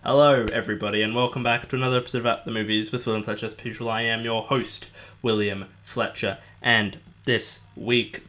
Hello, everybody, and welcome back to another episode of At the Movies with William Fletcher. As usual, I am your host, William Fletcher, and this week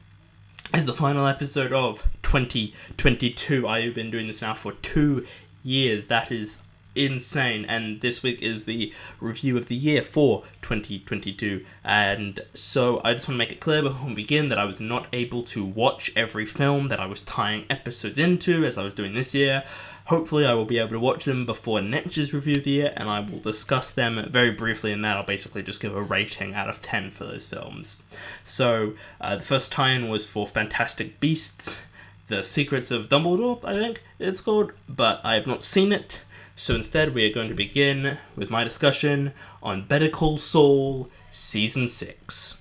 is the final episode of 2022. I've been doing this now for 2 years. That is insane. And this week is the review of the year for 2022. And so I just want to make it clear before we begin that I was not able to watch every film that I was tying episodes into as I was doing this year. Hopefully I will be able to watch them before next year's review of the year, and I will discuss them very briefly, and that I'll basically just give a rating out of 10 for those films. So, the first tie-in was for Fantastic Beasts, The Secrets of Dumbledore, I think it's called, but I have not seen it. So instead we are going to begin with my discussion on Better Call Saul Season 6.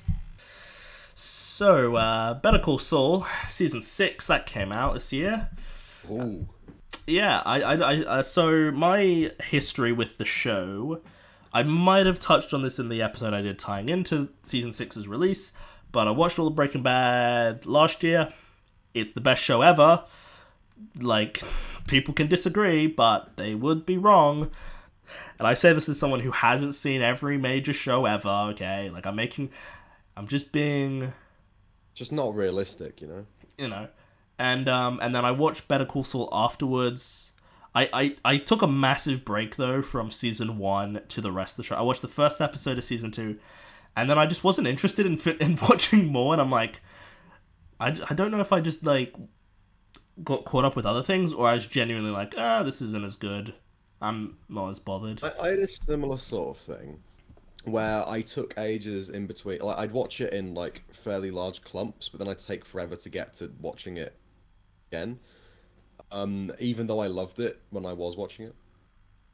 So, Better Call Saul Season 6, that came out this year. Ooh. Yeah, so my history with the show, I might have touched on this in the episode I did tying into Season Six's release, but I watched all of Breaking Bad last year. It's the best show ever. Like, people can disagree, but they would be wrong. And I say this as someone who hasn't seen every major show ever, okay? Like, I'm just being, Just not realistic, you know? you know. And then I watched Better Call Saul afterwards. I took a massive break though from season one to the rest of the show. I watched the first episode of season two, and then I just wasn't interested in watching more. And I'm like, I don't know if I just like got caught up with other things, or I was genuinely like, this isn't as good. I'm not as bothered. I had a similar sort of thing where I took ages in between. Like, I'd watch it in like fairly large clumps, but then I'd take forever to get to watching it again. Even though I loved it when I was watching it.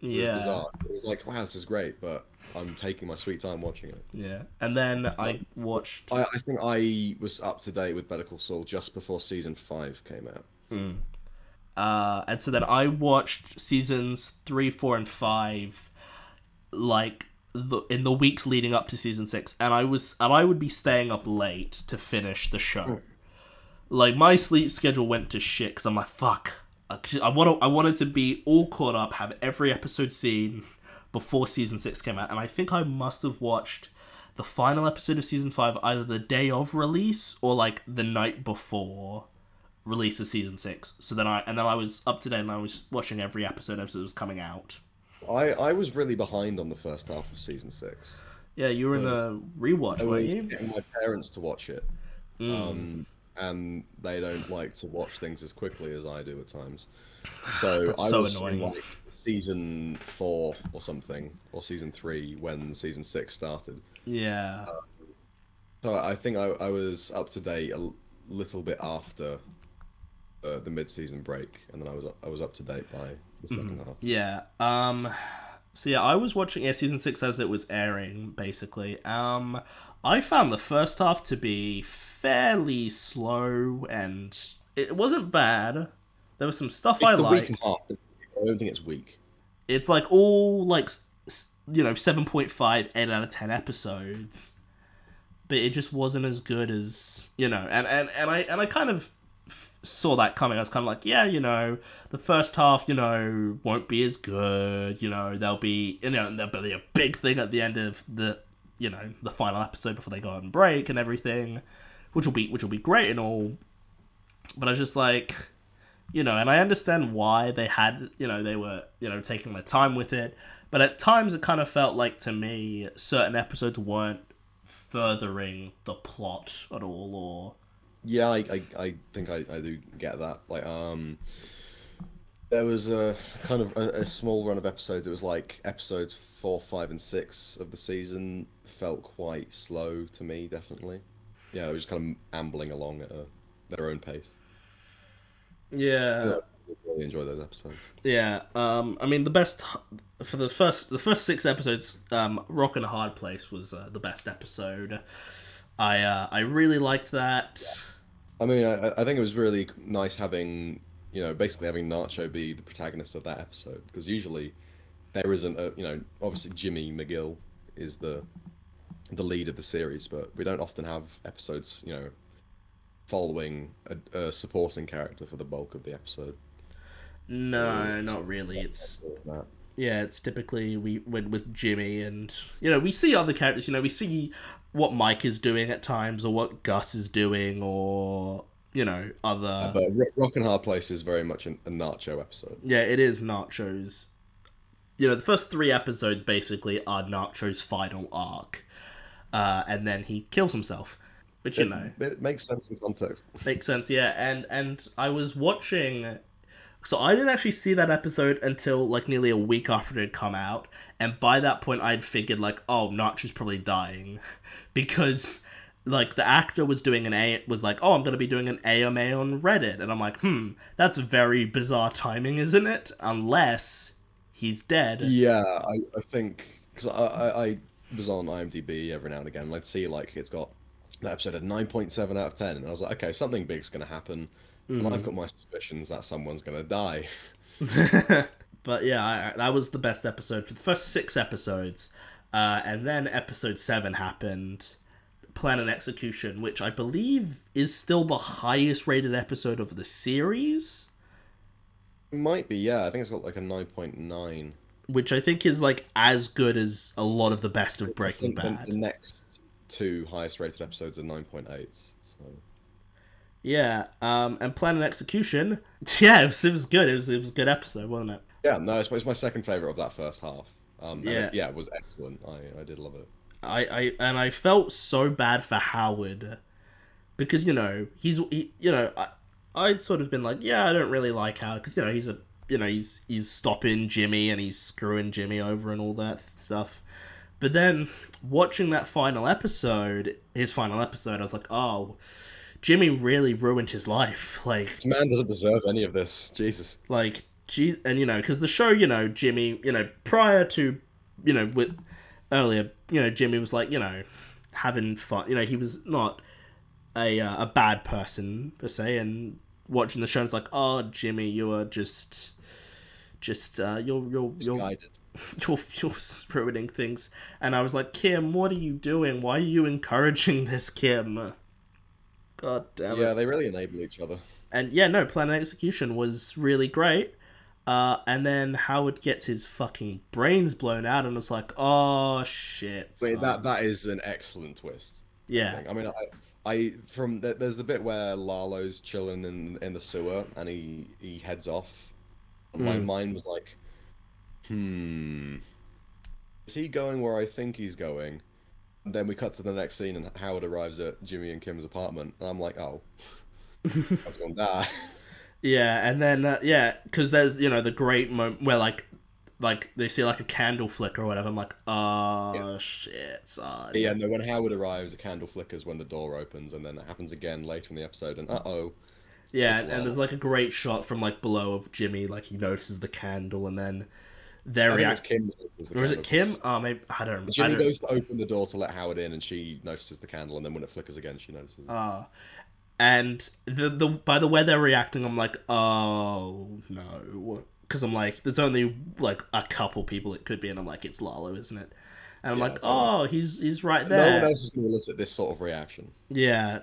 It was Yeah, bizarre. It was like, wow, this is great, but I'm taking my sweet time watching it. yeah. And then But I watched. I think I was up to date with Better Call Saul just before season 5 came out. Mm. And so then I watched seasons three, four, and five like in the weeks leading up to season six, and I would be staying up late to finish the show. Like my sleep schedule went to shit because I'm like fuck. I wanted to be all caught up, have every episode seen before season six came out, and I think I must have watched the final episode of season five either the day of release or like the night before release of season six. So then I was up to date and I was watching every episode as it was coming out. I was really behind on the first half of season 6. Yeah, you were in Because a I rewatch, weren't was you? getting my parents to watch it, Mm. and they don't like to watch things as quickly as I do at times. So That's I so was in annoying. like season 4 or something, or season 3 when season 6 started. Yeah. So I think I was up to date little bit after the mid-season break, and then I was up to date by the Hmm. second half. Yeah. So yeah, I was watching season six as it was airing, basically. I found the first half to be fairly slow, and it wasn't bad. There was some stuff I It's the weak and liked. half. I don't think it's weak. It's like all like 7.5, 8 out of 10 episodes, but it just wasn't as good as and I kind of saw that coming. I was kind of like, yeah, the first half, won't be as good. There'll be a big thing at the end of the final episode before they go on break and everything, which will be great and all. But I was just like, and I understand why they were taking their time with it. But at times it kind of felt like to me certain episodes weren't furthering the plot at all, or Yeah, I think I do get that. Like, there was a kind of a small run of episodes. It was like episodes 4, 5, and 6 of the season felt quite slow to me, definitely. Yeah, it was just kind of ambling along at their own pace. Yeah, yeah. I really enjoy those episodes. Yeah, I mean the best for the first six episodes. Rock and a Hard Place was the best episode. I really liked that. I mean, I think it was really nice having, basically having Nacho be the protagonist of that episode, because usually there isn't obviously Jimmy McGill is the lead of the series, but we don't often have episodes, following a supporting character for the bulk of the episode. So No, it's not really. It's that. Yeah, it's typically we went with Jimmy, and we see other characters. We see what Mike is doing at times, or what Gus is doing, or other. But Rock and Hard Place is very much a Nacho episode. Yeah, it is Nacho's. The first three episodes basically are Nacho's final arc, and then he kills himself, which It makes sense in context. makes sense. Yeah, and I was watching. So I didn't actually see that episode until like nearly a week after it had come out, and by that point I'd figured like, oh, Nacho's probably dying, because like the actor was doing was like, oh, I'm gonna be doing an AMA on Reddit, and I'm like, that's very bizarre timing, isn't it? Unless he's dead. Yeah, I think because I was on IMDb every now and again, and I'd see like it's got that episode at 9.7 out of 10, and I was like, okay, something big's gonna happen, and I've got my suspicions that someone's gonna die. But yeah, that was the best episode for the first 6 episodes, and then episode 7 happened, Plan and Execution, which I believe is still the highest rated episode of the series. It might be, yeah. I think it's got like a 9.9. Which I think is like as good as a lot of the best of I Breaking think Bad. the next two highest rated episodes are 9.8. So Yeah, and Plan and Execution, yeah, it was good. It was a good episode, wasn't it? yeah, no, it's my second favorite of that first half. And Yeah, yeah, it was excellent. I did love it. I felt so bad for Howard because I'd sort of been like, yeah, I don't really like Howard because he's stopping Jimmy and he's screwing Jimmy over and all that stuff. But then watching that his final episode, I was like, oh, Jimmy really ruined his life. Like, This man doesn't deserve any of this. Jesus. like, gee, and because the show, Jimmy, prior to, with earlier, Jimmy was like, having fun. He was not a bad person per se, and watching the show, it's like, oh, Jimmy, you are just you're Misguided. you're ruining things. And I was like, Kim, what are you doing? Why are you encouraging this, Kim? God damn Yeah, it. they really enable each other. And yeah, no, Plan and Execution was really great. And then Howard gets his fucking brains blown out, and it's like, oh shit, Wait, son. that is an excellent twist. I Yeah. think. I mean, there's a bit where Lalo's chilling in the sewer and he heads off. And my Mm. mind was like, is he going where I think he's going? And then we cut to the next scene and Howard arrives at Jimmy and Kim's apartment, and I'm like, oh, I was gonna die. Yeah, and then yeah, because there's the great moment where like they see like a candle flicker or whatever. I'm like, Yeah. oh shit, Yeah, son. no, when Howard arrives, a candle flickers when the door opens, and then it happens again later in the episode, and uh-oh, Yeah, it's and there's Lalo. like a great shot from like below of Jimmy, like he notices the candle, and then I their think it's react. Kim that opens the Or is candle, it Kim? because Oh, maybe I Jimmy don't. goes to open the door to let Howard in, and she notices the candle, and then when it flickers again, she notices it. Uh, and the by the way they're reacting, I'm like, oh no, because I'm like, there's only like a couple people it could be, and I'm like, it's Lalo, isn't it? And I'm Yeah, like, totally. oh, he's right No one there. else is going to elicit this sort of reaction. Yeah.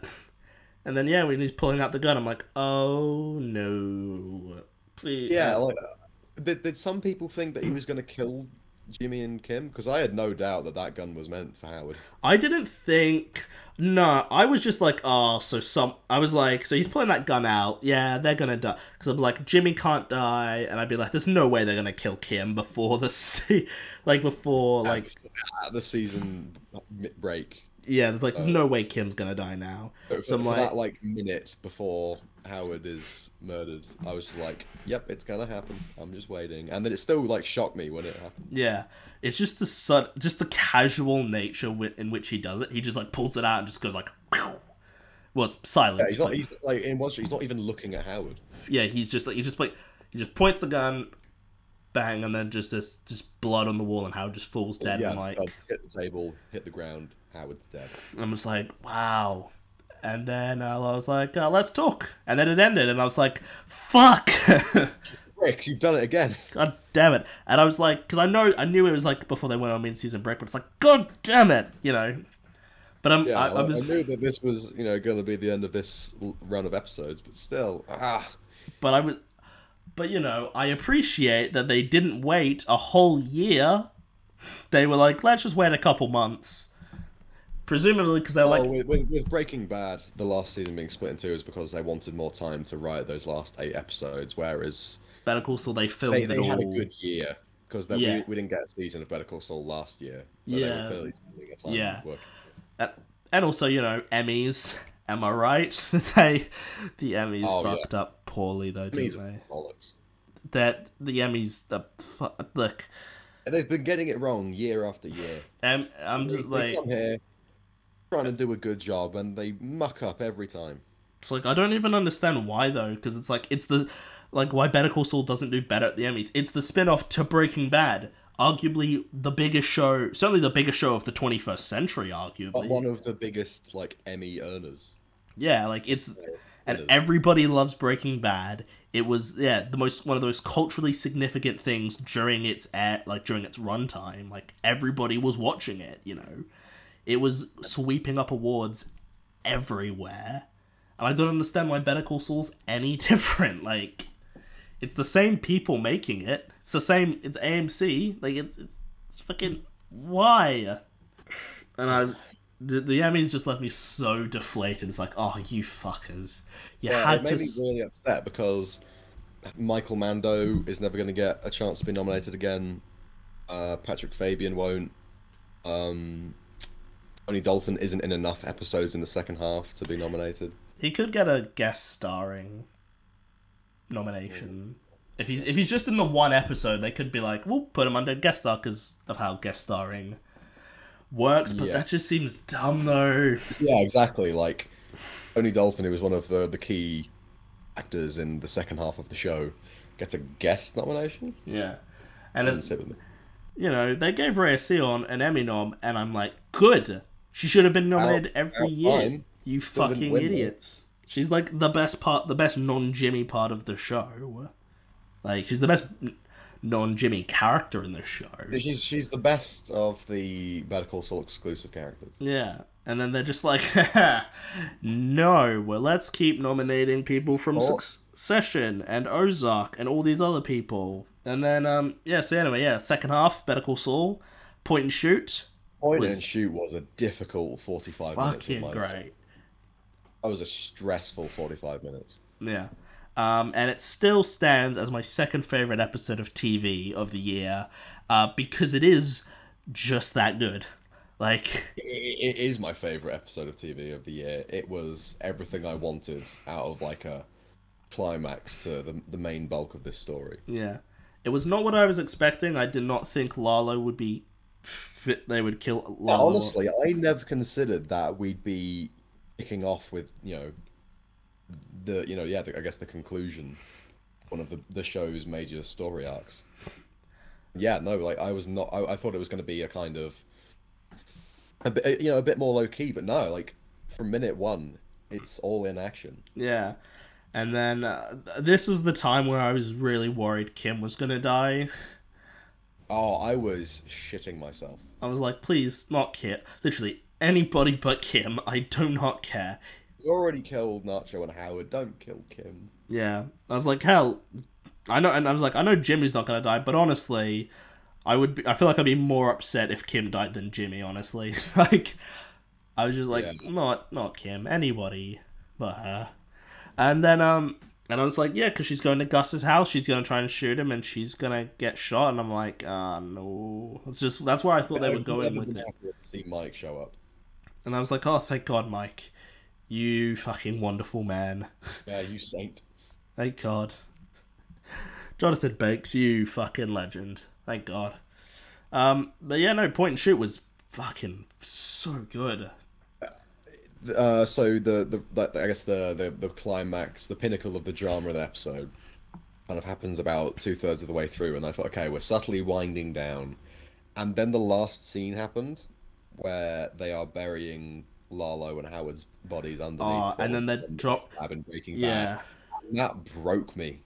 And then yeah, when he's pulling out the gun, I'm like, oh no, please. Yeah, like, did some people think that he was going to kill Jimmy and Kim? Because I had no doubt that that gun was meant for Howard. I didn't think. No, I was just like, oh, so some. I was like, so he's pulling that gun out. Yeah, they're gonna die. Because I'm like, Jimmy can't die, and I'd be like, there's no way they're gonna kill Kim before like before At, like at the season break. yeah. There's Uh, no way Kim's gonna die now. for, So I'm for that like, like minute before Howard is murdered, I was just like, "Yep, it's gonna happen. I'm just waiting." And then it still like shocked me when it happened. yeah. It's just just the casual nature in which he does it. He just like pulls it out and just goes like, well, it's Yeah, silence, he's not. but He's like in one shot. He's not even looking at Howard. yeah, he's just like he just points the gun, bang, and then just blood on the wall, and Howard just falls dead. And I'm Yeah, like, hit the table, hit the ground. Howard's dead. I'm just like, wow. And then I was like, let's talk. And then it ended, and I was like, fuck. Ricks, you've done it again. God damn it. And I was like, because I knew it was like before they went on mid-season break, but it's like, god damn it. But Yeah, I I was, knew that this was, going to be the end of this run of episodes, but still, but I was, But, I appreciate that they didn't wait a whole year. They were like, let's just wait a couple months. Presumably because they're Oh, like, with Breaking Bad, the last season being split in two is because they wanted more time to write those last 8 episodes, whereas Better Call Saul, they they, filmed it they had a all. good year because that Yeah. we didn't get a season of Better Call Saul last year, so they were Yeah. clearly spending their time Yeah. working. And and also, Emmys. Am I right? The Emmys Oh yeah, fucked up poorly though, Emmys didn't are they? bollocks. That the Emmys, look, And they've been getting it wrong year after year. I'm just They like, come here trying to do a good job and they muck up every time. it's like I don't even understand why though, because it's like it's the like why Better Call Saul doesn't do better at the Emmys. It's the spin-off to Breaking Bad, arguably the biggest show, certainly the biggest show of the 21st century, But arguably. one of the biggest like Emmy earners, Yeah, like like it's and winners. everybody loves Breaking Bad. It was the most one of those culturally significant things during its during its runtime. Like everybody was watching it. It was sweeping up awards everywhere, and I don't understand why Better Call Saul's any different. Like it's the same people making it. It's the same. It's AMC. Like it's fucking why? And the Emmys just left me so deflated. It's like, oh, you fuckers, you Well, it had to. made me really upset because Michael Mando is never going to get a chance to be nominated again. Patrick Fabian won't. Um, Tony Dalton isn't in enough episodes in the second half to be nominated. He could get a guest starring Mm, nomination. If yes. he's just in the one episode, they could be like, we'll put him under guest star because of how guest starring works. But Yeah. that just seems dumb though. Yeah, exactly. Like Tony Dalton, who was one of the key actors in the second half of the show, gets a guest nomination. Yeah, and Doesn't sit with me. they gave Rhea Seehorn an Emmy nom, and I'm like, good. She should have been Out, nominated every out year. fine. You Still didn't fucking win though. idiots. She's like the best part, the best non-Jimmy part of the show. Like she's the best non-Jimmy character in the show. She's the best of the Better Call Saul exclusive characters. Yeah. And then they're just like, no, well, let's keep nominating people from Sport, Succession and Ozark and all these other people. And then, so anyway, second half, Better Call Saul, point and shoot point and was shoot was a difficult 45 minutes of fucking my life. great. That was a stressful 45 minutes. Yeah. And it still stands as my second favorite episode of TV of the year, because it is just that good. Like, It is my favorite episode of TV of the year. It was everything I wanted out of like a climax to the main bulk of this story. yeah. It was not what I was expecting. I did not think Lalo would be fit. They would kill Yeah, Lalo. honestly, I never considered that we'd be kicking off with, I guess the conclusion, one of the show's major story arcs. Yeah, no, like I was not. I thought it was going to be a kind of a bit more low key, but no, like from minute one, it's all in action. Yeah. And then this was the time where I was really worried Kim was gonna die. Oh, I was shitting myself. I was like, please, not Kim. Literally, anybody but Kim. I do not care. He's already killed Nacho and Howard. Don't kill Kim. Yeah. I was like, hell, I know, and I was like, I know Jimmy's not gonna die, but honestly, I feel like I'd be more upset if Kim died than Jimmy, honestly. Like, I was just Yeah, like, not Kim, anybody but her. And then and I was like, yeah, because she's going to Gus's house, she's gonna try and shoot him, and she's gonna get shot. And I'm like, ah, no. That's where I thought they I were would going never with been it. happy to see Mike show up. And I was like, oh, thank God, Mike, you fucking wonderful man. Yeah, you saint. Thank God, Jonathan Banks, you fucking legend. Thank God. But yeah, no, point and shoot was fucking so good. So I guess the climax, the pinnacle of the drama of the episode, kind of happens about two-thirds of the way through, and I thought, okay, we're subtly winding down, and then the last scene happened, where they are burying Lalo and Howard's bodies underneath And then they the drop, lab in Breaking Bad. yeah, And that broke me.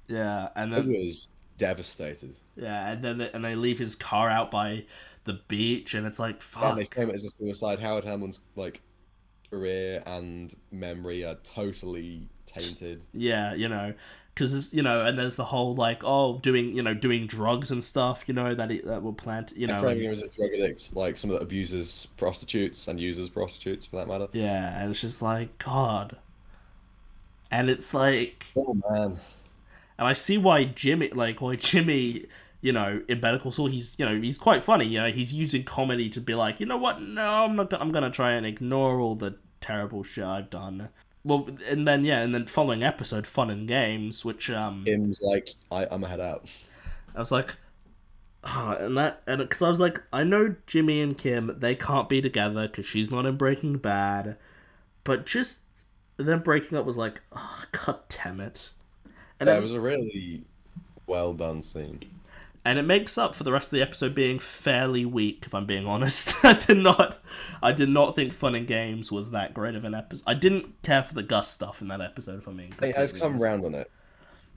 yeah, and I then was devastated. yeah, and then they leave his car out by the beach, and it's like, And they fuck. frame it as a suicide. Howard Hammond's like career and memory are totally tainted. Yeah, because and there's the whole like doing drugs and stuff, that will plant, I framing him as a drug addict, like someone that abuses prostitutes and uses prostitutes for that matter. yeah, and it's just like God, and it's like, Oh man. and I see why Jimmy, in Better Call Saul, he's quite funny. He's using comedy to be like, you know what? No, I'm not. I'm gonna try and ignore all the terrible shit I've done. Well, and then following episode, Fun and Games, which Kim's like, I'm gonna head out. I was like, and because I was like, I know Jimmy and Kim, they can't be together because she's not in Breaking Bad, but just them breaking up was like, oh, God damn it. And Yeah, it then was a really well done scene. and it makes up for the rest of the episode being fairly weak, if I'm being honest. I did not think Fun and Games was that great of an episode. I didn't care for the Gus stuff in that episode, if I'm being I've completely come honest. round on it,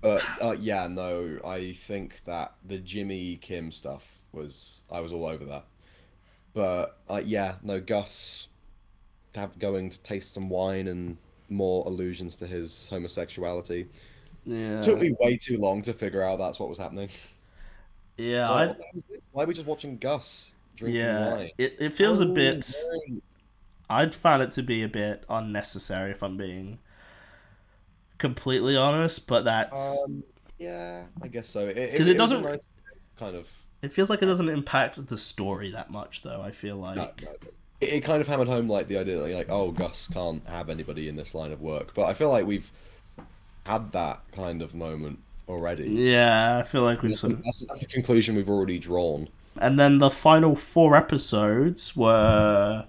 but yeah, no, I think that the Jimmy Kim stuff I was all over that. But yeah, no, Gus going to taste some wine and more allusions to his homosexuality. Took Yeah, me way too long to figure out that's what was happening. yeah, It's like, what the hell is this? Why are we just watching Gus drinking yeah. wine? It feels a Oh, bit. right. I'd found it to be a bit unnecessary, if I'm being completely honest. But that's Um, yeah, I guess so. because it It was a doesn't. nice kind of. It feels like it doesn't impact the story that much, though. I feel No, like. no. It kind of hammered home like the idea that like, oh, Gus can't have anybody in this line of work. But I feel like we've had that kind of moment already. Yeah, I feel like we've sort of. That's a conclusion we've already drawn. And then the final four episodes were.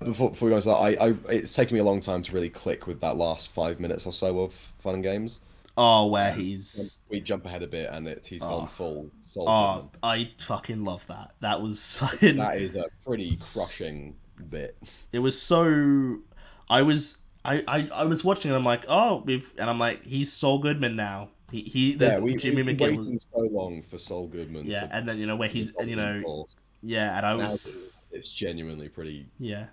Before we go into that, it's taken me a long time to really click with that last 5 minutes or so of Fun and Games. Oh, where And he's. we jump ahead a bit, and he's gone Oh, full Saul oh, Goodman. I fucking love that. That was fucking. That is a pretty crushing bit. It was so. I was. I was watching and I'm like, oh, and I'm like, he's Saul Goodman now. There's Yeah, Jimmy we've been McGill. waiting so long for Saul Goodman Yeah, to and then where be he's, and dominant force. yeah, and I Now was, it's genuinely pretty. yeah.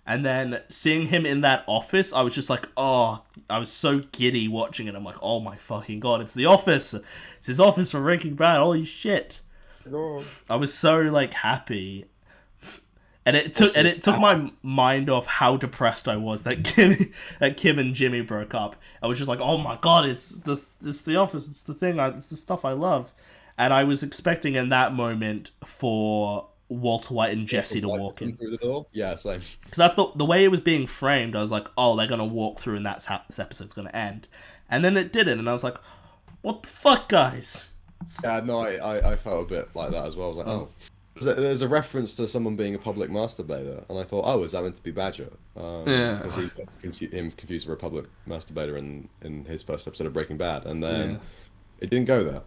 And then seeing him in that office, I was just like, oh, I was so giddy watching it. I'm like, oh my fucking God, it's the office. It's his office from Breaking Bad. Holy shit. Oh. I was so like happy. And it took Also sad. my mind off how depressed I was that Kim and Jimmy broke up. I was just like, oh my God, it's the office. It's the thing. It's the stuff I love. And I was expecting in that moment for Walter White and Jesse to Like walk come in. through the door. Yeah, same. Because that's the way it was being framed. I was like, oh, they're gonna walk through, and that's how this episode's gonna end. And then it didn't, and I was like, what the fuck, guys? Yeah, no, I felt a bit like that as well. I was like, That's- oh. There's a reference to someone being a public masturbator, and I thought, oh, is that meant to be Badger? Yeah. Because he him confused for a public masturbator in his first episode of Breaking Bad, and then Yeah. it didn't go there.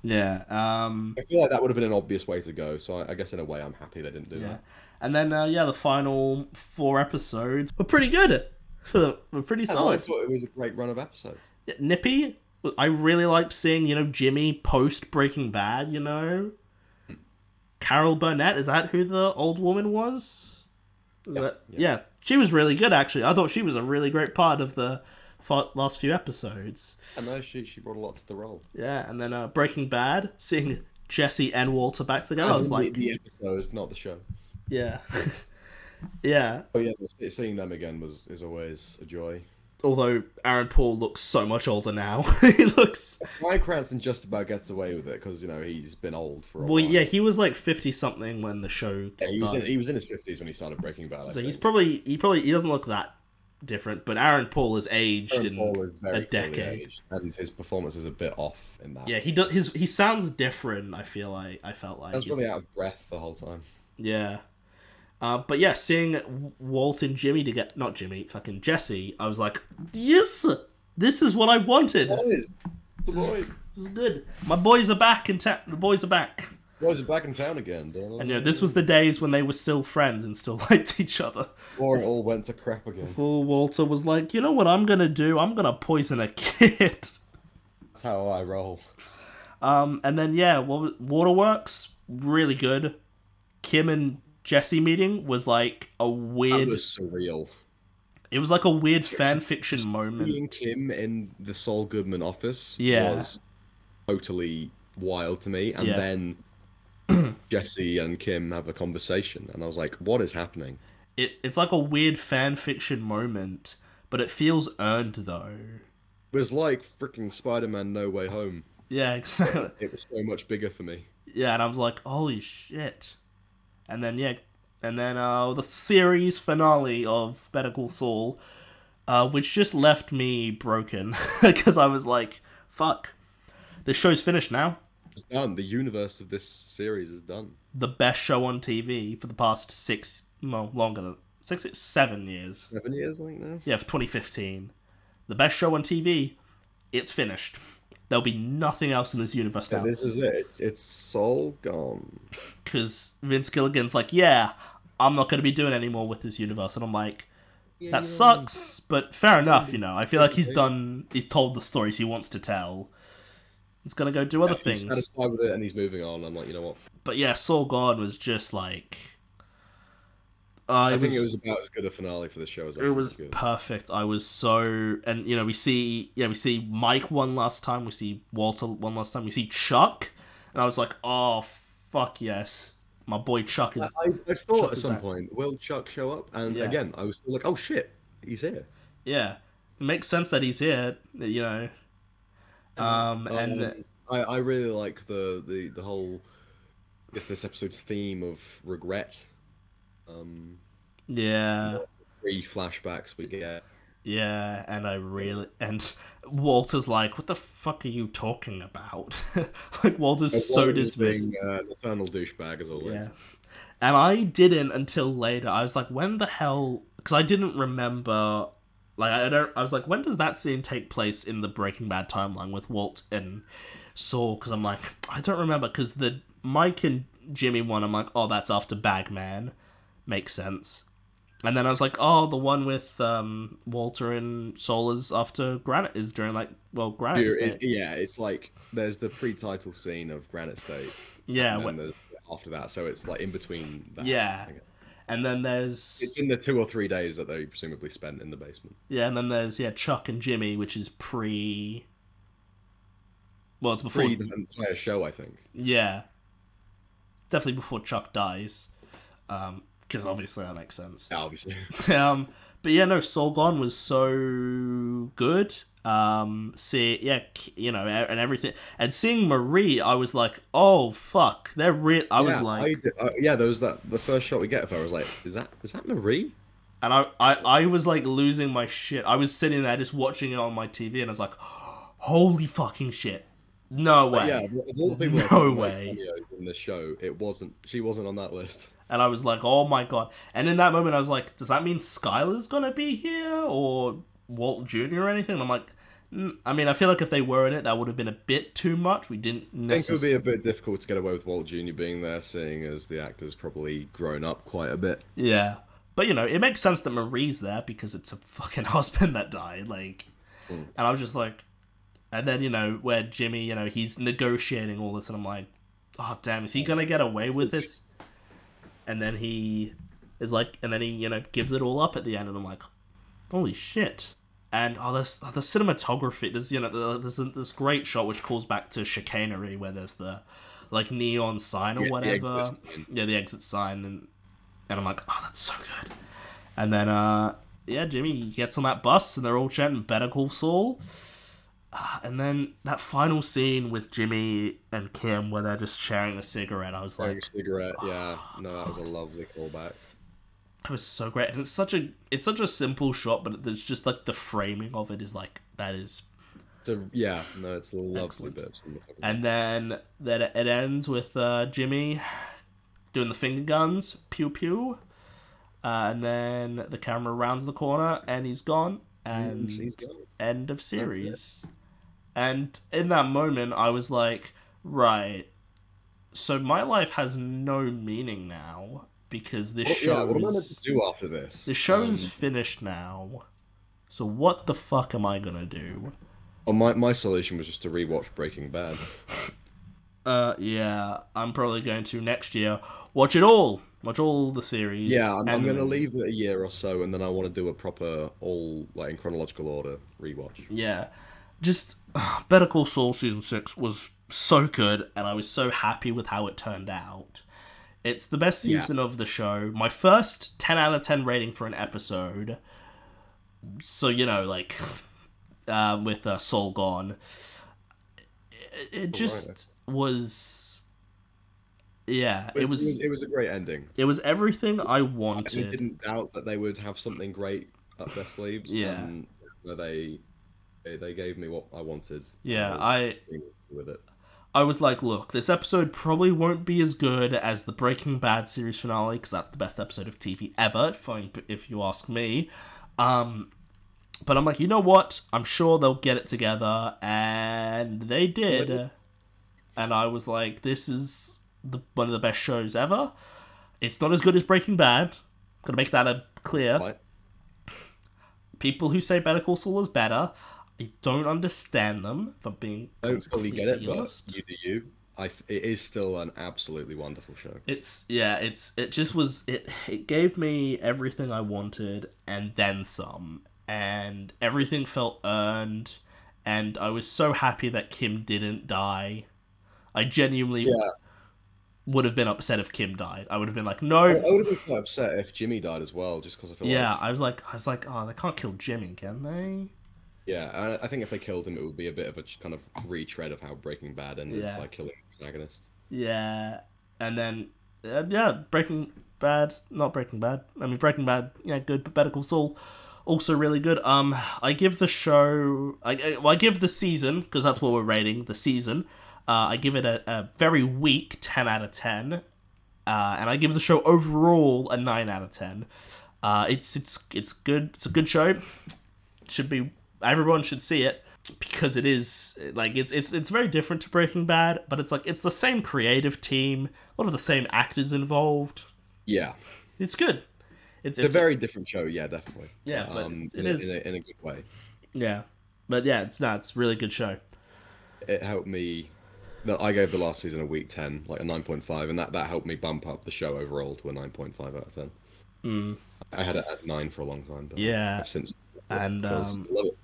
Yeah. I feel like that would have been an obvious way to go, so I guess in a way I'm happy they didn't do Yeah. that. And then the final four episodes were pretty good. Were pretty Yeah, no, I solid. thought it was a great run of episodes. Yeah, Nippy. I really liked seeing Jimmy post Breaking Bad. Carol Burnett, is that who the old woman was? Yeah, Yeah, she was really good actually. I thought she was a really great part of the last few episodes. I know she brought a lot to the role. Yeah, and then Breaking Bad, seeing Jesse and Walter back together, I As was in like, the episode, not the show. yeah, yeah. Oh yeah, seeing them again is always a joy. Although Aaron Paul looks so much older now, he looks. Bryan Cranston just about gets away with it because he's been old for a Well, while. yeah, he was like 50 something when the show Yeah, started. he was in his 50s when he started Breaking Bad. I So think. he doesn't look that different, but Aaron Paul has aged Aaron in Paul is very a decade. clearly aged, and his performance is a bit off in that. Yeah, he does. He sounds different. I felt like I was really out of breath the whole time. yeah. But yeah, seeing Walt and Jimmy to get not Jimmy, fucking Jesse, I was like, yes, this is what I wanted. Boys, the boys, This is good. My boys are back in town. The boys are back. boys are back in town again. And this was the days when they were still friends and still liked each other. Before it all went to crap again. Before Walter was like, you know what I'm gonna do? I'm gonna poison a kid. That's how I roll. And then Waterworks, really good. Kim and Jesse meeting was like a That weird. was surreal. It was like a weird fan fiction moment. Seeing Kim in the Saul Goodman office Yeah, was totally wild to me, and yeah. then Jesse and Kim have a conversation, and I was like, "What is happening?" It's like a weird fan fiction moment, but it feels earned though. It was like freaking Spider-Man No Way Home, Yeah, but exactly. it was so much bigger for me. Yeah, and I was like, holy shit. And then yeah, and then the series finale of Better Call Saul, which just left me broken because I was like, fuck, this show's finished now. It's done. The universe of this series is done. The best show on TV for the past longer than 7 years. 7 years, I think now. Yeah, for 2015. The best show on TV. It's finished. There'll be nothing else in this universe Yeah, now. this is it. It's Saul gone. Because Vince Gilligan's like, yeah, I'm not going to be doing any more with this universe. And I'm like, Yeah, that you know what I mean? sucks, but fair enough, I feel like Yeah, he's told the stories he wants to tell. He's going to go do other he's things. satisfied with it and he's moving on. I'm like, you know what? But yeah, Saul Gone was just like, I I think it was was about as good a finale for the show as it anything was good. perfect. I was so, and we see Mike one last time, we see Walter one last time, we see Chuck, and I was like, oh fuck yes, my boy Chuck I, is I, I thought Chuck at is some back. point, will Chuck show up? And Yeah, again, I was still like, oh shit, he's here. yeah, it makes sense that he's here, Yeah. and I really like the whole, I guess this episode's theme of regret. And yeah, the three flashbacks we get. yeah, and I really and Walter's like, what the fuck are you talking about? Like Walter's so Walter dismissive. being an eternal douchebag as always. Yeah. And I didn't until later. I was like, when the hell? Because I didn't remember. Like, I don't. I was like, when does that scene take place in the Breaking Bad timeline with Walt and Saul? Because I'm like, I don't remember. Because the Mike and Jimmy one, I'm like, oh, that's after Bagman. Makes sense. And then I was like, oh, the one with Walter and Saul is after Granite is during Granite State. Yeah, it's like there's the pre-title scene of Granite State, Yeah, and then there's after that, so it's like in between that. I yeah. think. And then there's It's in the 2 or 3 days that they presumably spent in the basement. yeah, and then there's Chuck and Jimmy, which is pre. Well, it's before. Pre the entire show, I think. Yeah, definitely before Chuck dies. Because obviously that makes sense. Yeah, obviously. But yeah, no, Soul Gone was so good. And everything, and seeing Marie, I was like, oh fuck, they're real. I was Yeah, like, yeah, there was that the first shot we get of her. I was like, is that Marie? and I was like losing my shit. I was sitting there just watching it on my TV, and I was like, holy fucking shit, no Yeah, way, of all the people that no could make way. cameos in this show, she wasn't on that list. And I was like, oh my god. And in that moment, I was like, does that mean Skylar's gonna be here? Or Walt Jr. or anything? And I'm like, I mean, I feel like if they were in it, that would have been a bit too much. We didn't I think it would necessarily. be a bit difficult to get away with Walt Jr. being there, seeing as the actor's probably grown up quite a bit. Yeah. But, it makes sense that Marie's there because it's a fucking husband that died. Like, Mm. and I was just like, and then, where Jimmy, he's negotiating all this, and I'm like, oh, damn, is he gonna get away with this? And then he is like, and then he, gives it all up at the end, and I'm like, holy shit. And the cinematography. There's there's this great shot which calls back to Chicanery, where there's the like neon sign or Yeah, the whatever. exit sign. Yeah, the exit sign, and I'm like, oh, that's so good. And then yeah, Jimmy gets on that bus, and they're all chanting Better Call Saul. And then that final scene with Jimmy and Kim, where they're just sharing a cigarette, I was Wearing a like, cigarette, yeah. No, that was a lovely callback. it was so great, and it's such a simple shot, but it's just like the framing of it is like that is So yeah, no, it's a lovely excellent. bit of cinematography. And then it ends with Jimmy doing the finger guns, pew pew, and then the camera rounds the corner and he's gone, and He's gone. end of That's it. series. And in that moment, I was like, right, so my life has no meaning now because this Yeah, what am I meant show's to do after this? the show's finished now. So what the fuck am I gonna do? Oh, my solution was just to rewatch Breaking Bad. Yeah, I'm probably going to next year watch it all Watch all the Yeah, series I'm and the gonna movie. leave it a year or so, and then I want to do a proper all like in chronological order rewatch. Yeah, just Better Call Saul season 6 was so good, and I was so happy with how it turned out. It's the best Yeah, season of the show. My first 10 out of 10 rating for an episode. So, like, with Saul gone, it all right. just was. Yeah, It was, it was it was a great ending. it was everything I I wanted. didn't doubt that they would have something great up their sleeves, Yeah, and they gave me what I wanted, and I yeah. was I happy with it. I was like, look, this episode probably won't be as good as the Breaking Bad series finale because that's the best episode of TV ever, if you ask me. Um, but I'm like, you know what? I'm sure they'll get it together, and they And they did. did. And I was like, this is one of the best shows ever. It's not as good as Breaking Bad. Gotta make that clear. Right. People who say Better Call Saul is better, I don't understand them. If I'm being Don't fully get it, completely but honest. you do you. It is still an absolutely wonderful show. It just was it gave me everything I wanted and then some, and everything felt earned, and I was so happy that Kim didn't die. I genuinely Yeah, would have been upset if Kim died. I would have been like, I no. would have been quite upset if Jimmy died as well, just because I feel Yeah, like, I was like, oh, they can't kill Jimmy, can they? yeah, I think if they killed him, it would be a bit of a kind of retread of how Breaking Bad ended Yeah, by killing the protagonist. yeah, and then yeah, Breaking Bad, not Breaking Bad. I mean Breaking Bad, yeah, good, but Better Call Saul, also really good. I give the show, I give the season because that's what we're rating the season. I give it a very weak 10 out of 10, and I give the show overall a 9 out of 10. It's good. It's a good show. Should be everyone should see it because it is like it's very different to Breaking Bad, but it's like it's the same creative team, a lot of the same actors involved. Yeah, It's good. It's it's a it's very different show. Yeah, definitely, yeah, but but it in a, in is a in a good way. yeah, but yeah, it's a really good show. It helped me that I gave the last season a week 10, like a 9.5, and that helped me bump up the show overall to a 9.5 out of 10. Mm, I had it at 9 for a long time, but yeah, I've since and because I love it.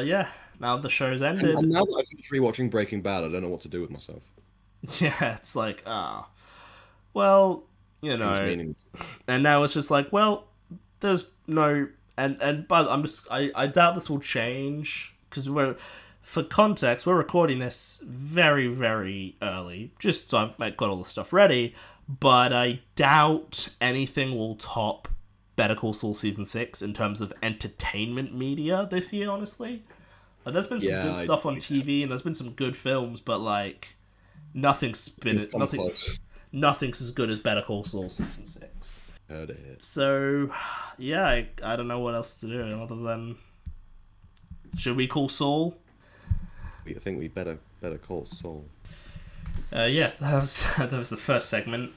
yeah, now the show's And ended. now that I've finished rewatching Breaking Bad, I don't know what to do with myself. Yeah, it's like well, you Things know, meanings. and now it's just like well, there's no but I doubt this will change because we're for context we're recording this very very early just so I've got all the stuff ready, but I doubt anything will top Better Call Saul season 6 in terms of entertainment media this year, honestly. Like, there's been some Yeah, good I stuff on TV and there's been some good films, but like things come nothing close. nothing's as good as Better Call Saul season 6. Heard it. So, yeah, I don't know what else to do other than should we call Saul? I think we better call Saul. Yeah, that was the first segment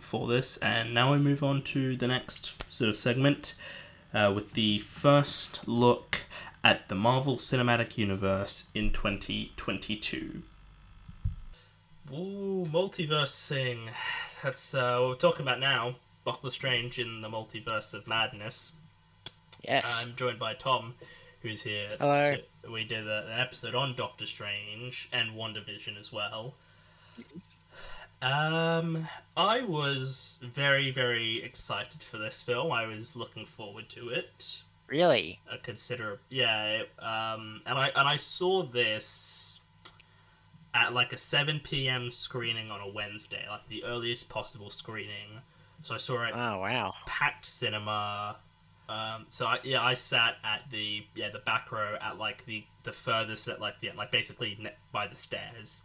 for this, and now we move on to the next sort of segment with the first look at the Marvel Cinematic Universe in 2022. Ooh, multiverse thing. That's what we're talking about now. Doctor Strange in the Multiverse of Madness. Yes. I'm joined by Tom, who's here. Hello. We did an episode on Doctor Strange and WandaVision as well. I was very, very excited for this film. I was looking forward to it. Really? And I saw this at like a 7 p.m. screening on a Wednesday, like the earliest possible screening. So I saw it Oh, wow. packed cinema. I sat at the back row at like the furthest at like basically by the stairs.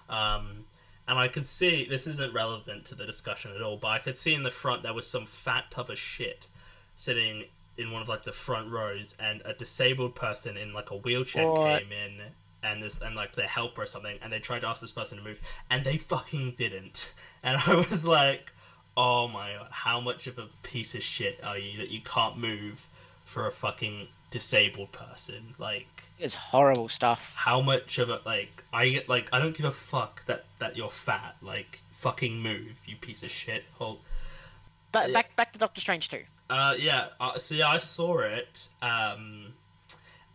And I could see this isn't relevant to the discussion at all, but I could see in the front there was some fat tub of shit sitting in one of like the front rows, and a disabled person in like a wheelchair What? came in, and like their helper or something, and they tried to ask this person to move, and they fucking didn't. And I was like, oh my god, how much of a piece of shit are you that you can't move for a fucking disabled person? Like, It's horrible stuff. how much of it, I don't give a fuck that you're fat. Like, fucking move, you piece of shit. But Yeah. back to Doctor Strange 2. So I saw it, and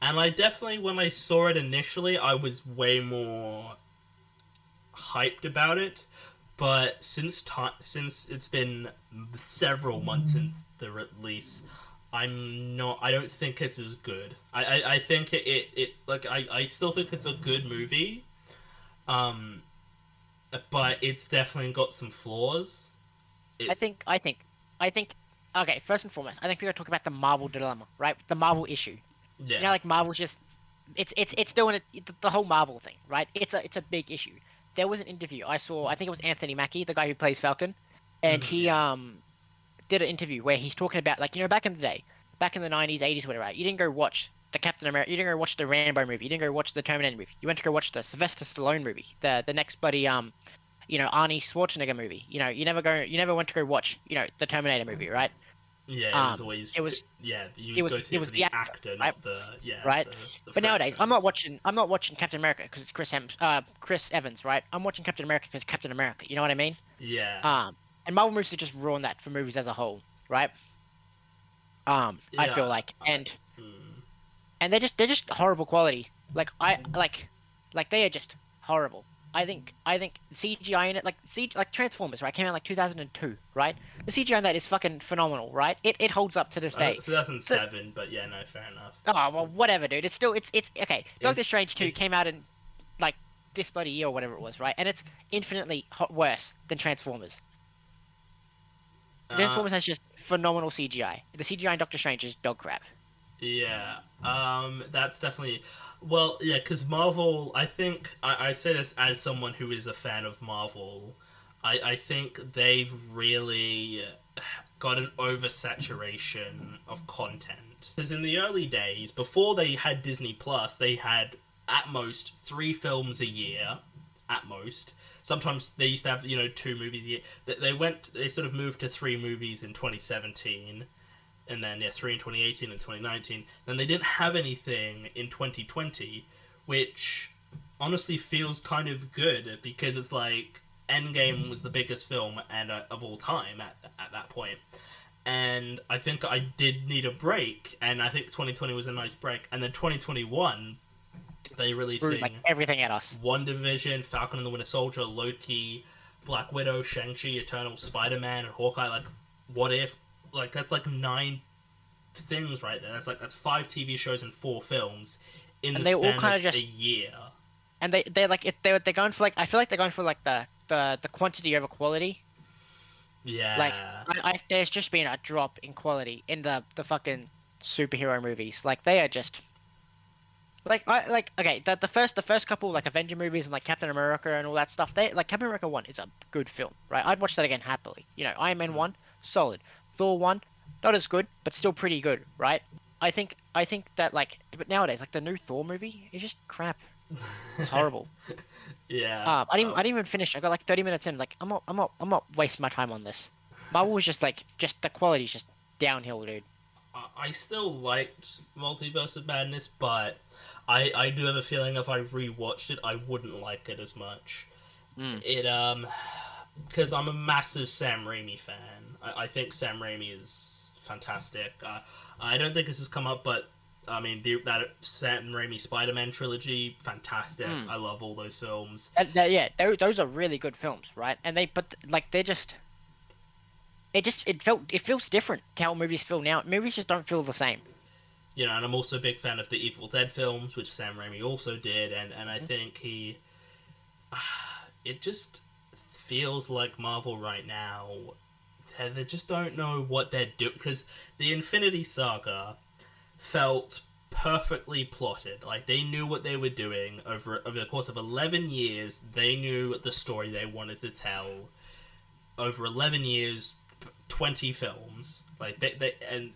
I definitely, when I saw it initially, I was way more hyped about it. But since it's been several months since the release, I'm not. I don't think it's as good. I think it like I still think it's a good movie. Um, but it's definitely got some flaws. I It's think I think I think okay, first and foremost, I think we gotta talk about the Marvel dilemma, right? The Marvel issue. You know, Yeah. like Marvel's just it's doing it the whole Marvel thing, right? It's a big issue. There was an interview I saw, I think it was Anthony Mackie, the guy who plays Falcon, and he Yeah. did an interview where he's talking about, like, back in the day, back in the 90s, 80s, whatever, right? You didn't go watch the Captain America, you didn't go watch the Rambo movie, you didn't go watch the Terminator movie. You went to go watch the Sylvester Stallone movie, the next buddy Arnie Schwarzenegger movie. You never went to go watch, the Terminator movie, right? Yeah, it was Um, always it was yeah. You it was go see it it for was the the actor, actor, right? not Right. the But nowadays, I'm not franchise. watching Captain America because it's Chris Evans, right? I'm watching Captain America because Captain America. You know what I mean? Yeah, Um, and Marvel movies have just ruined that for movies as a whole, right? I feel yeah. like, and Mm, they're just horrible quality. Like they are just horrible. I think CGI in it, like Transformers, right? Came out like 2002, right? The CGI in that is fucking phenomenal, right? It holds up to this day. The 2007, but yeah, no, fair enough. Oh well, whatever, dude. It's still it's okay. Doctor Strange 2 It's came out in like this bloody year or whatever it was, right? And it's infinitely worse than Transformers. uh Transformers has just phenomenal CGI. The CGI in Doctor Strange is dog crap. yeah. That's definitely well, yeah, because Marvel. I think I say this as someone who is a fan of Marvel. I think they've really got an oversaturation of content. Because in the early days, before they had Disney Plus, they had at most 3 films a year, at most. Sometimes they used to have 2 movies a year. They sort of moved to 3 movies in 2017, and then 3 in 2018 and 2019. Then they didn't have anything in 2020, which honestly feels kind of good because it's like Endgame was the biggest film of all time at that point. And I think I did need a break, and I think 2020 was a nice break. And then 2021, they Threw like releasing everything at us. WandaVision, Falcon and the Winter Soldier, Loki, Black Widow, Shang-Chi, Eternal, Spider-Man, and Hawkeye. Like, what if? Like, that's like 9 things right there. That's 5 TV shows and 4 films in the And they all span kind of of a just year. and they're like they're going for, like, I feel like they're going for like the quantity over quality. Like Yeah. there's just been a drop in quality in the fucking superhero movies. Like they are just okay, the first couple, like, Avenger movies and like Captain America and all that stuff. They like Captain America 1 is a good film, right? I'd watch that again happily. Iron Man Mm. 1, solid. Thor 1, not as good, but still pretty good, right? I think that, like, but nowadays, like, the new Thor movie is just crap. It's horrible. Yeah. I didn't even finish. I got like 30 minutes in. Like, I'm not wasting my time on this. Marvel was just the quality's just downhill, dude. I still liked Multiverse of Madness, but I do have a feeling if I rewatched it, I wouldn't like it as much. Mm. It because I'm a massive Sam Raimi fan. I think Sam Raimi is fantastic. I don't think this has come up, but I mean that Sam Raimi Spider-Man trilogy, fantastic. Mm. I love all those films. Yeah, those are really good films, right? And like, they're just it feels different to how movies feel now. Movies just don't feel the same. And I'm also a big fan of the Evil Dead films, which Sam Raimi also did, and I Mhm. think it just feels like Marvel right now. They just don't know what they're doing because the Infinity Saga felt perfectly plotted. Like they knew what they were doing over the course of 11 years. They knew the story they wanted to tell over 11 years, 20 films. Like they and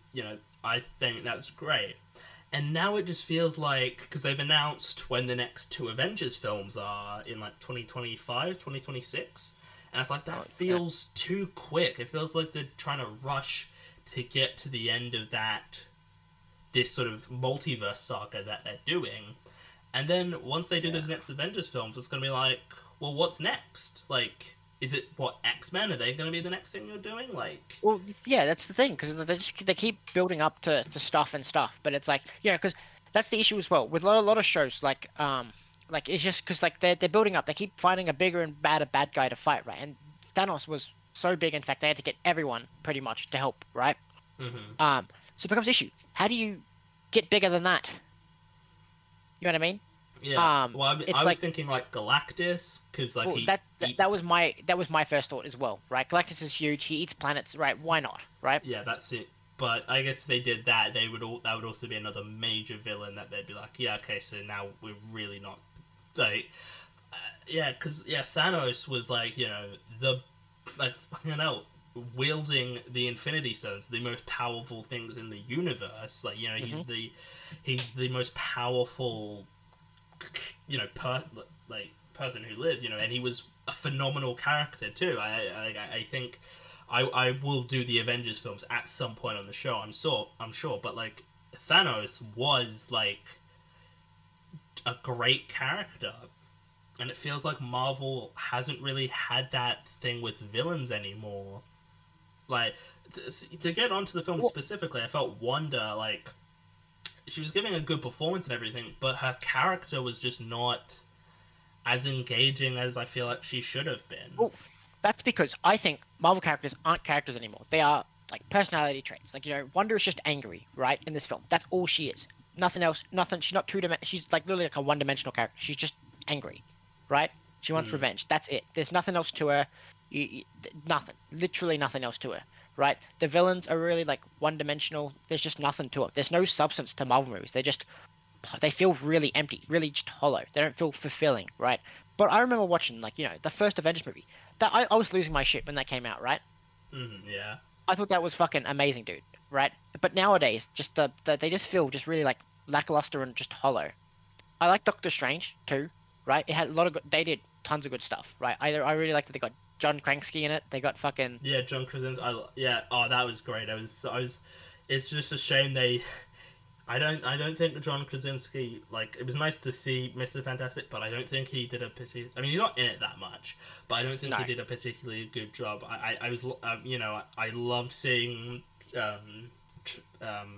I think that's great. And now it just feels like because they've announced when the next 2 Avengers films are in like 2025, 2026, and it's like that Oh, yeah. feels too quick. It feels like they're trying to rush to get to the end of this sort of multiverse saga that they're doing. And then once they do Yeah. those next Avengers films, it's gonna be like, well, what's next? Like, is it what X-Men? Are they going to be the next thing you're doing? Like, Well, yeah, that's the thing because they keep building up to stuff and stuff, but it's like because that's the issue as well with a lot of shows like it's just because like they're building up, they keep finding a bigger and badder bad guy to fight, right? And Thanos was so big, in fact, they had to get everyone pretty much to help, right? mhm. So it becomes an issue. How do you get bigger than that? You know what I mean? Yeah. Well, It's I was like thinking like Galactus, because like well, he eats. that was my first thought as well, right? Galactus is huge. He eats planets, right? Why not, right? Yeah, that's it. But I guess if they did that, that would also be another major villain that they'd be like, yeah, okay, so now we're really not like, yeah, because yeah, Thanos was like, the like fucking hell, wielding the Infinity Stones, the most powerful things in the universe. Like, Hmm. he's the most powerful, person who lives. And he was a phenomenal character too. I think I will do the Avengers films at some point on the show. I'm sure, but like Thanos was like a great character, and it feels like Marvel hasn't really had that thing with villains anymore. Like, to get onto the film Well, specifically, I felt Wanda, like, she was giving a good performance and everything, but her character was just not as engaging as I feel like she should have been. well, that's because I think Marvel characters aren't characters anymore. They are like personality traits. Like Wanda is just angry, right? In this film, that's all she is. Nothing else. Nothing. She's not She's like literally like a one-dimensional character. She's just angry, right? She wants Mm. revenge. That's it. There's nothing else to her. Nothing. Literally nothing else to her, right? The villains are really like one-dimensional. There's just nothing to it. There's no substance to Marvel movies. They feel really empty, really just hollow. They don't feel fulfilling, right? But I remember watching like the first Avengers movie. That I was losing my shit when that came out, right? Yeah. I thought that was fucking amazing, dude, right? But nowadays, just they just feel just really like lackluster and just hollow. I like Doctor Strange too, right? It had a lot of good. They did tons of good stuff, right? I really like that they got John Krasinski in it. They got fucking Yeah, John Krasinski. Yeah. Oh, that was great. I was. It's just a shame they. I don't think John Krasinski, like, it was nice to see Mr. Fantastic, but I don't think he did a particular. I mean, he's not in it that much, but I don't think he no. did a particularly good job. I was, I loved seeing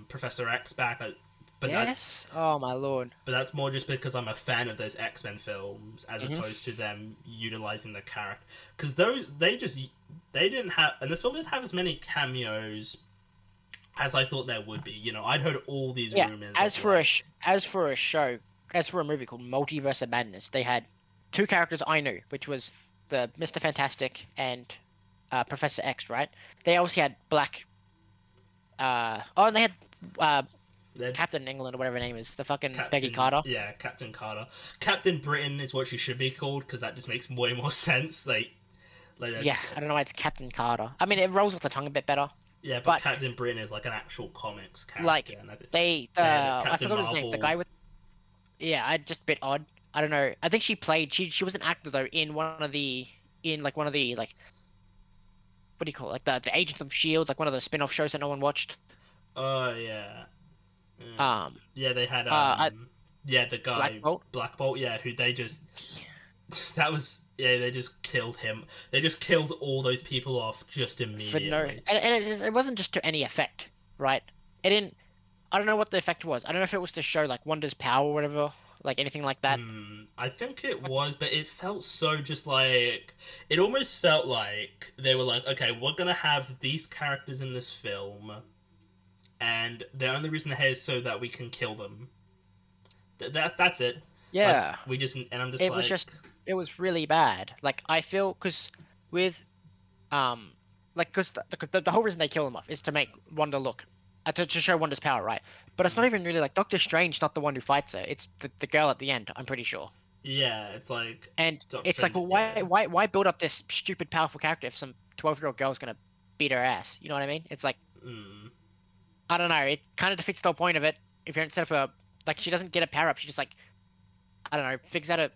Professor X back, but that's Yes. Oh my lord. but that's more just because I'm a fan of those X-Men films as Hmm. opposed to them utilizing the character. Because those they didn't have, and this film didn't have as many cameos as I thought there would be. I'd heard all these Yeah. rumors of like, As for a movie called Multiverse of Madness, they had two characters I knew, which was the Mr. Fantastic and Professor X, right? They also had and they had uh, they're Captain England or whatever her name is, the fucking Peggy Captain, Carter. yeah, Captain Carter. Captain Britain is what she should be called because that just makes way more sense. Like Yeah, that's, I don't know why it's Captain Carter. I mean, it rolls off the tongue a bit better, yeah, but but Captain Britain is like an actual comics character, like and the they had I Captain forgot his name, the Marvel. guy with yeah, I just a bit odd. I don't know. I think she was an actor though in one of the like what do you call it? Like the Agents of Shield, like one of the spin-off shows that no one watched. Oh yeah. Yeah. Um, Yeah, they had uh, yeah, the Black guy Bolt. Black Bolt, yeah, who they just that was yeah, they just killed him. They just killed all those people off just For no, immediately. and it wasn't just to any effect, right? It didn't. I don't know what the effect was. I don't know if it was to show like Wanda's power or whatever, like anything like that. I think it But was, but it felt so just like it almost felt like they were like, okay, we're gonna have these characters in this film, and the only reason they're here is so that we can kill them. That's it. Like yeah, we just, and I'm just it was like, just it was really bad. Like I feel because with um like because the whole reason they kill him off is to make Wanda look to show Wanda's power, right? But it's not mm, even really like Doctor Strange, not the one who fights her. It's the girl at the end. I'm pretty sure. yeah, it's like And Doctor it's like, Strange, well, yeah. why build up this stupid powerful character if some 12-year-old girl's gonna beat her ass? You know what I mean? It's like Mm. I don't know. It kind of defeats the whole point of it if you don't set up a like she doesn't get a power up. She just like I don't know figures out her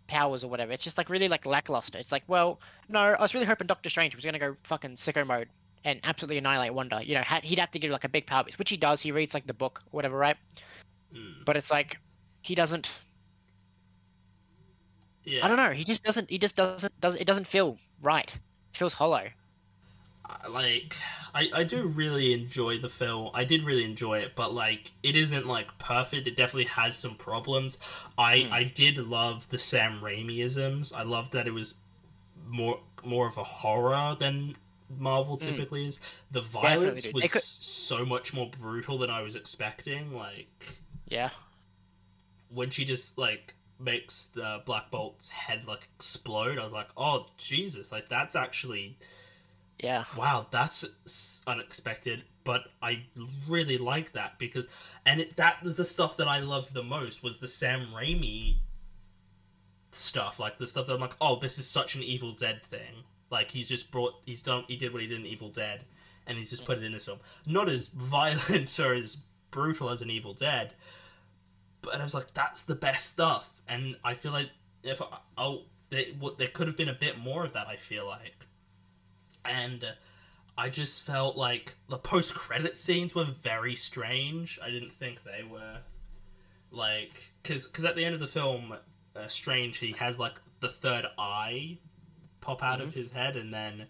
powers or whatever. It's just like really like lackluster. It's like well no, I was really hoping Doctor Strange was gonna go fucking sicko mode and absolutely annihilate Wanda. He'd have to get like a big power boost, which he does. He reads like the book or whatever, right? Mm. But it's like he doesn't. Yeah. I don't know. He just doesn't. He just doesn't. It doesn't feel right. It feels hollow. Like I do really enjoy the film. I did really enjoy it, but like it isn't like perfect. It definitely has some problems. Mm. I did love the Sam Raimi-isms. I loved that it was more of a horror than Marvel Mm. typically is. The Definitely, violence dude. was They could. so much more brutal than I was expecting. Like Yeah. when she just like makes the Black Bolt's head like explode, I was like, "Oh Jesus, like that's actually Yeah. wow, that's unexpected." But I really like that because that was the stuff that I loved the most was the Sam Raimi stuff, like the stuff that I'm like, "Oh, this is such an Evil Dead thing." Like he did what he did in Evil Dead and he's just Mm. put it in this film. Not as violent or as brutal as an Evil Dead, but I was like, that's the best stuff, and I feel like if there could have been a bit more of that. I feel like, and I just felt like the post credit scenes were very strange. I didn't think they were like because at the end of the film, Strange he has like the third eye pop out of Mhm. his head, and then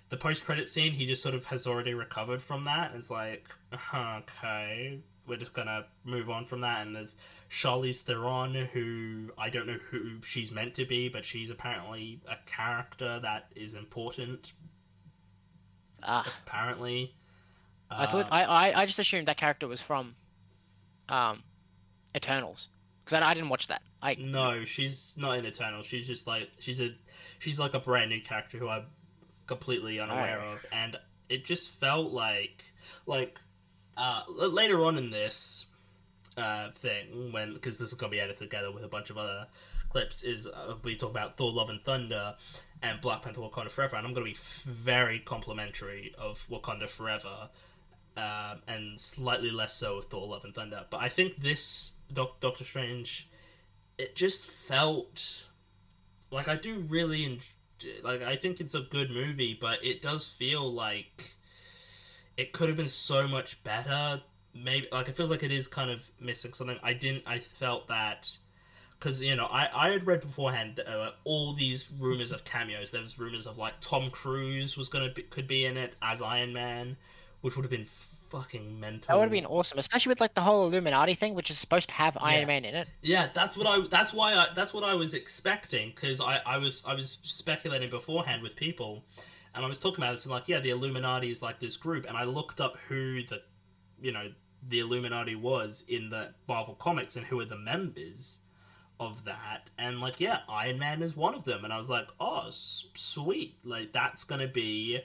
the post credit scene he just sort of has already recovered from that. And it's like, okay, we're just gonna move on from that. And there's Charlize Theron, who I don't know who she's meant to be, but she's apparently a character that is important. Ah. Apparently, I thought uh, I just assumed that character was from um Eternals because I didn't watch that. no, she's not in Eternal. She's just like she's like a brand new character who I'm completely unaware Oh. of, and it just felt like later on in this thing when because this is gonna be edited together with a bunch of other clips is we talk about Thor: Love and Thunder and Black Panther: Wakanda Forever, and I'm gonna be very complimentary of Wakanda Forever, and slightly less so of Thor: Love and Thunder. But I think this Doctor Strange, it just felt like I do really like I think it's a good movie, but it does feel like it could have been so much better. Maybe like it feels like it is kind of missing something. I felt that because I had read beforehand all these rumors of cameos. There was rumors of like Tom Cruise could be in it as Iron Man, which would have been fucking That would have mental. been awesome, especially with like the whole Illuminati thing, which is supposed to have Yeah, Iron Man in it. yeah. That's what I was expecting because I was speculating beforehand with people, and I was talking about this and like yeah, the Illuminati is like this group, and I looked up who you know the Illuminati was in the Marvel comics and who are the members of that, and like yeah, Iron Man is one of them, and I was like, oh sweet, like that's gonna be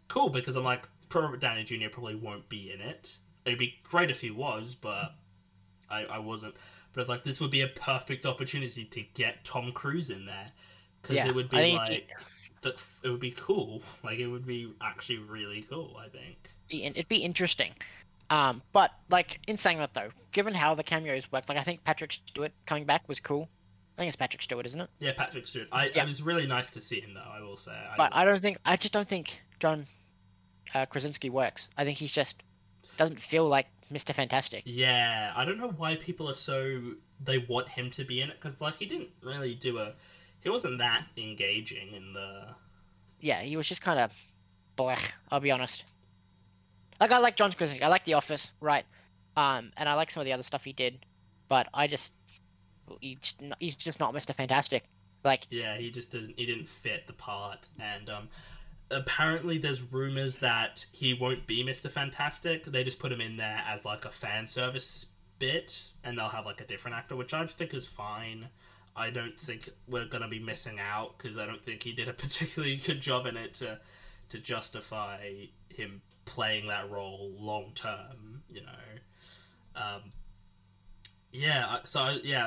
cool because I'm like Robert Downey Jr. probably won't be in it. It'd be great if he was, but I wasn't. But it's like this would be a perfect opportunity to get Tom Cruise in there because Yeah, it would I be think like it would be cool. Like it would be actually really cool. I think. it'd be interesting. But like in saying that though, given how the cameos work, like I think Patrick Stewart coming back was cool. I think it's Patrick Stewart, isn't it? Yeah, Patrick Stewart. I Yeah, was really nice to see him though. I will say. but I just don't think John Krasinski works. I think he's just doesn't feel like Mr. Fantastic. Yeah, I don't know why people are so they want him to be in it because like he didn't really he wasn't that engaging in the Yeah, he was just kind of blech. I'll be honest. Like I like John Krasinski. I like The Office, right? And I like some of the other stuff he did, but he's just not Mr. Fantastic. Like, yeah, he didn't fit the part, and apparently there's rumors that he won't be Mr. Fantastic. They just put him in there as like a fan service bit, and they'll have like a different actor, which I think is fine. I don't think we're gonna be missing out because I don't think he did a particularly good job in it to justify him playing that role long term.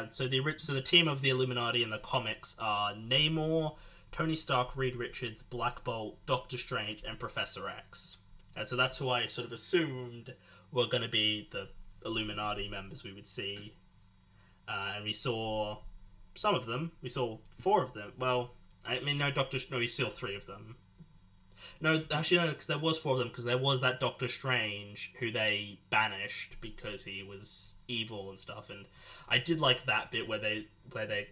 So the team of the Illuminati in the comics are Namor, Tony Stark, Reed Richards, Black Bolt, Doctor Strange, and Professor X. And so that's who I sort of assumed were going to be the Illuminati members we would see. And we saw some of them. We saw four of them. Well, I mean, no, we saw three of them. No, actually, no, because there was four of them. Because there was that Doctor Strange who they banished because he was evil and stuff, and I did like that bit where they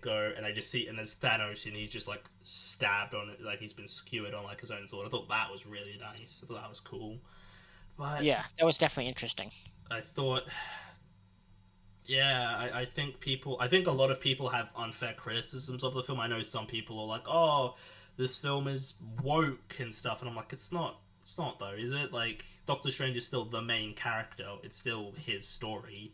go and they just see, and there's Thanos and he's just like stabbed on it, like he's been skewered on like his own sword. I thought that was really nice. I thought that was cool. But Yeah, that was definitely interesting. I thought, yeah, I think a lot of people have unfair criticisms of the film. I know some people are like, oh, this film is woke and stuff, and I'm like, it's not. It's not though, is it? Like, Doctor Strange is still the main character. It's still his story.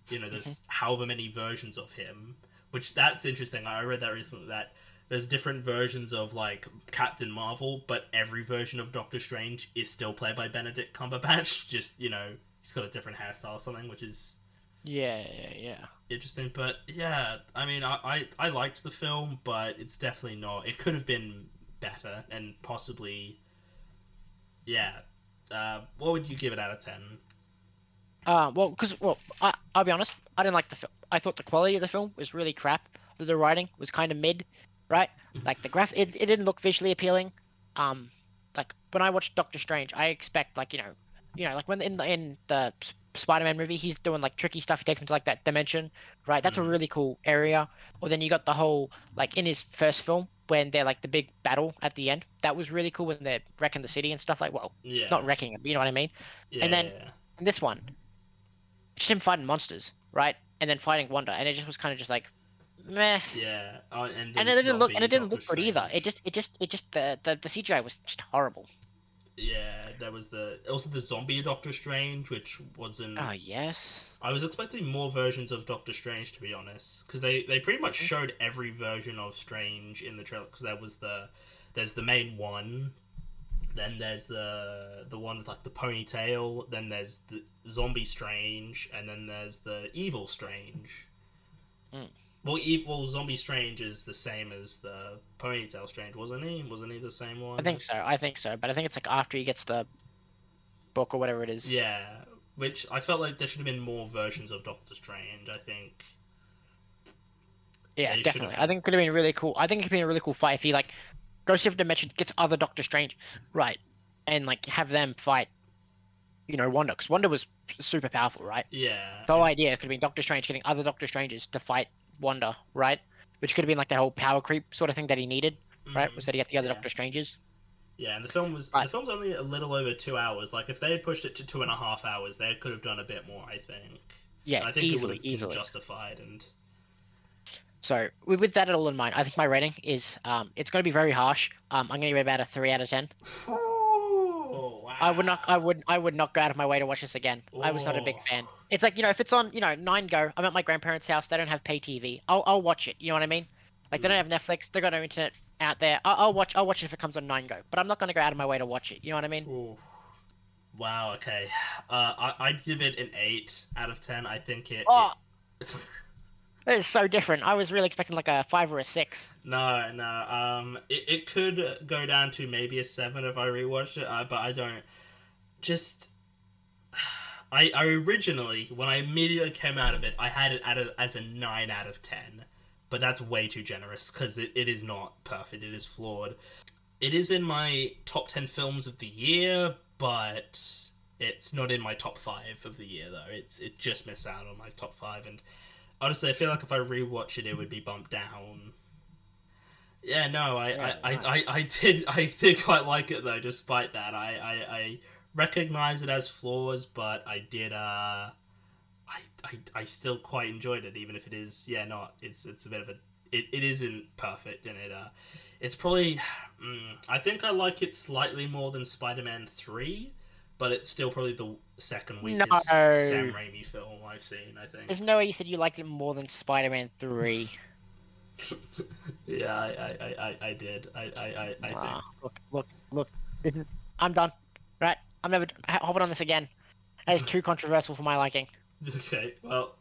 You know, Hmm. there's however many versions of him, which that's interesting. I read that recently that there's different versions of like Captain Marvel, but every version of Doctor Strange is still played by Benedict Cumberbatch. Just, you know, he's got a different hairstyle or something, which is Yeah, yeah, yeah. interesting. But yeah, I mean, I liked the film, but it's definitely not. It could have been better and possibly, yeah. What would you give it out of 10? I'll be honest, I didn't like the film. I thought the quality of the film was really crap. The writing was kind of mid, right? Like it didn't look visually appealing. Um, like when I watched Doctor Strange, I expect like like when in the Spider-Man movie, he's doing like tricky stuff. He takes him to like that dimension, right? That's a Mm, really cool area. Or then you got the whole like in his first film when they're like the big battle at the end. That was really cool when they're wrecking the city and stuff like. Well, not yeah, wrecking it, but you know what I mean. yeah, And then yeah, in this one just him fighting monsters, right? And then fighting Wanda, and it just was kind of just like meh. yeah. And And then it didn't look, and zombie it didn't Doctor look good either. Strange. It just the CGI was just horrible. Yeah, there was also the zombie Doctor Strange, which wasn't. Oh yes. I was expecting more versions of Doctor Strange, to be honest, because they pretty much Mhm. showed every version of Strange in the trailer. Because there's the main one, then there's the one with like the ponytail, then there's the zombie Strange, and then there's the evil Strange. Mm. Well, zombie Strange is the same as the ponytail Strange, wasn't he? Wasn't he the same I one? think so. I think so. But I think it's like after he gets the book or whatever it is. Yeah, which I felt like there should have been more versions of Doctor Strange. I think Yeah, they should have definitely. I had. think it could have been a really cool. I think it could have been a really cool fight if he like goes to a different dimension, gets other Doctor Strange, right, and like have them fight. Wanda, because Wanda was super powerful, right? Yeah, The whole and idea could have been Doctor Strange getting other Doctor Stranges to fight Wanda, right? Which could have been like that whole power creep sort of thing that he needed, right? Was that he got the other yeah, Doctor Stranges? yeah, and Right. the film's only a little over 2 hours. Like if they had pushed it to 2.5 hours, they could have done a bit more. I think, Yeah, and I think it would easily, have been easily. justified. And So with that all in mind, I think my rating is it's going to be very harsh. I'm going to give it about a 3 out of 10. oh wow, I would not go out of my way to watch this again. I was not a big oh fan. It's like if it's on 9 Go, I'm at my grandparents' house. They don't have pay TV. I'll watch it. You know what I mean? Like they don't have Netflix. They got no internet out there. I'll watch it if it comes on 9 Go. But I'm not going to go out of my way to watch it. You know what I mean? oh wow. Okay, I'd give it an 8 out of 10. I think Oh, it that is so different. I was really expecting like a 5 or a 6. No, no. It could go down to maybe a 7 if I rewatched it, but I don't. Just I originally when I immediately came out of it, I had it as a 9 out of 10, but that's way too generous because it is not perfect. It is flawed. It is in my top 10 films of the year, but it's not in my top 5 of the year though. It just missed out on my top 5, and honestly, I feel like if I rewatch it, it would be bumped down. Yeah, no, Yeah, right. I did quite like it though, despite that. I recognize it as flaws, but I still quite enjoyed it, even if it is, yeah, not, it's a bit of it isn't perfect, and it's probably, I think I like it slightly more than Spider-Man 3, but it's still probably the second No, weakest Sam Raimi film I've seen, I think. there's no way you said you liked it more than Spider-Man 3. Yeah, I did. I think. Look. I'm done. Right? I'm never hopping on this again. That is too controversial for my liking. Okay, well.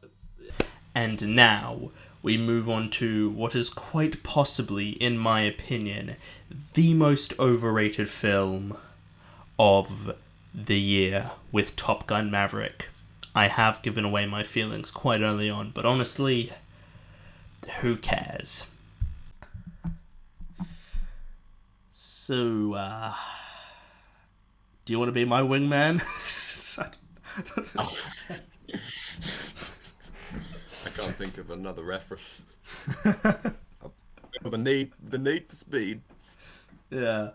And now we move on to what is quite possibly, in my opinion, the most overrated film of the year with Top Gun Maverick. I have given away my feelings quite early on, but honestly, who cares? So, do you want to be my wingman? Oh, I can't think of another reference. The need for speed. Yeah.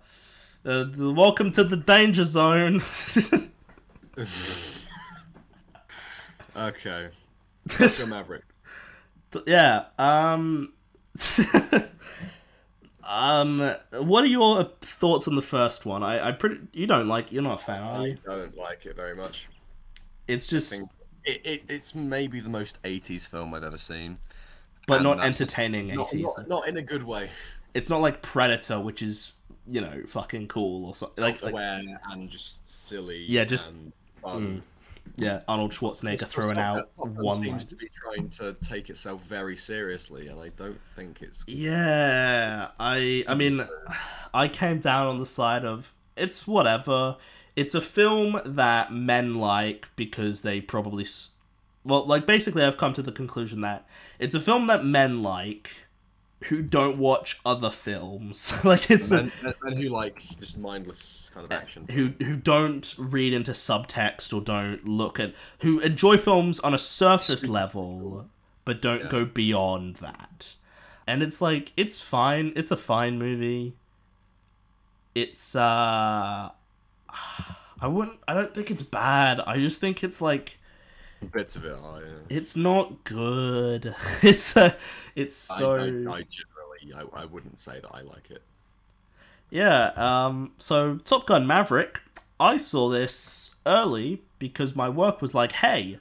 Welcome to the danger zone. Okay. Top Gun Maverick. Yeah. What are your thoughts on the first one? You don't like, you're not a fan, are I you? don't like it very much. It's I just, think it's maybe the most 80s film I've ever seen, but and not that's entertaining not 80s. not in a good way. It's not like Predator, which is, fucking cool or something. Like, Self-aware and just silly yeah, just, and mm, fun. yeah, Arnold Schwarzenegger throwing out Top Gun one seems line. to be trying to take itself very seriously, and I don't think it's. Yeah, I mean, I came down on the side of it's whatever. It's a film that men like because they probably well, like basically I've come to the conclusion that it's a film that men like who don't watch other films. Like it's a Men who like just mindless kind of action who films. who don't read into subtext or don't look at who enjoy films on a surface Super cool. level but don't Yeah. go beyond that. And it's like it's fine. It's a fine movie. It's I don't think it's bad. I just think it's like Bits of it are, yeah. it's not good. It's so I generally I wouldn't say that I like it. yeah, so Top Gun Maverick, I saw this early because my work was like, "Hey,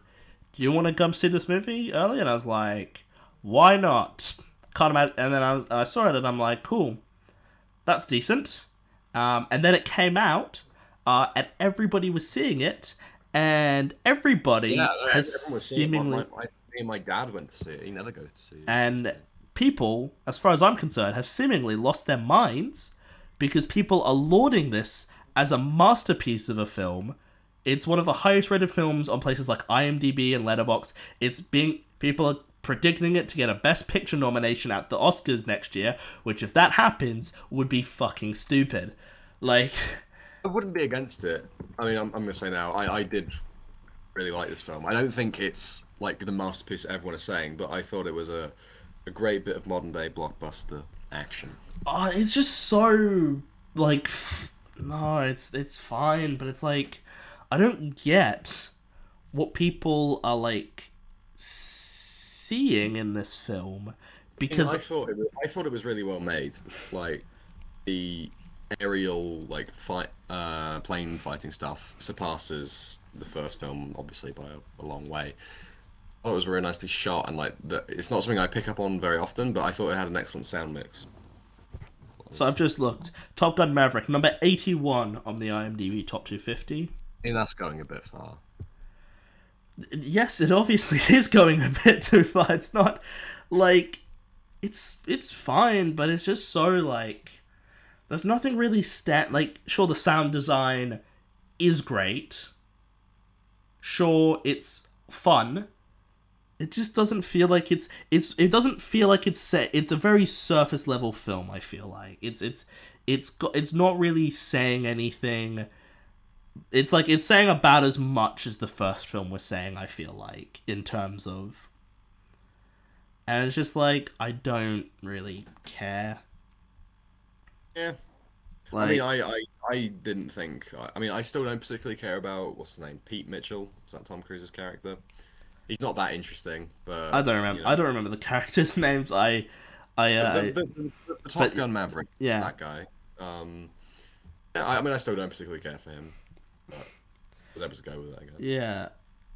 do you want to come see this movie early?" And I was like, "Why not?" And then I saw it and I'm like, "Cool, that's decent." And then it came out, and everybody was seeing it, and Yeah, everybody has everyone was seeing it. seemingly Me and my dad went to see it. He never goes to see and something. people, as far as I'm concerned, have seemingly lost their minds because people are lauding this as a masterpiece of a film. It's one of the highest rated films on places like IMDb and Letterboxd. People are predicting it to get a Best Picture nomination at the Oscars next year, which if that happens would be fucking stupid. Like I wouldn't be against it. I mean, I'm gonna say now, I did really like this film. I don't think it's like the masterpiece everyone is saying, but I thought it was a great bit of modern day blockbuster action. it's just so like no, it's fine, but it's like I don't get what people are like seeing in this film You know, because I thought it was really well made. Like the aerial like plane fighting stuff surpasses the first film obviously by a long way. I thought it was very nicely shot and like it's not something I pick up on very often, but I thought it had an excellent sound mix. so I've just looked Top Gun Maverick number 81 on the IMDb top 250. I think that's going a bit far. Yes, it obviously is going a bit too far. It's not like it's fine, but it's just so like there's nothing really like sure the sound design is great. Sure, it's fun. It just doesn't feel like it doesn't feel like it's set. It's a very surface level film. I feel like it's not really saying anything. It's like it's saying about as much as the first film was saying. I feel like in terms of, and it's just like I don't really care. Yeah. I mean, Like I didn't think. I mean, I still don't particularly care about what's his name, Pete Mitchell. Is that Tom Cruise's character? He's not that interesting, but I don't remember. you I know, don't remember the characters' names. the Top But Gun Maverick, yeah, that guy. Um, yeah, I mean, I still don't particularly care for him, but I was able to go with it, I guess. yeah.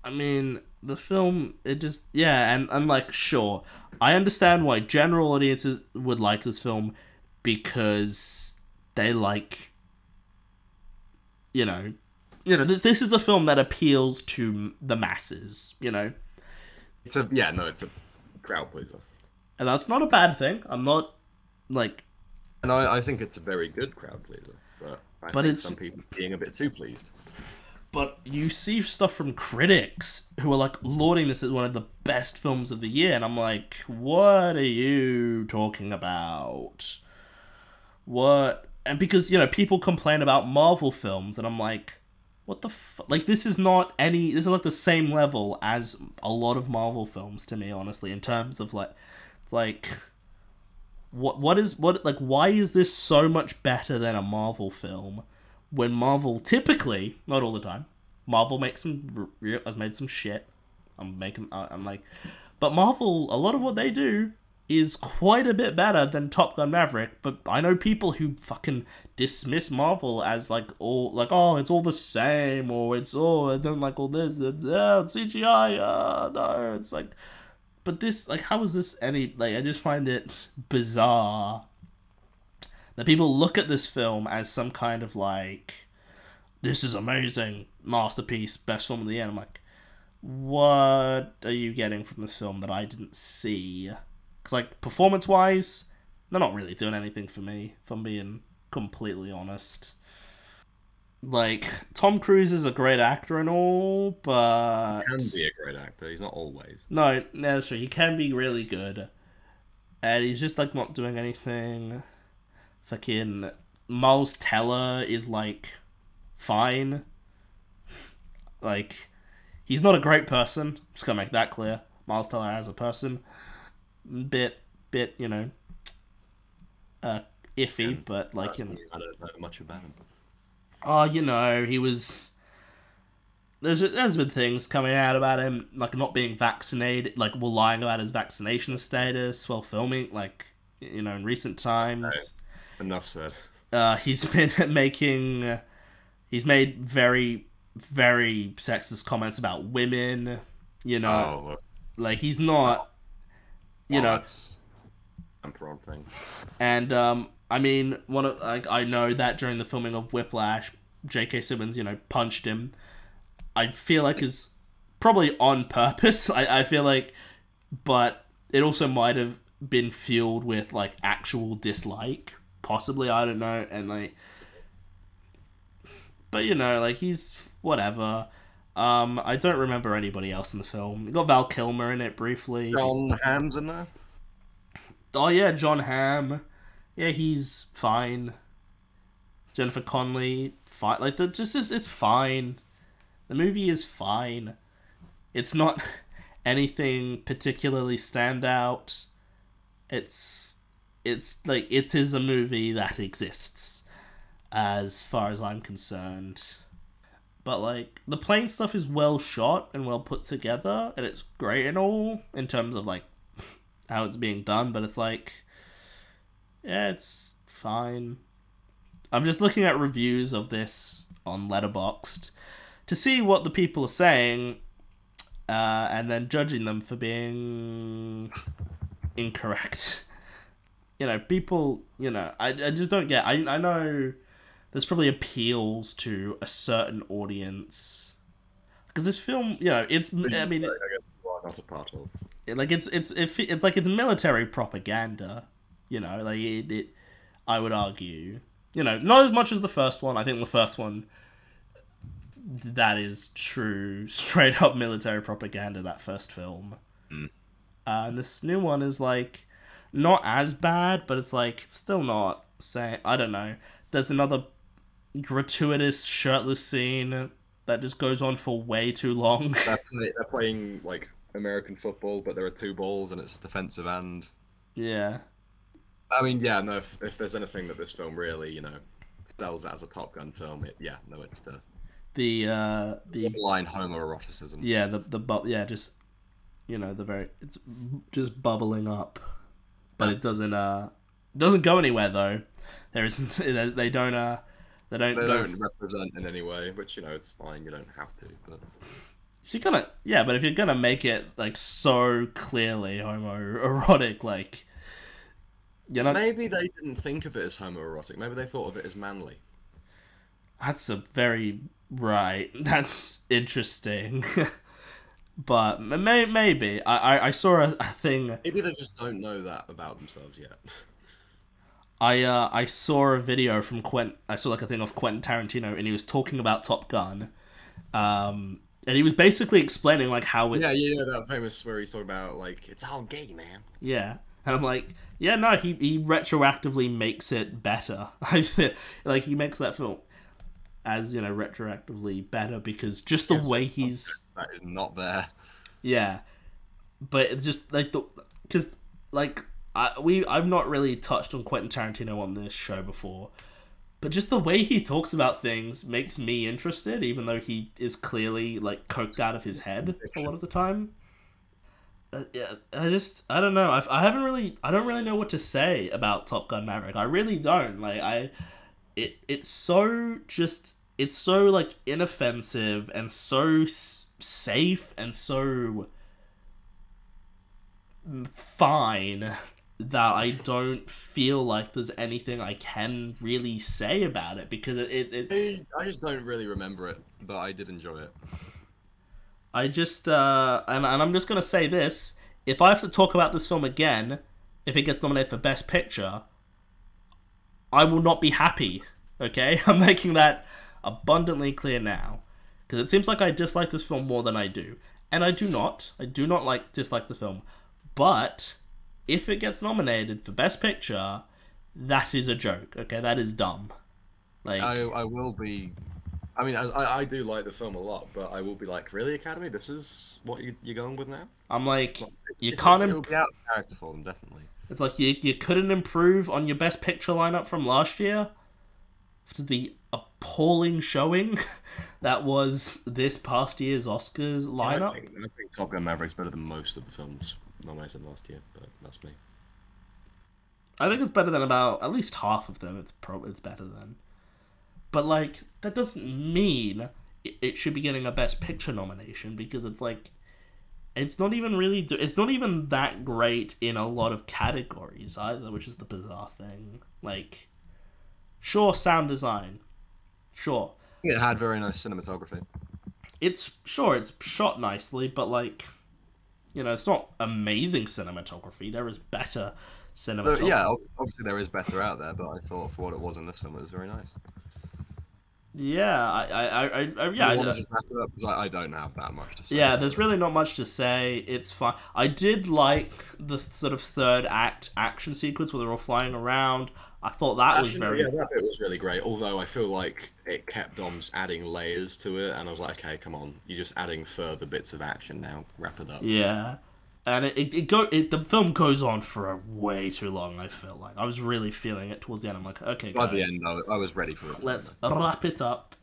I mean, the film, it just, yeah, and I'm like, sure, I understand why general audiences would like this film because they like, you know, this is a film that appeals to the masses, It's a crowd pleaser, and that's not a bad thing. I'm not like, and I think it's a very good crowd pleaser, but I but think it's some people are being a bit too pleased. but you see stuff from critics who are like lauding this as one of the best films of the year, and I'm like, what are you talking about? What? And because people complain about Marvel films, and I'm like, what the like this is not any this is like the same level as a lot of Marvel films to me, honestly, in terms of like it's like what like why is this so much better than a Marvel film when Marvel typically, not all the time, Marvel makes has made some shit. I'm like, but Marvel, a lot of what they do is quite a bit better than Top Gun Maverick. But I know people who fucking dismiss Marvel as like all like, oh, it's all the same, or it's all I don't like all this, CGI, no, it's like, but this like how is this any like I just find it bizarre that people look at this film as some kind of like this is amazing masterpiece, best film of the year. And I'm like, what are you getting from this film that I didn't see? Because like performance wise, they're not really doing anything for me, if I'm being completely honest. Like Tom Cruise is a great actor and all, but He can be a great actor. He's not always. no, that's true. He can be really good, and he's just like not doing anything. Fucking Miles Teller is like fine. Like he's not a great person. Just gonna make that clear. Miles Teller as a person, bit, uh, iffy, And but like I don't know much about him. oh, he was. There's been things coming out about him like not being vaccinated, like lying about his vaccination status while filming, like in recent times. Enough said. He's been he's made very very sexist comments about women. Oh, look. Like he's not, you Well, know, that's wrong thing. and I mean, one of like I know that during the filming of Whiplash, J.K. Simmons, punched him. I feel like is probably on purpose. I feel like, but it also might have been fueled with like actual dislike, possibly. I don't know, and like, but like he's whatever. I don't remember anybody else in the film. You got Val Kilmer in it briefly. John Hamm's in there. Oh yeah, John Hamm. Yeah, he's fine. Jennifer Connelly, fine. Like it's fine. The movie is fine. It's not anything particularly stand out. It's like it is a movie that exists as far as I'm concerned. But like the plane stuff is well shot and well put together and it's great and all in terms of like how it's being done, but it's like yeah, it's fine. I'm just looking at reviews of this on Letterboxd to see what the people are saying, and then judging them for being incorrect. People, I just don't get. I know there's probably appeals to a certain audience because this film, it's. I mean, Not a part of. it's like it's military propaganda. Like it I would argue. Not as much as the first one. I think the first one that is true, straight up military propaganda. That first film, and this new one is like not as bad, but it's like still not saying. I don't know. There's another gratuitous shirtless scene that just goes on for way too long. They're playing like American football, but there are two balls and it's defensive end. Yeah. I mean, yeah, no. If there's anything that this film really, sells as a Top Gun film, it's the line homoeroticism. Yeah, just the very it's just bubbling up, but it doesn't go anywhere though. There isn't they don't represent in any way, which it's fine. You don't have to, but if you're gonna but if you're gonna make it like so clearly homoerotic, like maybe they didn't think of it as homoerotic. Maybe they thought of it as manly. That's a very right. That's interesting. But maybe I saw a thing. Maybe they just don't know that about themselves yet. I saw a video from I saw like a thing of Quentin Tarantino, and he was talking about Top Gun. And he was basically explaining like how it's yeah that famous where he's talking about like it's all gay, man. Yeah, and I'm like, yeah, no, he retroactively makes it better. I feel like he makes that film. as retroactively better because just the Gives way it something he's that is not there. yeah, but it's just like because like I've not really touched on Quentin Tarantino on this show before, but just the way he talks about things makes me interested, even though he is clearly like coked out of his head a lot of the time. Yeah, I don't know. I don't really know what to say about Top Gun Maverick. I really don't. Like it's so just it's so like inoffensive and so safe and so fine that I don't feel like there's anything I can really say about it because I just don't really remember it, but I did enjoy it. I just and I'm just gonna say this: if I have to talk about this film again, if it gets nominated for Best Picture, I will not be happy. Okay, I'm making that abundantly clear now, because it seems like I dislike this film more than I do, and I do not. I do not dislike the film, but if it gets nominated for Best Picture, that is a joke. Okay, that is dumb. Like, I will be. I mean, I do like the film a lot, but I will be like, really, Academy? This is what you're going with now? I'm like, Not- you can't. It'll be out of character for them, definitely. It's like you couldn't improve on your Best Picture lineup from last year after the appalling showing that was this past year's Oscars Yeah, lineup. I think Top Gun Maverick's better than most of the films nominated last year, but that's me. I think it's better than about at least half of them. It's better than. But like that doesn't mean it should be getting a Best Picture nomination because it's like it's not even really it's not even that great in a lot of categories either, which is the bizarre thing. Like, sure, sound design, sure, It had very nice cinematography. it's shot nicely, but like it's not amazing cinematography. There is better But yeah, cinematography. obviously there is better out there, but I thought for what it was in this film, it was very nice. Yeah, You want to just wrap it up because I don't have that much to say yeah. about There's it. really not much to say. It's fine. I did like the sort of third act action sequence where they're all flying around. I thought that was Actually, no, yeah, very that bit was really great. Although I feel like it kept on just adding layers to it, and I was like, okay, come on, you're just adding further bits of action now. Wrap it up. yeah. And the film goes on for a way too long. I feel like I was really feeling it towards the end. I'm like, okay, By the guys, end, I was ready for it to let's end. wrap it up.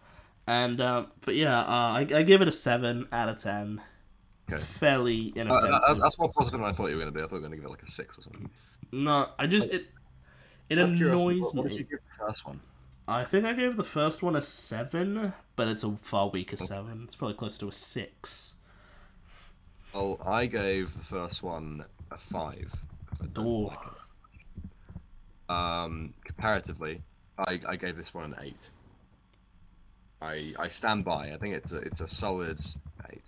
And but yeah, I give it a 7 out of 10. Okay. Fairly inoffensive. That's more positive than I thought you were going to be. I thought you were going to give it like a 6 or something. No, I just it Out of curiosity, annoys what did you me. give the first one? I think I gave the first one a 7, but it's a far weaker 7. It's probably closer to a 6. Well, I gave the first one a 5 because I don't Oh, like it. Comparatively, I gave this one an 8. I stand by. I think it's a solid 8.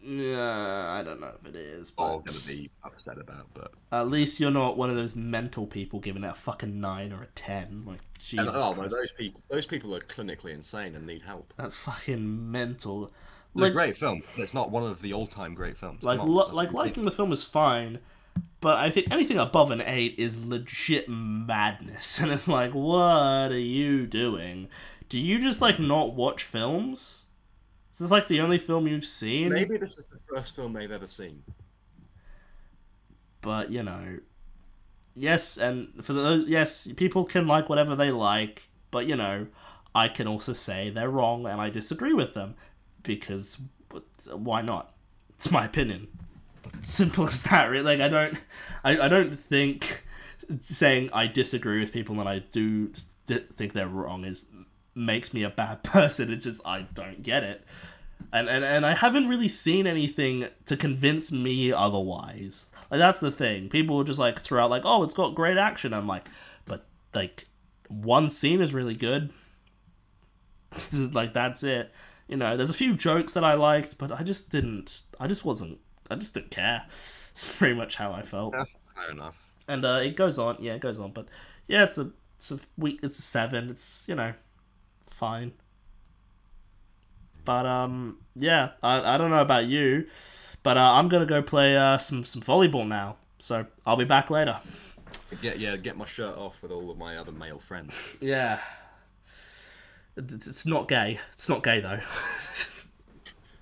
yeah, I don't know if it is, All but gonna be upset about, but at least you're not one of those mental people giving it a fucking 9 or a 10. Like, and Jesus oh no, Christ. those people are clinically insane and need help. That's fucking mental. It's a Like, great film, but it's not one of the all-time great films. Come like, on, let's be liking real. the film is fine, but I think anything above an 8 is legit madness. And it's like, what are you doing? Do you just, like, not watch films? Is this, like, the only film you've seen? Maybe this is the first film they've ever seen. But, yes, and for those, yes, people can like whatever they like, but, I can also say they're wrong and I disagree with them. Because, why not? It's my opinion. Simple as that, really. Like, I don't think saying I disagree with people and I do think they're wrong is makes me a bad person. It's just I don't get it, and I haven't really seen anything to convince me otherwise. Like that's the thing. People will just like throw out like, oh, it's got great action. I'm like, but like one scene is really good. Like that's it. There's a few jokes that I liked, but I just didn't. I just wasn't. I just didn't care. It's pretty much how I felt. Yeah, fair enough. And it goes on. Yeah, it goes on. But yeah, it's a 7. It's fine. But yeah, I don't know about you, but I'm gonna go play some volleyball now. So I'll be back later. Get my shirt off with all of my other male friends. Yeah. It's not gay. It's not gay though.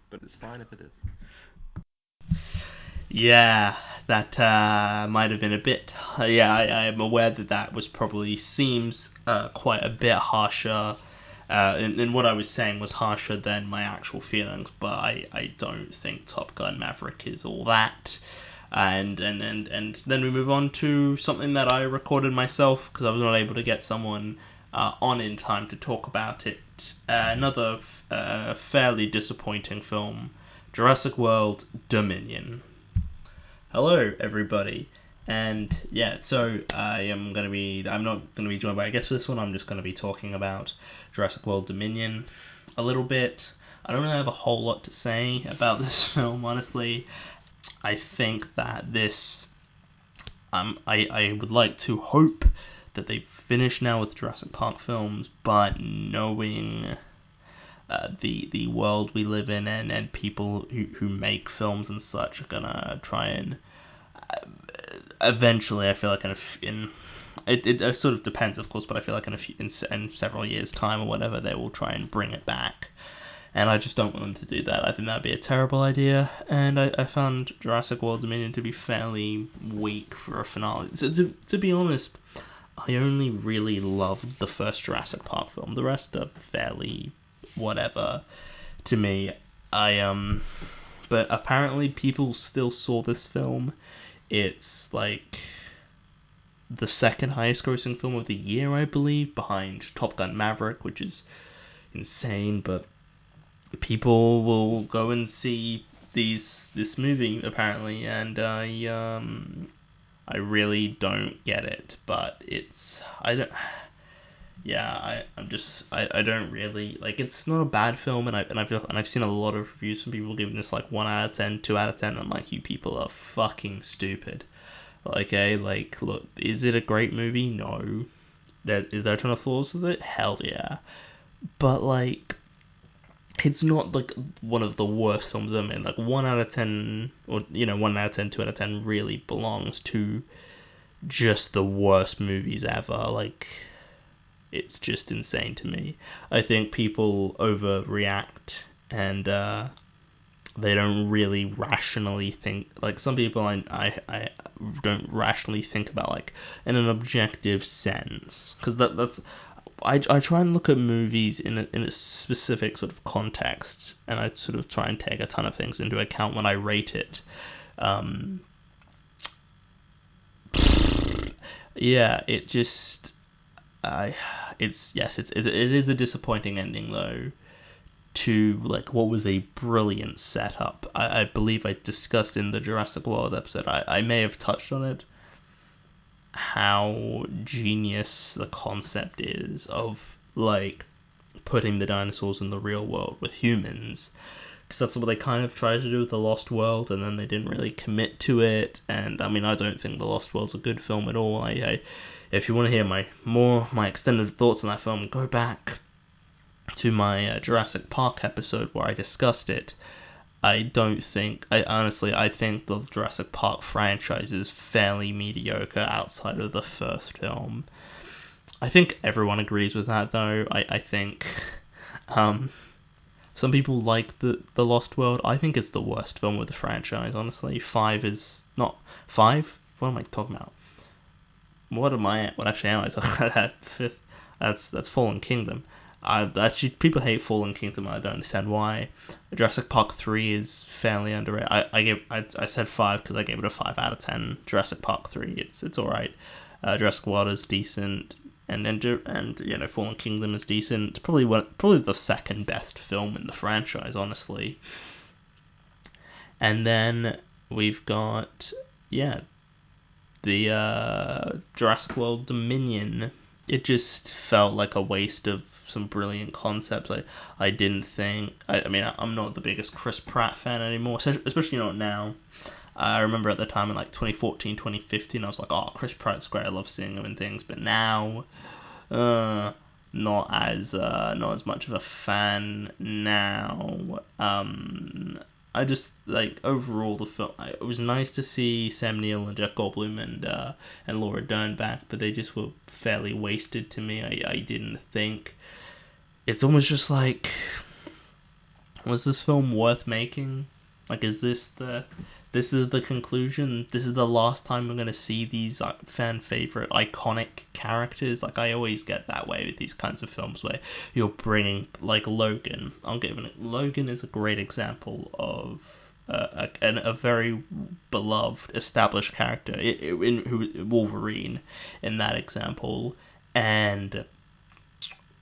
But it's fine if it is. Yeah, that might have been a bit. Yeah, I am aware that that was probably seems quite a bit harsher. And what I was saying was harsher than my actual feelings, but I don't think Top Gun Maverick is all that. And then we move on to something that I recorded myself because I was not able to get someone on in time to talk about it. Another fairly disappointing film, Jurassic World Dominion. Hello, everybody. And yeah, so I'm not gonna be joined by a guest for this one. I'm just gonna be talking about Jurassic World Dominion a little bit. I don't really have a whole lot to say about this film, honestly. I think that this, I would like to hope that they've finished now with the Jurassic Park films, but knowing the world we live in and people who make films and such are gonna try and eventually, I feel like it sort of depends, of course, but I feel like in several years' time or whatever, they will try and bring it back. And I just don't want them to do that. I think that would be a terrible idea. And I found Jurassic World Dominion to be fairly weak for a finale. So to be honest, I only really loved the first Jurassic Park film. The rest are fairly whatever to me. But apparently people still saw this film. It's like the second highest grossing film of the year, I believe, behind Top Gun Maverick, which is insane, but people will go and see this movie apparently, and I really don't get it, but I don't really like. It's not a bad film, and I've seen a lot of reviews from people giving this like 1 out of 10, 2 out of 10. I'm like, you people are fucking stupid. Okay, like, look, is it a great movie? No. Is there a ton of flaws with it? Hell yeah. But like, it's not like one of the worst films I made. Like 1 out of 10, or 1 out of 10, 2 out of 10 really belongs to just the worst movies ever. Like, it's just insane to me. I think people overreact and they don't really rationally think. Like, some people I don't rationally think about, like, in an objective sense, because that's I try and look at movies in a specific sort of context, and I sort of try and take a ton of things into account when I rate it. Yeah, it just it is a disappointing ending though. To like what was a brilliant setup. I believe I discussed in the Jurassic World episode. I may have touched on it. How genius the concept is of like putting the dinosaurs in the real world with humans, because that's what they kind of tried to do with the Lost World, and then they didn't really commit to it. And I mean, I don't think the Lost World's a good film at all. If you want to hear my extended thoughts on that film, go back to my Jurassic Park episode where I discussed it. I think the Jurassic Park franchise is fairly mediocre outside of the first film. I think everyone agrees with that, though. I think some people like the Lost World. I think it's the worst film of the franchise, honestly. 5 is not... 5? What am I talking about? What actually am I talking about? Fifth? That's Fallen Kingdom. Actually, people hate Fallen Kingdom. I don't understand why. Jurassic Park 3 is fairly underrated. I said 5 because I gave it a 5 out of 10. Jurassic Park 3, it's all right. Jurassic World is decent, and Fallen Kingdom is decent. It's probably the second best film in the franchise, honestly. And then we've got the Jurassic World Dominion. It just felt like a waste of some brilliant concepts. I didn't think... I mean, I'm not the biggest Chris Pratt fan anymore, especially not now. I remember at the time in like 2014, 2015, I was like, oh, Chris Pratt's great, I love seeing him and things, but now, not as much of a fan now. I just, like, overall, the film, it was nice to see Sam Neill and Jeff Goldblum and Laura Dern back, but they just were fairly wasted to me. I didn't think it's almost just like, was this film worth making? Like, is this is the conclusion? This is the last time we're gonna see these fan favorite iconic characters? Like, I always get that way with these kinds of films where you're bringing, like, Logan. Logan is a great example of a very beloved, established character in Wolverine in that example, and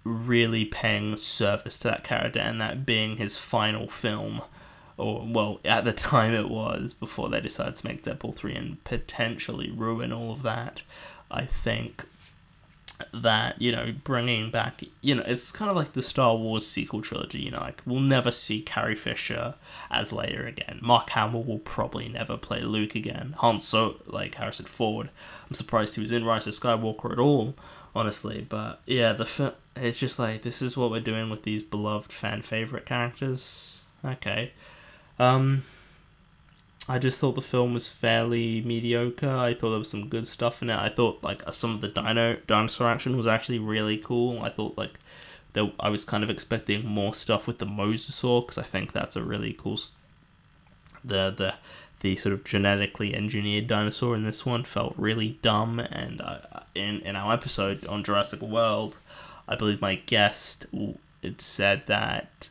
really paying service to that character, and that being his final film, or, well, at the time it was, before they decided to make Deadpool 3 and potentially ruin all of that. I think that, bringing back, it's kind of like the Star Wars sequel trilogy, like, we'll never see Carrie Fisher as Leia again. Mark Hamill will probably never play Luke again. like Harrison Ford, I'm surprised he was in Rise of Skywalker at all, honestly. But yeah, it's just like, this is what we're doing with these beloved fan favorite characters. Okay. I just thought the film was fairly mediocre. I thought there was some good stuff in it. I thought, like, some of the dinosaur action was actually really cool. I thought, like, I was kind of expecting more stuff with the Mosasaur, because I think that's a really cool. The sort of genetically engineered dinosaur in this one felt really dumb. And in our episode on Jurassic World, I believe my guest it said that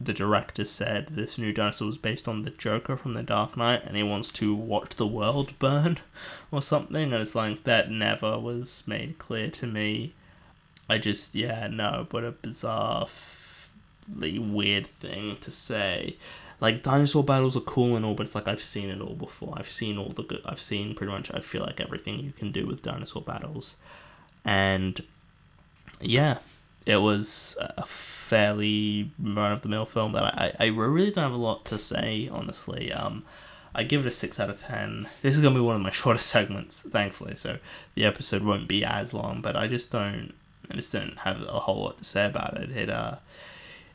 the director said this new dinosaur was based on the Joker from The Dark Knight, and he wants to watch the world burn or something, and it's like, that never was made clear to me. I just, no, but a bizarrely weird thing to say. Like, dinosaur battles are cool and all, but it's like, I've seen it all before. I've seen pretty much, I feel like, everything you can do with dinosaur battles. And yeah, it was a fairly run-of-the-mill film that I really don't have a lot to say, honestly. I give it a 6 out of 10. This is going to be one of my shortest segments, thankfully, so the episode won't be as long, but I just don't have a whole lot to say about it.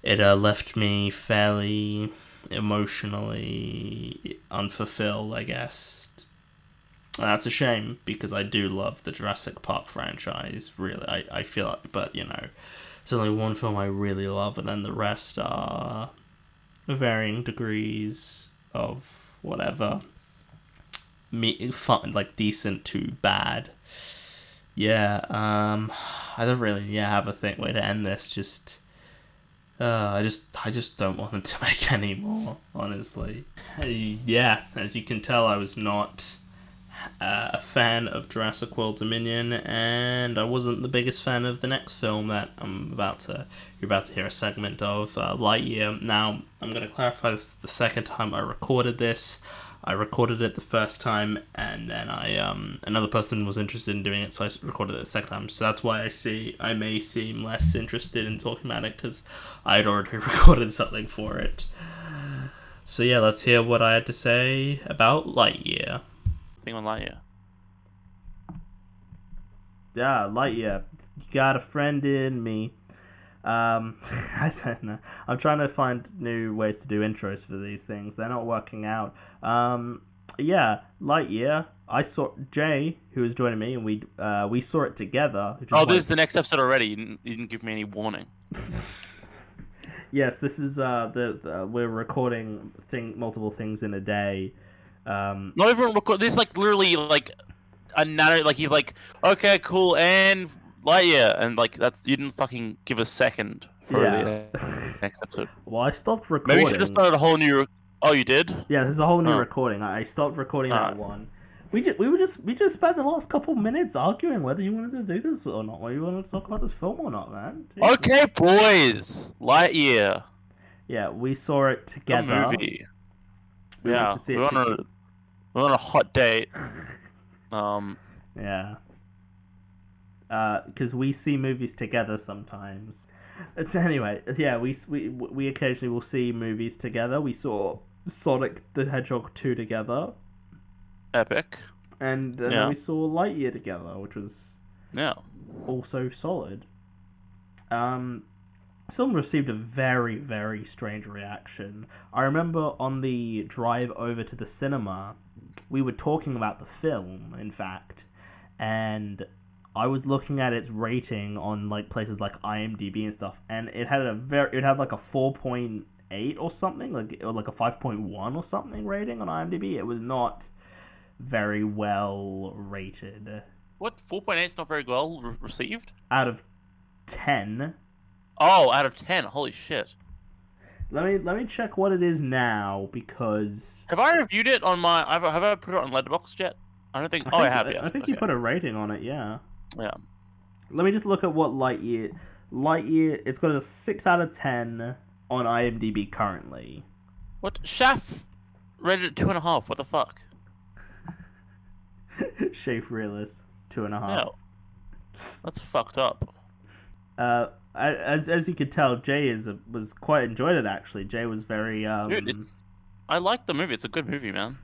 It left me fairly emotionally unfulfilled, I guess. And that's a shame, because I do love the Jurassic Park franchise, really. I feel like, but, it's only one film I really love, and then the rest are varying degrees of whatever. Fun, like, decent to bad. Yeah, I don't really, have a way to end this. Just, I just don't want them to make any more, honestly. Yeah, as you can tell, I was not a fan of Jurassic World Dominion, and I wasn't the biggest fan of the next film that you're about to hear a segment of, Lightyear. Now, I'm going to clarify, this is the second time I recorded this. I recorded it the first time, and then another person was interested in doing it, so I recorded it the second time. So that's why I may seem less interested in talking about it, because I had already recorded something for it. So yeah, let's hear what I had to say about Lightyear. Thing on Lightyear. Yeah, Lightyear. You got a friend in me. I don't know. I'm trying to find new ways to do intros for these things. They're not working out. Yeah, Lightyear. I saw Jay, who was joining me, and we saw it together. This is the next episode already. You didn't give me any warning. Yes, this is we're recording multiple things in a day. Not even record. This is like literally like a narrative. Like, he's like, okay, cool, and Lightyear, and like, that's, you didn't fucking give a second for the next episode. Well, I stopped recording. Maybe you should have started a whole new. Oh, you did? Yeah, this is a whole new recording. I stopped recording that one. We just spent the last couple minutes arguing whether you wanted to do this or not, whether you wanted to talk about this film or not, man. Jesus. Okay, boys, Lightyear. Yeah, we saw it together. A movie. We went to see it we're on a hot date. Yeah. Because we see movies together sometimes. Anyway, yeah, we occasionally will see movies together. We saw Sonic the Hedgehog 2 together. Epic. And then we saw Lightyear together, which was also solid. Film received a very, very strange reaction. I remember on the drive over to the cinema, we were talking about the film, in fact, and I was looking at its rating on like places like IMDb and stuff, and it had like a 4.8 or something, or like a 5.1 or something rating on IMDb. It was not very well rated. What? 4.8 is not very well received? Out of 10. Oh, out of 10. Holy shit. Let me check what it is now, because Have I reviewed it on my... Have I put it on Letterboxd yet? I don't think... I have, yes. I think you put a rating on it, yeah. Yeah. Let me just look at what Lightyear... Lightyear, it's got a 6 out of 10 on IMDb currently. What? Shaft rated it 2.5. What the fuck? Shafe Realist, 2.5. No. That's fucked up. As you could tell, Jay was quite enjoyed it actually. Jay was very Dude, I like the movie. It's a good movie, man.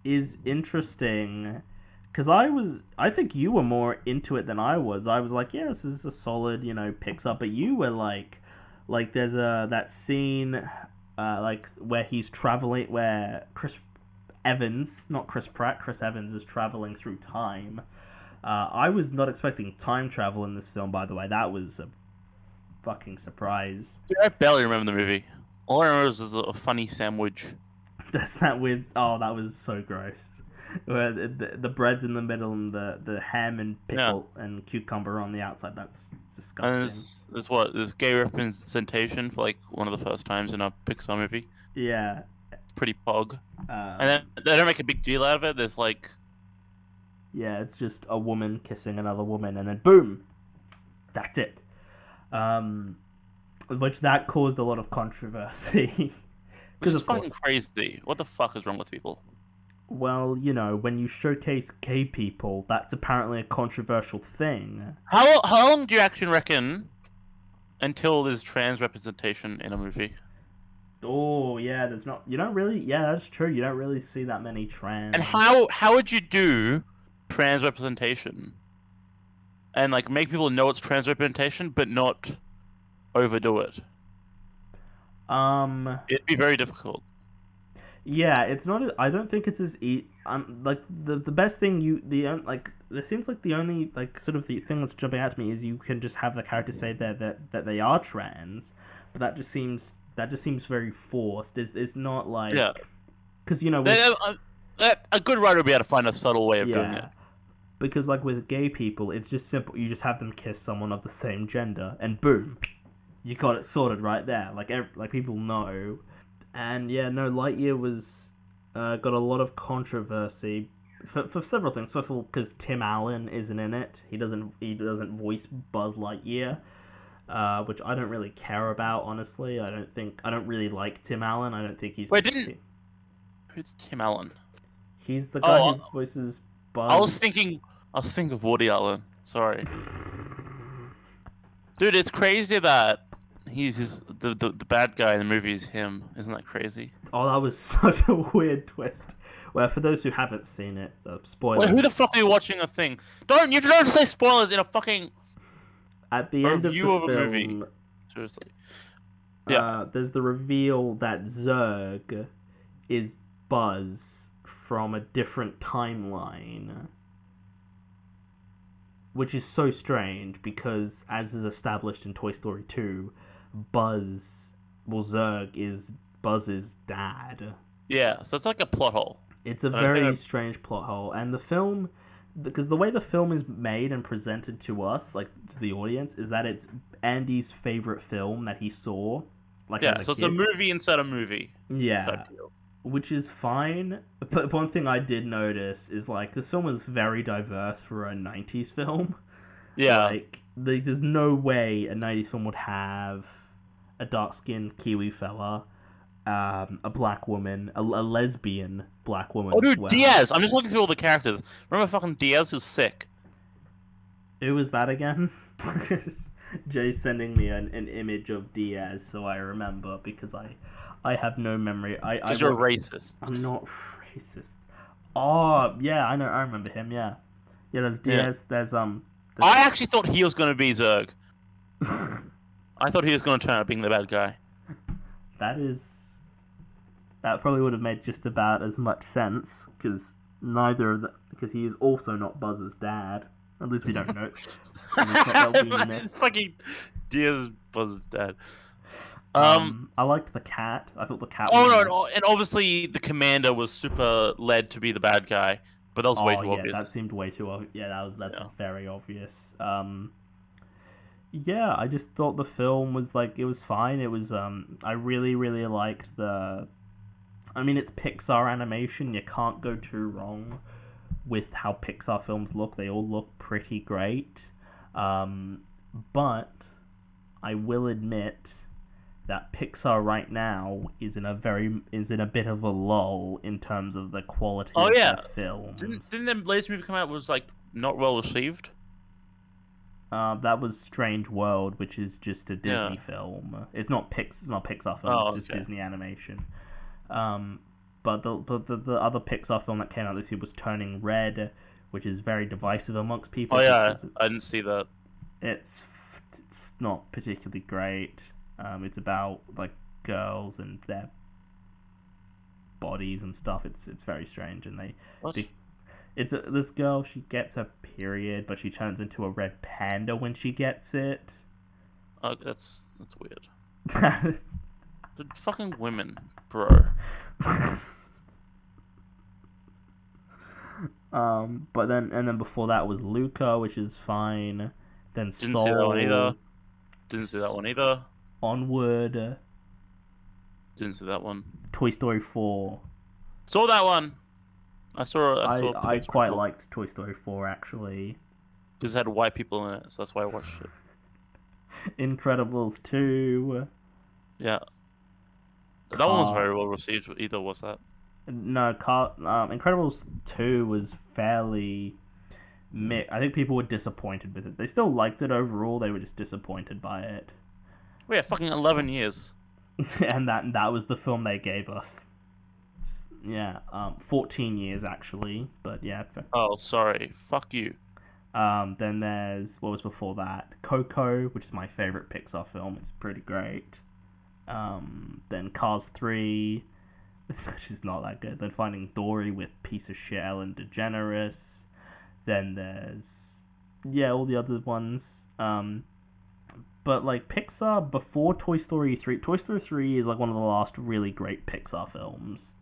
Is interesting, because I think you were more into it than I was. I was like, yeah, this is a solid, Pixar, but you were like there's that scene, like where he's traveling, where Chris Evans, not Chris Pratt, Chris Evans is traveling through time. I was not expecting time travel in this film, by the way. That was a fucking surprise. Dude, I barely remember the movie. All I remember was a funny sandwich. That's that weird. Oh, that was so gross. Where the bread's in the middle and the ham and pickle and cucumber on the outside. That's disgusting. And there's gay representation for like one of the first times in a Pixar movie. Yeah. Pretty pog. And then they don't make a big deal out of it. There's like... Yeah, it's just a woman kissing another woman, and then boom, that's it. Which that caused a lot of controversy. Which is fucking crazy. What the fuck is wrong with people? Well, when you showcase gay people, that's apparently a controversial thing. How long do you actually reckon until there's trans representation in a movie? Oh, yeah, there's not... You don't really... Yeah, that's true. You don't really see that many trans... And how would you do trans representation? And, like, make people know it's trans representation, but not overdo it? It'd be very difficult. Yeah, it's not... I don't think it's as... like, the best thing there seems like the only, like, sort of the thing that's jumping out to me is you can just have the character say that they are trans, but that just seems very forced. It's not like... Yeah. Because, a good writer would be able to find a subtle way of doing it. Because, like, with gay people, it's just simple. You just have them kiss someone of the same gender, and boom, you got it sorted right there. Like people know. And, yeah, no, Lightyear was... got a lot of controversy for several things. First of all, because Tim Allen isn't in it. He doesn't voice Buzz Lightyear. Which I don't really care about, honestly. I don't really like Tim Allen. I don't think he's... Who's Tim Allen? He's the guy who voices Buzz. I was thinking of Woody Allen. Sorry. Dude, it's crazy that the bad guy in the movie is him. Isn't that crazy? Oh, that was such a weird twist. Well, for those who haven't seen it, spoilers. Wait, who the fuck are you watching a thing? You don't say spoilers in a fucking... At the end of the film, movie. Seriously. Yeah. There's the reveal that Zurg is Buzz from a different timeline. Which is so strange because, as is established in Toy Story 2, Zurg is Buzz's dad. Yeah, so it's like a plot hole. It's a very strange plot hole. And the film... Because the way the film is made and presented to us, like to the audience, is that it's Andy's favorite film that he saw. Like, as a so it's kid. a movie inside a movie. Yeah, which is fine. But one thing I did notice is like this film is very diverse for a '90s film. Yeah, like there's no way a '90s film would have a dark-skinned Kiwi fella, a black woman, a lesbian black woman. Oh, dude, Diaz! I'm just looking through all the characters. Remember fucking Diaz, who's sick? Who was that again? Jay's sending me an image of Diaz, so I remember, because I have no memory. Because you're racist. I'm not racist. Oh, yeah, I know. I remember him, yeah. Yeah, there's Diaz, there's... I actually thought he was going to be Zurg. I thought he was going to turn out being the bad guy. That probably would have made just about as much sense, because he is also not Buzz's dad. At least we don't know. At least not that we Man, know. it's fucking Diaz was dead. I liked the cat. I thought the cat Oh was no, nice. and obviously the commander was super led to be the bad guy, but that was way Oh too yeah, obvious. that seemed way too obvious. Yeah, that's Yeah. very obvious. Yeah, I just thought the film was like it was fine. It was I really liked the. I mean, it's Pixar animation. You can't go too wrong with how Pixar films look. They all look pretty great. But I will admit that Pixar right now is in a bit of a lull in terms of the quality Oh of yeah, their films. didn't the latest movie come out was like not well received? That was Strange World, which is just a Disney Yeah. film. It's not Pixar film. Oh, It's just okay. Disney animation. But the other Pixar film that came out this year was Turning Red, which is very divisive amongst people. Oh yeah, because I didn't see that. It's not particularly great. It's about like girls and their bodies and stuff. It's very strange, and What? this girl. She gets her period, but she turns into a red panda when she gets it. Oh, that's weird. The fucking women, bro. But then before that was Luca, which is fine. Then Didn't see that one either. Soul, Didn't see that one either. Onward, Didn't see that one. Toy Story 4. Saw that one. I saw. I quite liked Toy Story 4 actually. Because it had white people in it, so that's why I watched it. Incredibles 2. Yeah. That one was very well received. Either was that. No, Incredibles 2 was fairly mixed. I think people were disappointed with it. They still liked it overall. They were just disappointed by it. Oh yeah, fucking 11 years. And that was the film they gave us. Yeah, 14 years actually, but yeah. Oh, sorry. Fuck you. Then there's what was before that, Coco, which is my favorite Pixar film. It's pretty great. Then Cars 3, which is not that good. Then Finding Dory with piece of shit Ellen DeGeneres. Then there's all the other ones. But like Pixar before Toy Story 3, Toy Story 3 is like one of the last really great Pixar films.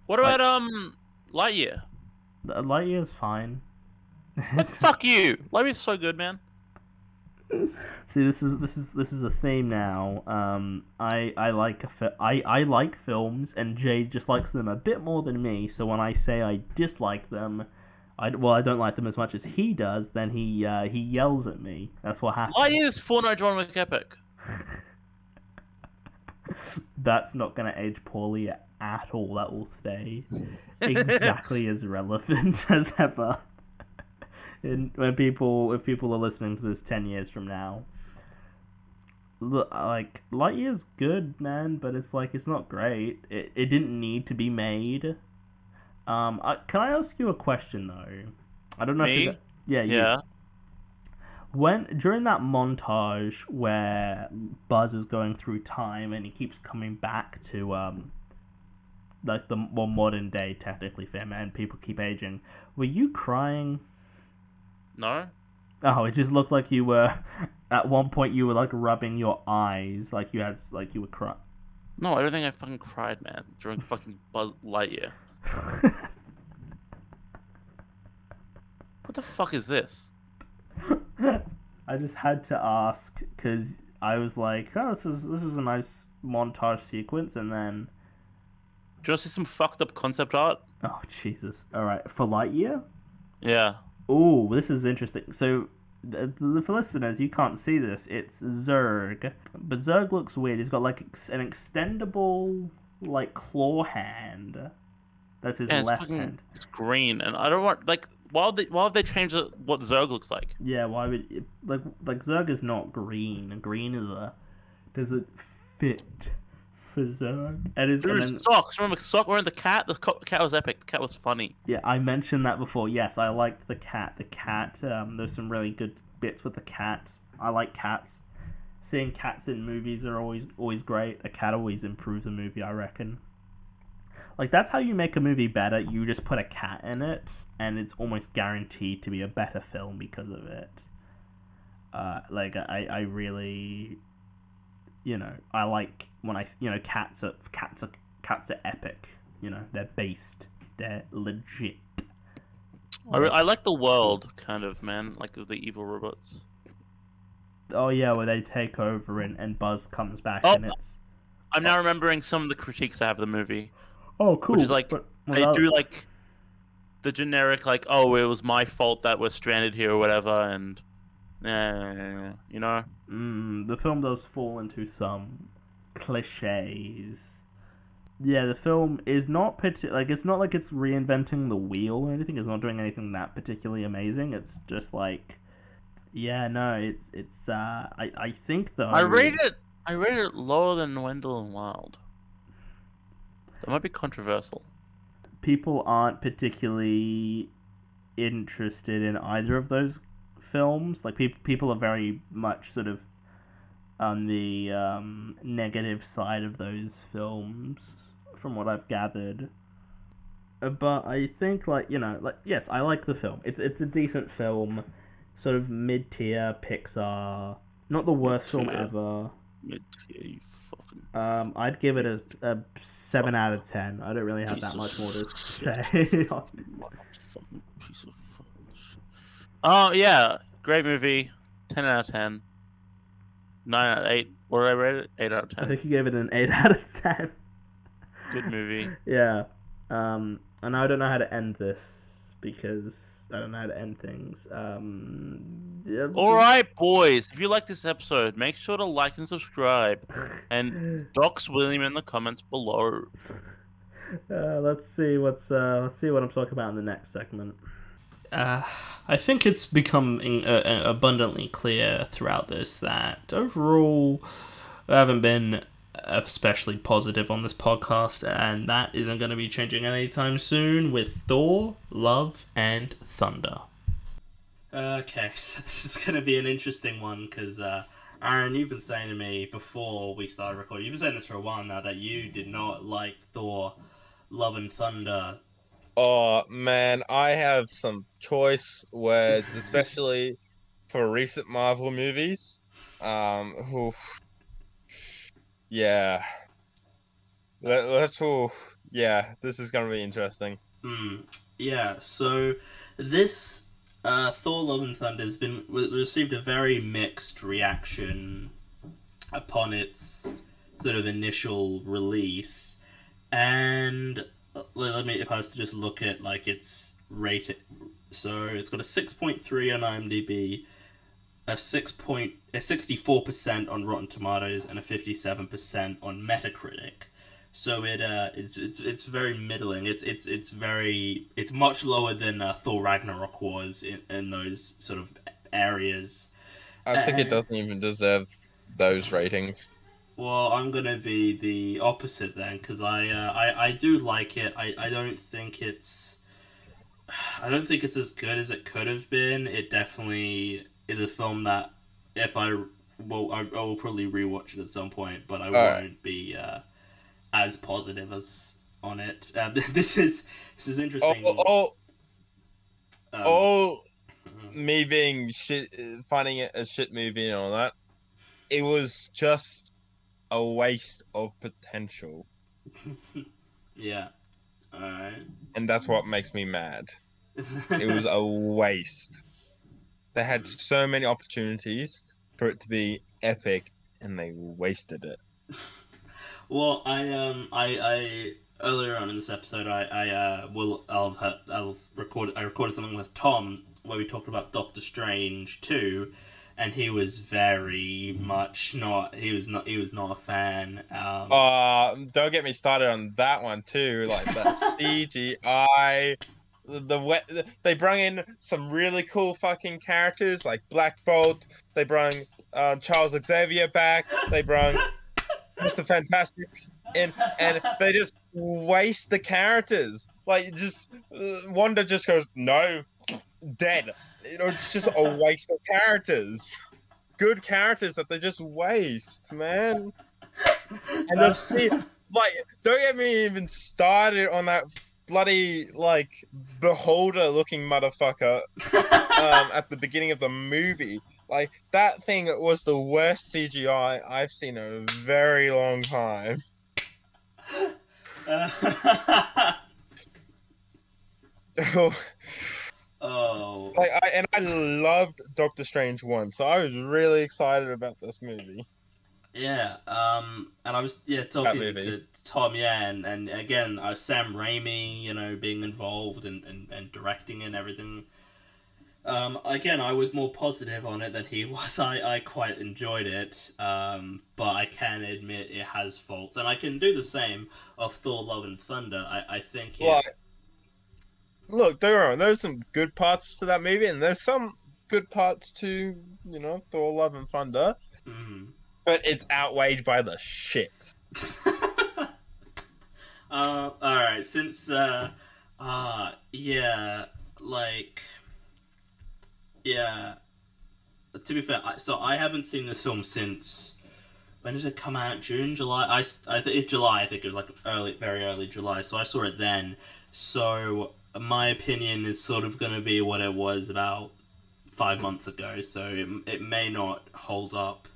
What about Lightyear? Lightyear's fine. Fuck you. Lightyear's so good, man. See, this is a theme now. I like films, and Jay just likes them a bit more than me. So when I say I dislike them, I don't like them as much as he does. Then he yells at me. That's what happens. Lightyear's Fortnite John Wick epic. That's not gonna age poorly at all. That will stay exactly as relevant as ever. If people are listening to this 10 years from now, like Lightyear's good, man, but it's like it's not great. It didn't need to be made. Can I ask you a question though? I don't know Me? if you, you. Yeah. During that montage where Buzz is going through time and he keeps coming back to like the more modern day technically film and people keep aging, were you crying? No? Oh, it just looked like you were. At one point, you were like rubbing your eyes, like you were crying. No, I don't think I fucking cried, man, during fucking Buzz Lightyear. What the fuck is this? I just had to ask because I was like, oh, this is a nice montage sequence, and then. Do you want to see some fucked up concept art? Oh Jesus! All right, for Lightyear. Yeah. Oh, this is interesting. So, for listeners, you can't see this. It's Zurg, but Zurg looks weird. He's got like an extendable like claw hand. That's his Yeah, left hand. It's green, and I don't want like. Why have they changed what Zurg looks like? Yeah, why would like Zurg is not green. Green doesn't fit for Zurg. Dude, Socks. Remember Sock wearing the cat? The cat was epic. The cat was funny. Yeah, I mentioned that before. Yes, I liked the cat. There's some really good bits with the cat. I like cats. Seeing cats in movies are always great. A cat always improves a movie, I reckon. like that's how you make a movie better. You just put a cat in it, and it's almost guaranteed to be a better film because of it. Like I really, I like when cats are epic. They're based, they're legit. I like the world, kind of, man, like of the evil robots. Oh yeah, where they take over and Buzz comes back Oh, and it's. I'm now remembering some of the critiques I have of the movie, Oh, cool. which is like But they do like the generic like, oh, it was my fault that we're stranded here or whatever, and the film does fall into some cliches. Yeah, the film is not it's not like it's reinventing the wheel or anything. It's not doing anything that particularly amazing. It's just like, yeah, no, it's I think though. I rated it lower than Wendell and Wild. That might be controversial. People aren't particularly interested in either of those films. Like people are very much sort of on the negative side of those films, from what I've gathered. But I think yes, I like the film. It's a decent film, sort of mid-tier Pixar. Not the worst film Mid-tier. ever. Mid-tier, you fucking I'd give it a 7 out of 10. I don't really have Piece that of much more to shit. say. fucking piece of fucking shit. Oh yeah, great movie. 10 out of 10. 9 out of 8. What did I rate it? 8 out of I 10. think you gave it an 8 out of 10. Good movie. Yeah. And I don't know how to end this because I don't know how to end things. Yeah, Alright, boys. If you like this episode, make sure to like and subscribe. And dox William in the comments below. Let's see what I'm talking about in the next segment. I think it's becoming abundantly clear throughout this that overall I haven't been especially positive on this podcast, and that isn't going to be changing anytime soon with Thor, Love, and Thunder. Okay, so this is going to be an interesting one because, Aaron, you've been saying to me before we started recording, you've been saying this for a while now, that you did not like Thor, Love, and Thunder. Oh man, I have some choice words, especially for recent Marvel movies. Yeah. This is gonna be interesting. Yeah, so this Thor Love and Thunder has received a very mixed reaction upon its sort of initial release, and if I was to just look at like its rating, so it's got a 6.3 on IMDb, a 64% on Rotten Tomatoes, and a 57% on Metacritic. So it's very middling. It's much lower than Thor Ragnarok was in those sort of areas. I think it doesn't even deserve those ratings. Well, I'm gonna be the opposite then, because I do like it. I don't think it's as good as it could have been. It definitely is a film that I will probably rewatch it at some point, but I won't be as positive as on it. This is interesting. Me being finding it a shit movie and all that, it was just a waste of potential. Yeah. Alright. And that's what makes me mad. It was a waste. They had so many opportunities for it to be epic, and they wasted it. Well, I earlier on in this episode, I recorded something with Tom where we talked about Doctor Strange 2, and he was very much not a fan. Don't get me started on that one too. Like the CGI, they brought in some really cool fucking characters like Black Bolt. They brought Charles Xavier back. They brought Mr. Fantastic, and they just waste the characters. Like Wanda just goes no, dead. It's just a waste of characters. Good characters that they just waste, man. And Like, don't get me even started on that bloody like beholder-looking motherfucker at the beginning of the movie. Like, that thing was the worst CGI I've seen in a very long time. Oh. Like, I loved Doctor Strange 1, so I was really excited about this movie. Yeah, and I was talking movie. to Tom, and again, Sam Raimi, being involved and directing and everything. Again, I was more positive on it than he was. I quite enjoyed it, but I can admit it has faults, and I can do the same of Thor: Love and Thunder. I think it. Like, look, there's some good parts to that movie, and there's some good parts to, Thor: Love and Thunder, Mm. but it's outweighed by the shit. All right, since yeah, like, yeah. To be fair, so I haven't seen this film since, when did it come out? June, July? I think July. I think it was like very early July. So I saw it then. So my opinion is sort of gonna be what it was about 5 months ago. So it may not hold up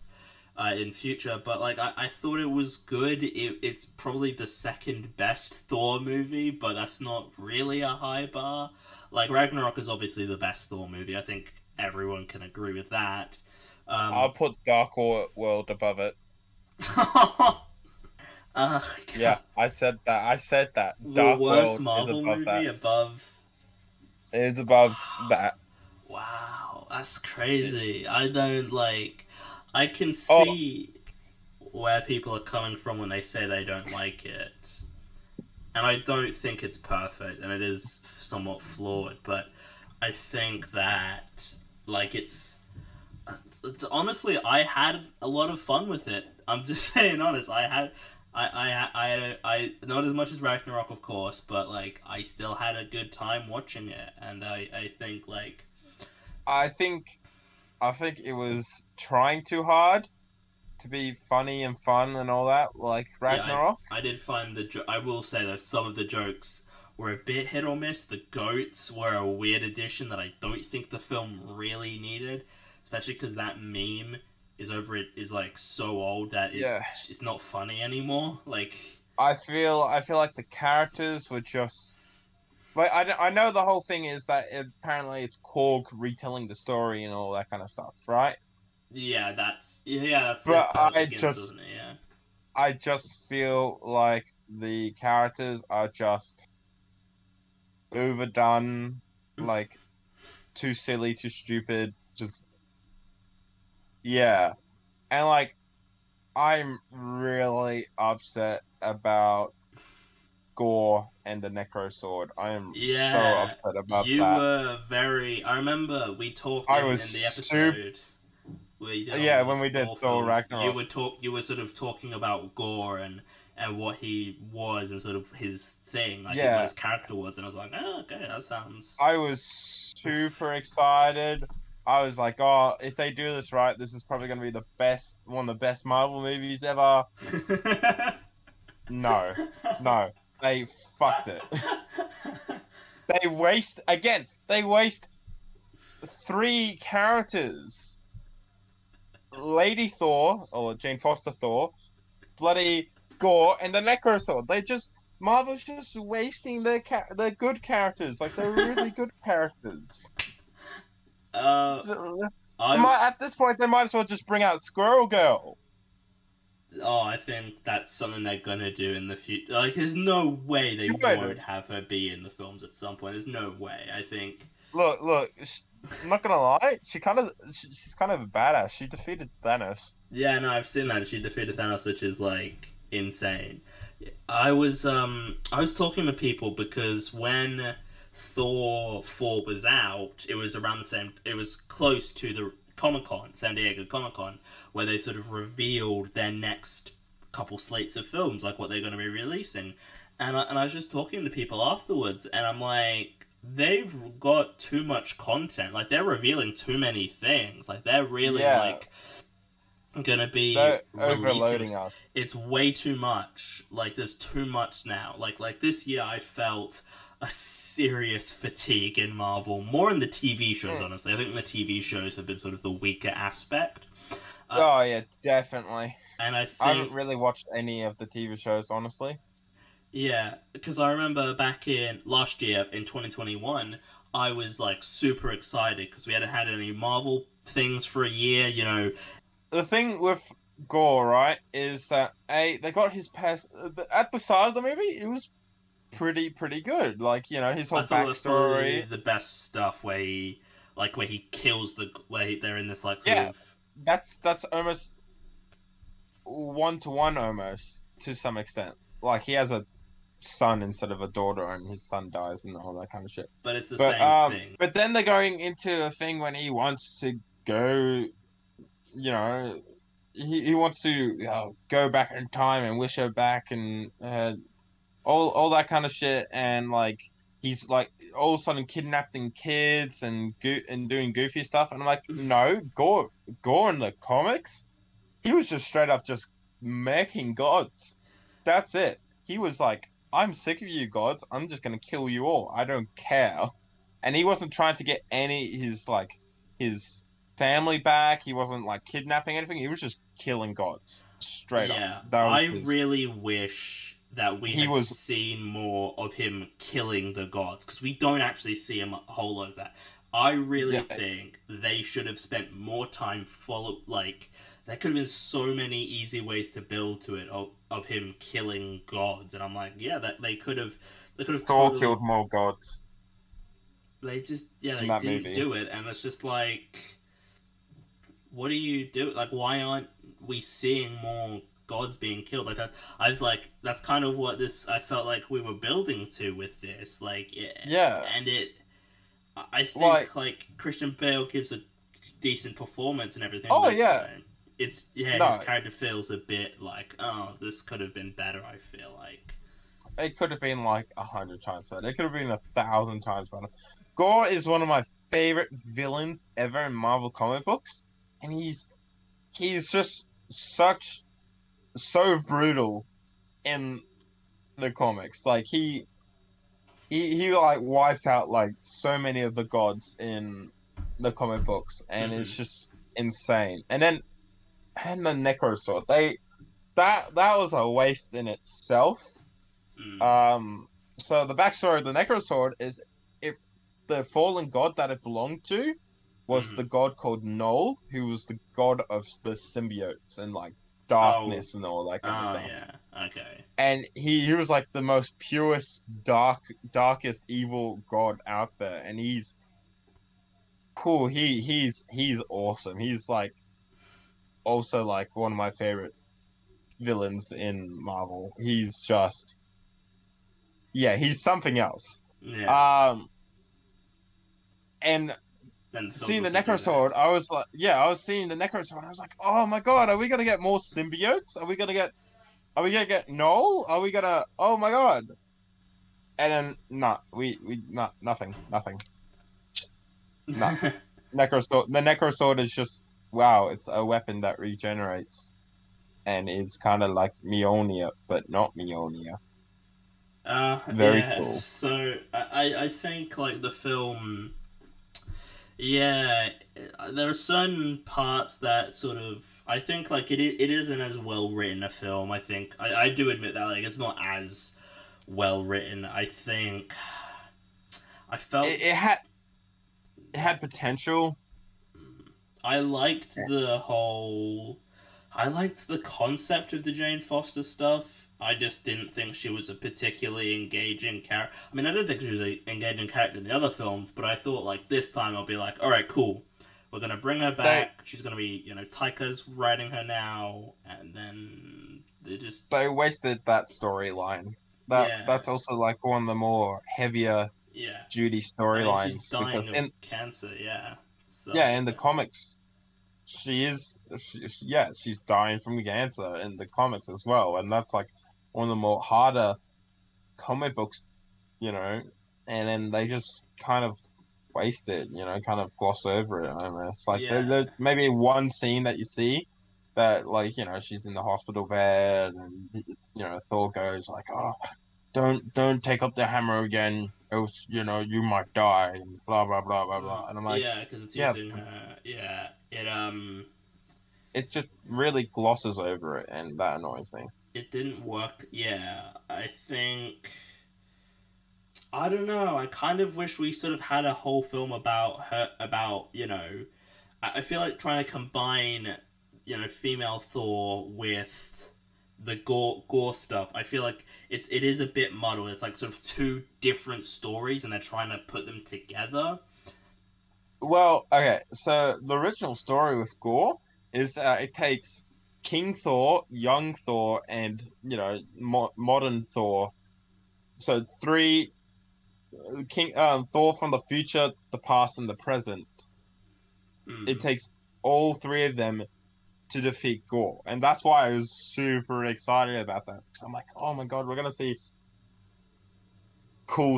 in future, but like I thought it was good. It's probably the second best Thor movie, but that's not really a high bar. Like, Ragnarok is obviously the best Thor movie. I think everyone can agree with that. I'll put Dark World above it. uh, Yeah, I said that. the Dark worst World is Marvel above movie that. above. It's above that. Wow, that's crazy. I don't like. I can Oh, see where people are coming from when they say they don't like it. And I don't think it's perfect, and it is somewhat flawed, but I think that, like, it's honestly, I had a lot of fun with it. I'm just saying honest. I not as much as Ragnarok, of course, but like, I still had a good time watching it, and I think, like, I think it was trying too hard to be funny and fun and all that, like yeah, Ragnarok. I did find I will say that some of the jokes were a bit hit or miss. The goats were a weird addition that I don't think the film really needed, especially because that meme is like so old that Yeah. it's not funny anymore. Like, I feel like the characters were just like, I know the whole thing is that apparently it's Korg retelling the story and all that kind of stuff, right? that's But how it begins, doesn't it? Yeah. I just feel like the characters are just overdone, like too silly, too stupid, just yeah. And like, I'm really upset about Gore and the Necro Sword. I am so Yeah, upset about you that. were very. I remember we talked I in was the super. episode where you did all Yeah, the when we did Thor Thor films. Ragnarok. You were sort of talking about Gore and what he was and sort of his thing, like what Yeah, his character was, and I was like, oh, okay, that sounds. I was super excited. I was like, oh, if they do this right, this is probably going to be one of the best Marvel movies ever. No, no, they fucked it. They waste three characters. Lady Thor, or Jane Foster Thor, bloody Gore, and the Necro Sword. Marvel's just wasting their good characters. Like, they're really good characters. uh, I At this point, they might as well just bring out Squirrel Girl. I think that's something they're gonna do in the future. Like, there's no way they won't have her be in the films at some point. There's no way. I think. Look. I'm not gonna lie. She's kind of a badass. She defeated Thanos. Yeah, no, I've seen that. She defeated Thanos, which is like insane. I was talking to people because when Thor 4 was out, it was around the same. It was close to the Comic Con, San Diego Comic Con, where they sort of revealed their next couple slates of films, like what they're going to be releasing. And I was just talking to people afterwards, and I'm like, they've got too much content. Like, they're revealing too many things. Like, they're really Yeah. like gonna be They're releasing. overloading us. It's way too much. Like there's too much now. Like this year, I felt a serious fatigue in Marvel. More in the TV shows, honestly. I think the TV shows have been sort of the weaker aspect. Oh yeah, definitely. And I I haven't think, really watched any of the TV shows, honestly. yeah, because I remember back in last year in 2021, I was like super excited because we hadn't had any Marvel things for a year. You know, The thing with Gore, right, is that they got his past at the start of the movie. It was pretty good. Like his whole I thought it was probably backstory. the best stuff where he kills they're in this like sort Yeah, of. that's almost one to one almost to some extent. Like he has a son instead of a daughter, and his son dies and all that kind of shit. But it's the But same thing. but then they're going into a thing when he wants to go. He wants to go back in time and wish her back and all that kind of shit, and like he's like all of a sudden kidnapping kids and doing goofy stuff, and I'm like, no, Gore in the comics, he was just straight up just making gods. That's it. He was like, I'm sick of you gods. I'm just gonna kill you all. I don't care. And he wasn't trying to get his family back. He wasn't like kidnapping anything. He was just killing gods straight Yeah, up. That was I really wish that we He had was- seen more of him killing the gods because we don't actually see him a whole lot of that. I really Yeah. think they should have spent more time there could have been so many easy ways to build to it of him killing gods, and I'm like, yeah, that they could have Gore totally, killed more gods they just in they that didn't movie. do it, and it's just like, what do you do? Like, why aren't we seeing more gods being killed? Like, I was like, that's kind of what I felt like we were building to with this. Like, Yeah. and I think Like- like Christian Bale gives a decent performance and everything. Oh, but, yeah. His No. character feels a bit like, oh, this could have been better. I feel like. It could have been like 100 times better. It could have been 1,000 times better. Gore is one of my favorite villains ever in Marvel comic books, and he's just so brutal in the comics. Like he like wipes out like so many of the gods in the comic books, and it's just insane. And then the Necro Sword, that was a waste in itself. So the backstory of the Necro Sword is the fallen god that it belonged to was the god called Null, who was the god of the symbiotes and like darkness and all that kind of stuff. Yeah, okay. And he was like the most purest, darkest evil god out there, and he's cool. He's awesome. He's like also like one of my favorite villains in Marvel. He's just he's something else. Yeah. And Then the film seeing the doesn't do Necro that. Sword, I was seeing the Necro Sword. I was like, oh my god, are we gonna get more symbiotes? Are we gonna get Null? Are we gonna? Oh my god! And then nothing. No. Necro Sword. The Necro Sword is just wow. It's a weapon that regenerates, and it's kind of like Mjolnir, but not Mjolnir. Very cool. So I think like the film, yeah, there are certain parts that sort of I think like it isn't as well written a film. I think I do admit that like it's not as well written. I think I felt It had potential. I liked I liked the concept of the Jane Foster stuff. I just didn't think she was a particularly engaging character. I mean, I don't think she was an engaging character in the other films, but I thought, like, this time I'll be like, alright, cool. We're going to bring her back. She's going to be, Taika's writing her now, and then They wasted that storyline. That's also, like, one of the more heavier duty storylines. She's dying of cancer, So, in the comics, she's dying from cancer in the comics as well, and that's like one of the more harder comic books, and then they just kind of waste it, kind of gloss over it almost. Like there's maybe one scene that you see that like she's in the hospital bed, and Thor goes like, "Oh, don't take up the hammer again, else you might die," and blah blah blah blah blah. And I'm like, Yeah, because it's yeah, using her. Yeah, it just really glosses over it, and that annoys me. it didn't work. Yeah, I think. I don't know. I kind of wish we sort of had a whole film about her. About I feel like trying to combine, female Thor with the gore stuff. I feel like it is a bit muddled. It's like sort of two different stories, and they're trying to put them together. Well, okay, so the original story with Gore is it takes King Thor, young Thor, and modern Thor. So three King Thor from the future, the past, and the present. It Mm. takes all three of them to defeat Gore, and that's why I was super excited about that. 'Cause I'm like, oh my god, we're gonna see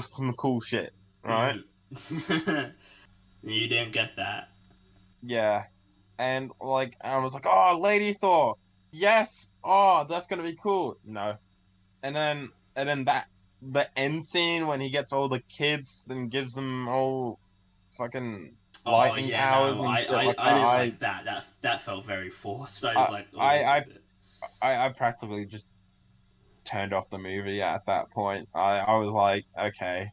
some cool shit, right? Mm. You didn't get that. Yeah, and like I was like, oh, Lady Thor, yes, oh, that's gonna be cool. No, and then that the end scene when he gets all the kids and gives them all fucking Oh lightning yeah, powers no, and shit like I that. didn't like that. That felt very forced. I was I, like, oh, I, this is a I, bit. I practically just turned off the movie at that point. I was like, okay,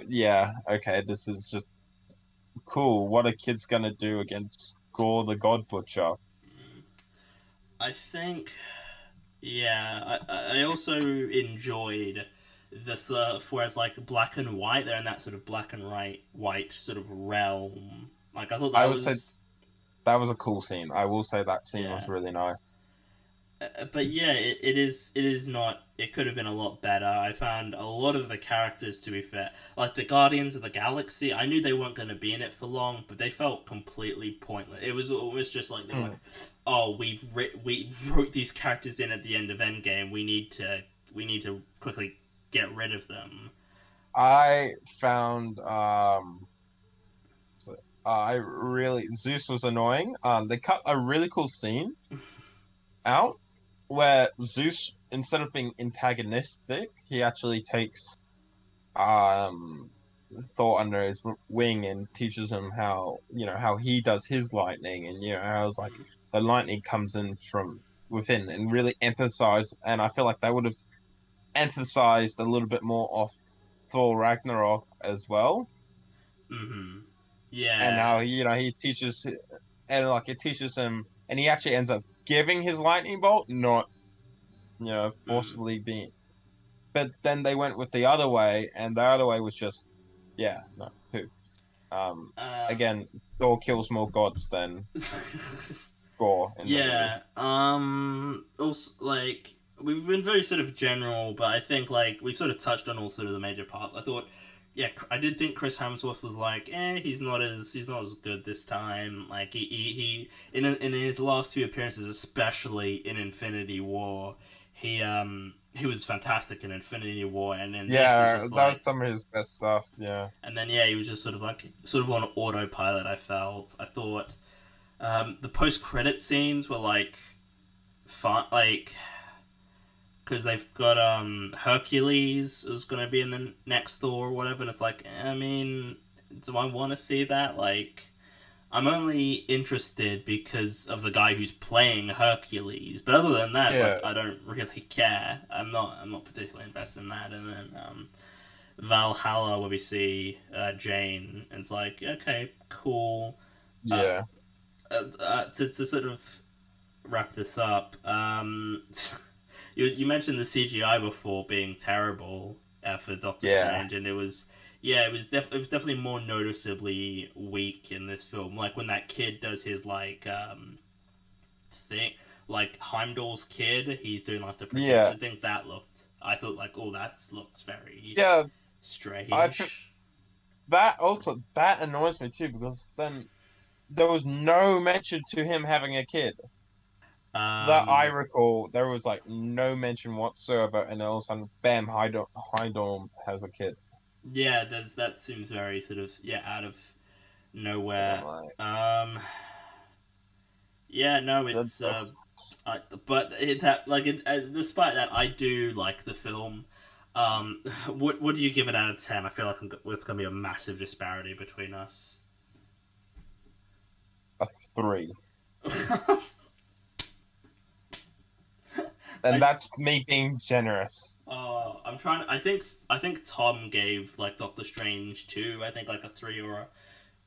yeah, okay, this is just cool. What are kids gonna do against Gore the God Butcher? Mm. I think, yeah, I also enjoyed the stuff where it's like black and white. They're in that sort of black and white sort of realm. Like I thought I that would say was, that was a cool scene. I will say that scene was yeah. really nice. But yeah, it is not. It could have been a lot better. I found a lot of the characters, to be fair, like the Guardians of the Galaxy. I knew they weren't going to be in it for long, but they felt completely pointless. It was almost just like they're like, Mm. oh, we wrote these characters in at the end of Endgame. We need to quickly get rid of them. I found so, I really Zeus was annoying. They cut a really cool scene out where Zeus, instead of being antagonistic, he actually takes um Thor under his wing and teaches him how he does his lightning, and how it's like the lightning comes in from within, and really emphasize. And I feel like they would have emphasized a little bit more of Thor Ragnarok as well, Mm-hmm. and Yeah. how he teaches, and like it teaches him, and he actually ends up giving his lightning bolt, not Mm. forcefully being. But then they went with the other way, and the other way was just, yeah, no, who? Um, Uh. Again, Thor kills more gods than Gore in the movie. Yeah. Also, like we've been very sort of general, but I think like we sort of touched on all sort of the major parts. I thought, yeah, I did think Chris Hemsworth was like, he's not as good this time. Like he in his last few appearances, especially in Infinity War, he was fantastic in Infinity War, and in this it's Yeah, just that was like. some of his best stuff. Yeah, And then yeah, he was just sort of on autopilot. I felt. I thought the post credit scenes were like fun, like because they've got Hercules is gonna be in the next Thor or whatever, and it's like, I mean, do I want to see that? Like, I'm only interested because of the guy who's playing Hercules, but other than that, it's yeah, like I don't really care. I'm not particularly invested in that. And then Valhalla, where we see Jane, and it's like, okay, cool. Uh, yeah, to sort of wrap this up, you mentioned the CGI before being terrible for Doctor yeah, Strange, and it was yeah, it was definitely more noticeably weak in this film. Like when that kid does his like thing, like Heimdall's kid, he's doing like the yeah, projection thing. That looked, I thought like, oh, that's looks very yeah. I think strange. that annoys me too, because then there was no mention to him having a kid. That I Um, recall, there was like no mention whatsoever, and all of a sudden, bam, Heidorn has a kid. yeah, there's that seems very sort of yeah out of And I'm nowhere. like, Um, Yeah, no, it's but despite that, I do like the film. What do you give it out of 10? I feel like it's gonna be a massive disparity between us. A 3. I, And that's me being generous. I'm trying. I think Tom gave like Doctor Strange 2. I think like a 3 or a.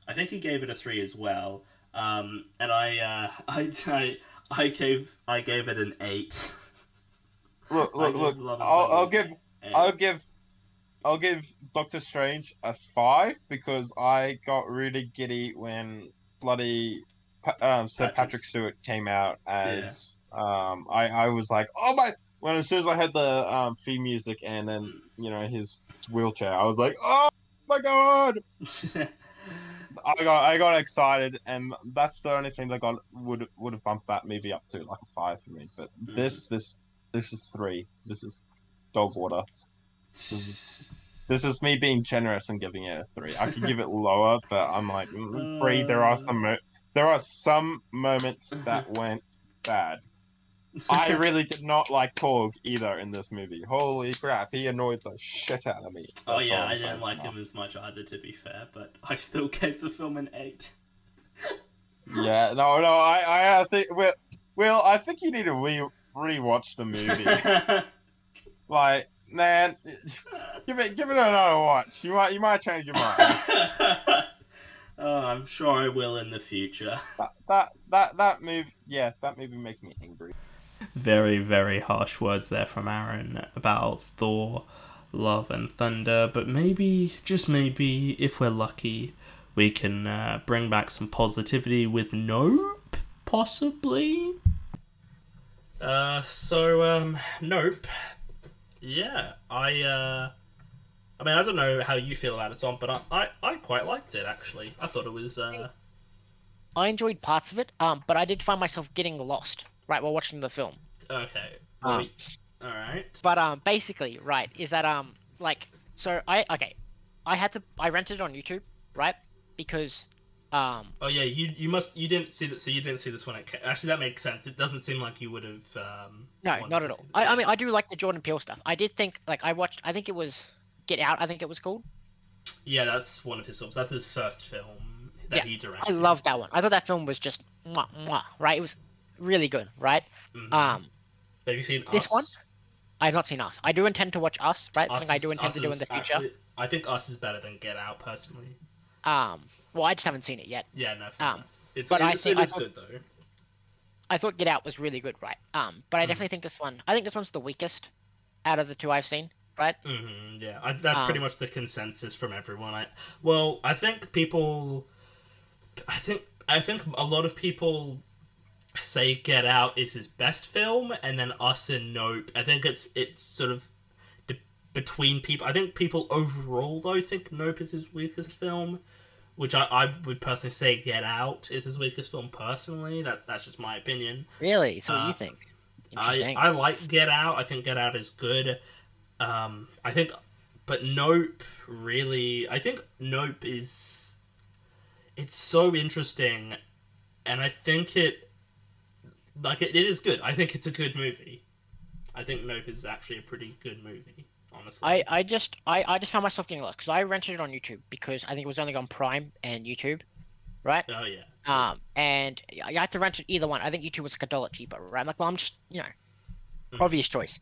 I think he gave it a 3 as well. And I gave it an 8. Look, I look, gave look. Love and I'll Thunder give an 8. I'll give Doctor Strange a 5 because I got really giddy when bloody Sir Patrick Stewart came out Yeah. as I was like, oh my, when as soon as I heard the theme music and then his wheelchair, I was like, oh my god. I got excited, and that's the only thing that would have bumped that movie up to like a 5 for me. But this is 3. This is dog water. This is me being generous and giving it a 3. I could give it lower, but I'm like 3. There are some moments that went bad. I really did not like Korg either in this movie. Holy crap, he annoyed the shit out of me. Oh That's yeah, all I'm I didn't saying like now. him as much either, to be fair, but I still gave the film an 8. Yeah, no, I think Will, I think you need to rewatch the movie. Like, man, give it another watch. You might change your mind. Oh, I'm sure I will in the future. That movie makes me angry. Very, very harsh words there from Aaron about Thor, Love and Thunder, but maybe, just maybe, if we're lucky, we can bring back some positivity with Nope, possibly. Nope. Yeah, I mean, I don't know how you feel about it, Tom, but I quite liked it actually. I thought it was I enjoyed parts of it, but I did find myself getting lost right while watching the film. okay. Um, All right. But basically, right, is that like, so I rented it on YouTube, right, because Oh yeah, you didn't see that, so you didn't see this one. Actually, that makes sense. It doesn't seem like you would have no, wanted not at to all. see that. I Yeah. mean, I do like the Jordan Peele stuff. I did think, like, I think it was Get Out. I think it was called. Yeah, that's one of his films. That's his first film that Yeah, he I directed. love that one. I thought that film was just mwah, mwah, right. It was really good, right. Mhm. Um, Have you seen this Us? one, I have not seen Us. I do intend to watch Us, right? Something I do intend Us to do in is the future. actually, I think Us is better than Get Out personally. Well, I just haven't seen it yet. Yeah, no, fair enough. but I It think I is thought good though. I thought Get Out was really good, right? But I definitely think this one. I think this one's the weakest out of the two I've seen, right? Yeah, that's pretty much the consensus from everyone. I think people, I think a lot of people say Get Out is his best film, and then Us and Nope. I think it's sort of between people. I think people overall though think Nope is his weakest film, which I would personally say Get Out is his weakest film personally. That's just my opinion. Really? So what do you Uh, think? Interesting. I like Get Out. I think Get Out is good. I think, but Nope really. I think Nope is. It's so interesting, and I think it is good. I think it's a good movie. I think Nope is actually a pretty good movie, honestly. I just found myself getting lost because I rented it on YouTube because I think it was only on Prime and YouTube, right? Oh yeah. True. And I had to rent it either one. I think YouTube was like $1 cheaper, right? I'm like, well, I'm just obvious choice.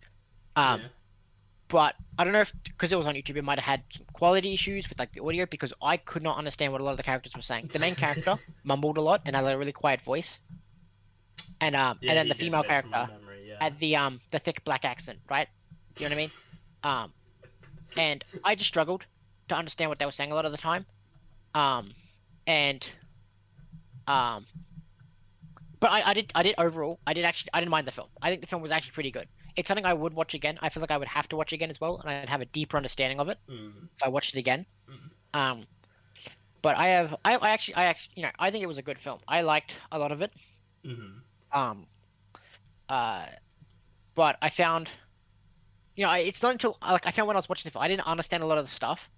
Yeah. But I don't know if because it was on YouTube, it might have had some quality issues with like the audio because I could not understand what a lot of the characters were saying. The main character mumbled a lot and had a really quiet voice, and Yeah, then he the did female admit from my character memory, yeah. had the thick black accent, right? You know what I mean? And I just struggled to understand what they were saying a lot of the time. And but I did overall. I didn't mind the film. I think the film was actually pretty good. It's something I would watch again. I feel like I would have to watch again as well, and I'd have a deeper understanding of it if I watched it again. But I actually, I think it was a good film. I liked a lot of it. But I found, it's not until I found when I was watching the film, I didn't understand a lot of the stuff,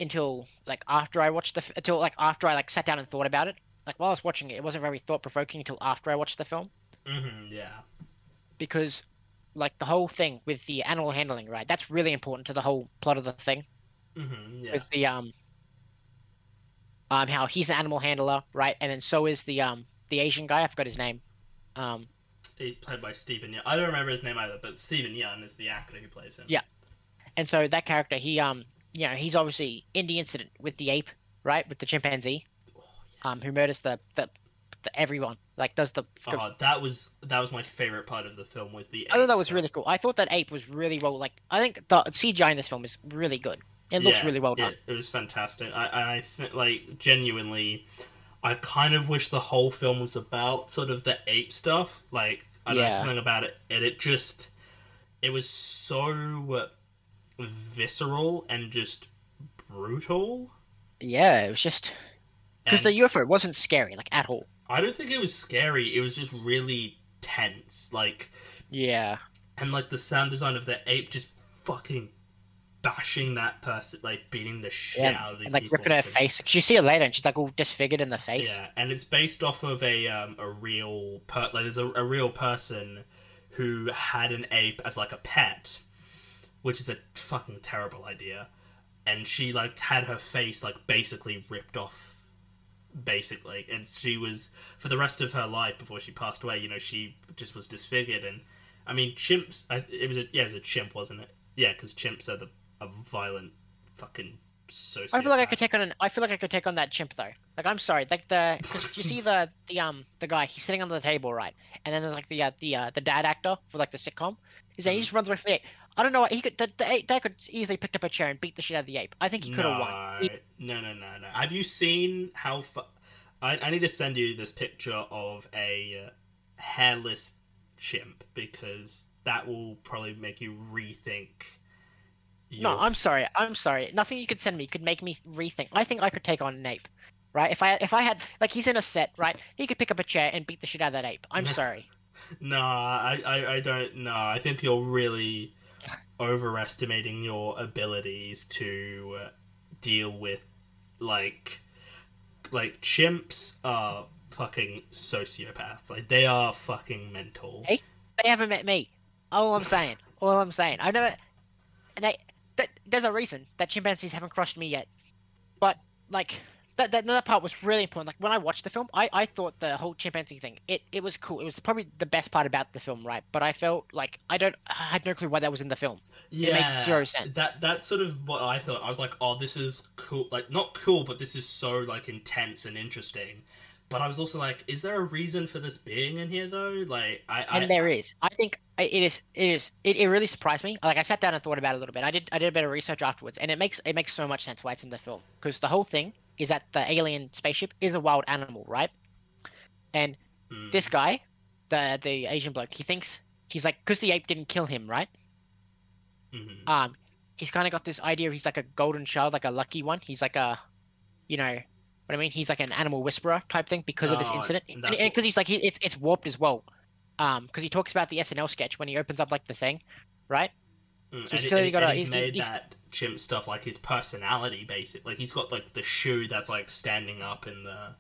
until after I watched until after I sat down and thought about it like while I was watching it, it wasn't very thought provoking until after I watched the film Yeah. because like the whole thing with the animal handling, right? That's really important to the whole plot of the thing Yeah. with the how he's an animal handler, right? And then so is the Asian guy. I forgot his name. Um, He's played by Stephen Young. I don't remember his name either, but Stephen Young is the actor who plays him. Yeah. and so that character, he's obviously in the incident with the ape, right? With the chimpanzee, who murders the everyone, like does the. That was my favorite part of the film was the. I thought ape that was stuff. really cool. I thought that ape was really well. Like I think the CGI in this film is really good. It looks really well done. It was fantastic. I think, like, genuinely, I kind of wish the whole film was about sort of the ape stuff. Like, I don't know, something about it, and it was so visceral and just brutal. Yeah, it was just because the UFO wasn't scary, like at all. I don't think it was scary. It was just really tense. Like, yeah, and like the sound design of the ape just fucking bashing that person, like beating the shit out of these and like people. ripping her face. Cause you see her later, and she's like all disfigured in the face. Yeah, and it's based off of a real like there's a real person who had an ape as like a pet, which is a fucking terrible idea, and she like had her face like basically ripped off, basically, and she was for the rest of her life before she passed away. You know, she just was disfigured, and I mean chimps. It was a chimp, wasn't it? Yeah, because chimps are a violent fucking sociopaths. I feel like I could take on that chimp though. Like I'm sorry, like because you see the guy, he's sitting under the table, right? And then there's like the dad actor for like the sitcom. He just runs away from the ape. I don't know what he could. The ape could easily picked up a chair and beat the shit out of the ape. I think he could have won. No. Have you seen how? I need to send you this picture of a hairless chimp because that will probably make you rethink. No, I'm sorry. Nothing you could send me could make me rethink. I think I could take on an ape, right? If I had like he's in a set, right? He could pick up a chair and beat the shit out of that ape. I'm sorry. No, I don't. No, I think you're really overestimating your abilities to deal with like chimps are fucking sociopaths. Like they are fucking mental. Hey, they haven't met me. All I'm saying. I never. And there's a reason that chimpanzees haven't crushed me yet. But like that part was really important. Like when I watched the film, I thought the whole chimpanzee thing it was cool. It was probably the best part about the film, right? But I felt like I had no clue why that was in the film. Yeah, it made zero sense. That's sort of what I thought. I was like, oh, this is cool. Like not cool, but this is so like intense and interesting. But I was also like, is there a reason for this being in here though? Like there is. I think it is. It really surprised me. Like I sat down and thought about it a little bit. I did a bit of research afterwards, and it makes so much sense why it's in the film. Because the whole thing is that the alien spaceship is a wild animal, right? And this guy, the Asian bloke, he thinks he's like because the ape didn't kill him, right? Mm-hmm. He's kind of got this idea. He's like a golden child, like a lucky one. He's like a, you know. What I mean, he's like an animal whisperer type thing because of this incident, and because he's like it's warped as well, because he talks about the SNL sketch when he opens up like the thing, right? So he's clearly got he's made that chimp stuff like his personality, basically. Like he's got like the shoe that's like standing up in the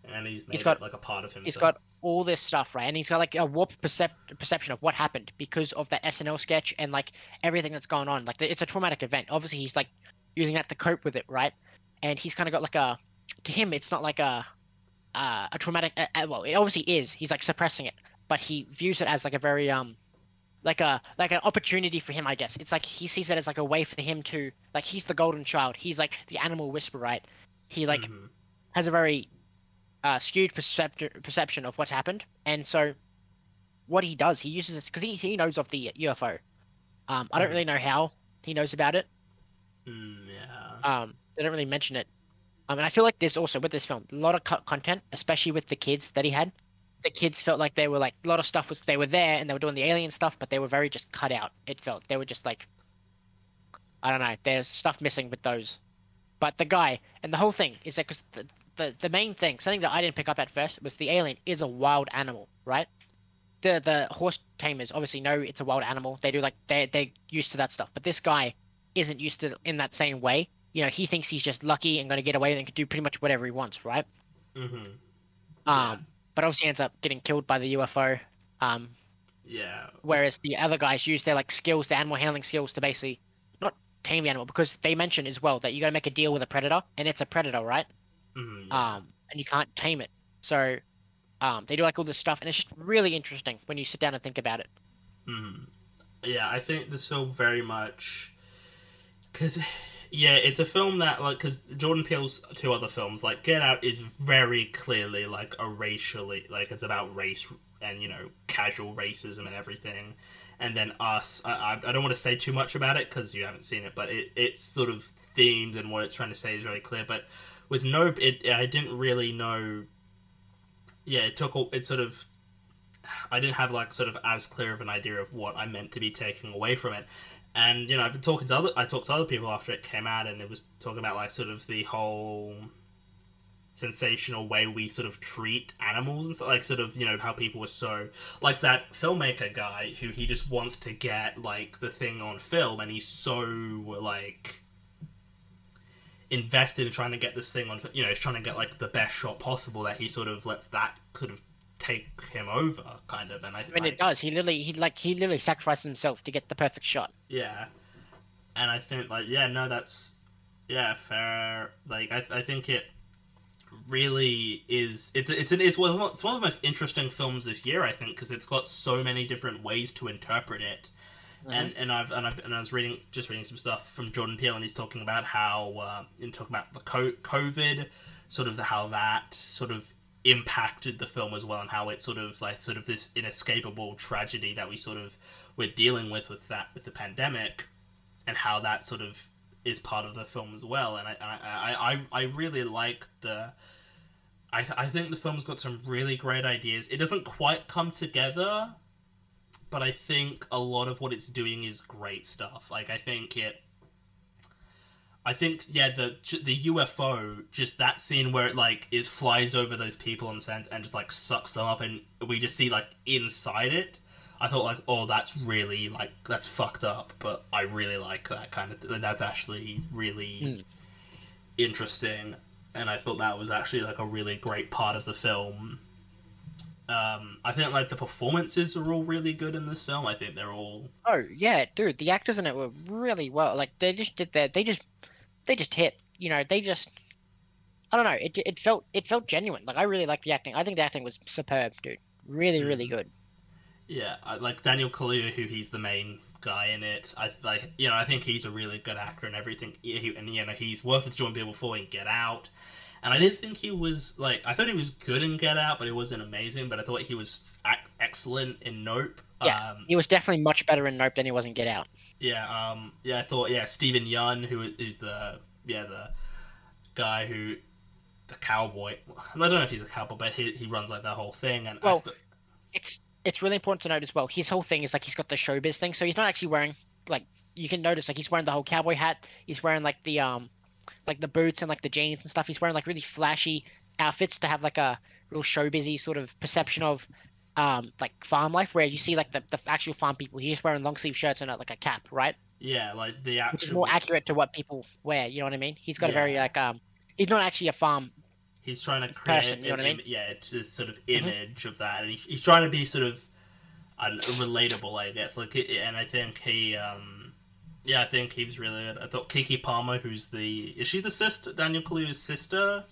and he's made it like a part of himself. He's got all this stuff, right? And he's got like a warped perception of what happened because of that SNL sketch and like everything that's going on. Like it's a traumatic event. Obviously, he's like using that to cope with it, right? And he's kind of got like a to him, it's not like a traumatic. Well, it obviously is. He's like suppressing it, but he views it as like a very like an opportunity for him, I guess. It's like he sees it as like a way for him to like he's the golden child. He's like the animal whisperer, right? He like has a very skewed perception of what's happened, and so what he does, he uses this because he knows of the UFO. I don't really know how he knows about it. They don't really mention it. And I feel like there's also, with this film, a lot of content, especially with the kids that he had. The kids felt like they were like, a lot of stuff was, they were there and they were doing the alien stuff, but they were very just cut out. It felt, they were just like, I don't know, there's stuff missing with those. But the guy, and the whole thing is that, because the main thing, something that I didn't pick up at first, was the alien is a wild animal, right? The horse tamers obviously know it's a wild animal. They do like, they're used to that stuff. But this guy isn't used to it in that same way. You know, he thinks he's just lucky and going to get away and can do pretty much whatever he wants, right? But obviously ends up getting killed by the UFO. Yeah. Whereas the other guys use their like skills, their animal handling skills, to basically not tame the animal, because they mention as well that you got to make a deal with a predator, and it's a predator, right? Yeah. And you can't tame it. So they do like all this stuff, and it's just really interesting when you sit down and think about it. Yeah, I think this film very much, because yeah, it's a film that like, because Jordan Peele's two other films, like Get Out, is very clearly like a racially, like it's about race and casual racism and everything. And then Us, I don't want to say too much about it because you haven't seen it, but it's sort of themed and what it's trying to say is very clear. But with Nope, I didn't really know. Yeah, it sort of, I didn't have like sort of as clear of an idea of what I meant to be taking away from it. And I've been I talked to other people after it came out, and it was talking about like sort of the whole sensational way we sort of treat animals and stuff, like sort of how people were so like that filmmaker guy who he just wants to get like the thing on film, and he's so like invested in trying to get this thing on, he's trying to get like the best shot possible, that he sort of lets that sort of take him over kind of. And I mean, it does. He literally sacrificed himself to get the perfect shot. Yeah. And I think like, yeah, no, that's, yeah, fair. Like I think it really is, it's one of the most interesting films this year, I think, because it's got so many different ways to interpret it. And I was reading some stuff from Jordan Peele, and he's talking about how talking about the COVID, sort of how that sort of impacted the film as well, and how it's sort of this inescapable tragedy that we're dealing with the pandemic, and how that sort of is part of the film as well. And I really like I think the film's got some really great ideas. It doesn't quite come together, but I think a lot of what it's doing is great stuff. Like I think yeah, the UFO, just that scene where it flies over those people on set and just like sucks them up, and we just see like inside it. I thought like, oh, that's really like, that's fucked up, but I really like that kind of that's actually really interesting, and I thought that was actually like a really great part of the film. I think like the performances are all really good in this film. I think they're all. Oh yeah, dude, the actors in it were really well. Like they just did that. They just hit. They just. I don't know. It felt genuine. Like I really liked the acting. I think the acting was superb, dude. Really, really good. Yeah, I like Daniel Kaluuya, who he's the main guy in it. I think he's a really good actor and everything. He's worked with Jordan Peele before in Get Out, and I didn't think he was like. I thought he was good in Get Out, but he wasn't amazing. But I thought he was excellent in Nope. Yeah, he was definitely much better in Nope than he was in Get Out. Yeah. I thought Steven Yeun, who's the guy who. The cowboy. I don't know if he's a cowboy, but he runs like the whole thing. And well, it's really important to note as well. His whole thing is like he's got the showbiz thing, so he's not actually wearing like, you can notice like he's wearing the whole cowboy hat. He's wearing like the boots and like the jeans and stuff. He's wearing like really flashy outfits to have like a real showbizy sort of perception of like farm life, where you see like the actual farm people. He's just wearing long sleeve shirts and like a cap, right? Yeah, like the actual. Which is more accurate to what people wear. You know what I mean? He's got a very like he's not actually a farm. He's trying to create person, you know what I mean? It's this sort of image of that, and he's trying to be sort of relatable, I guess. And I think I think he was really good. I thought Keke Palmer, is she the sister, Daniel Kaluuya's sister?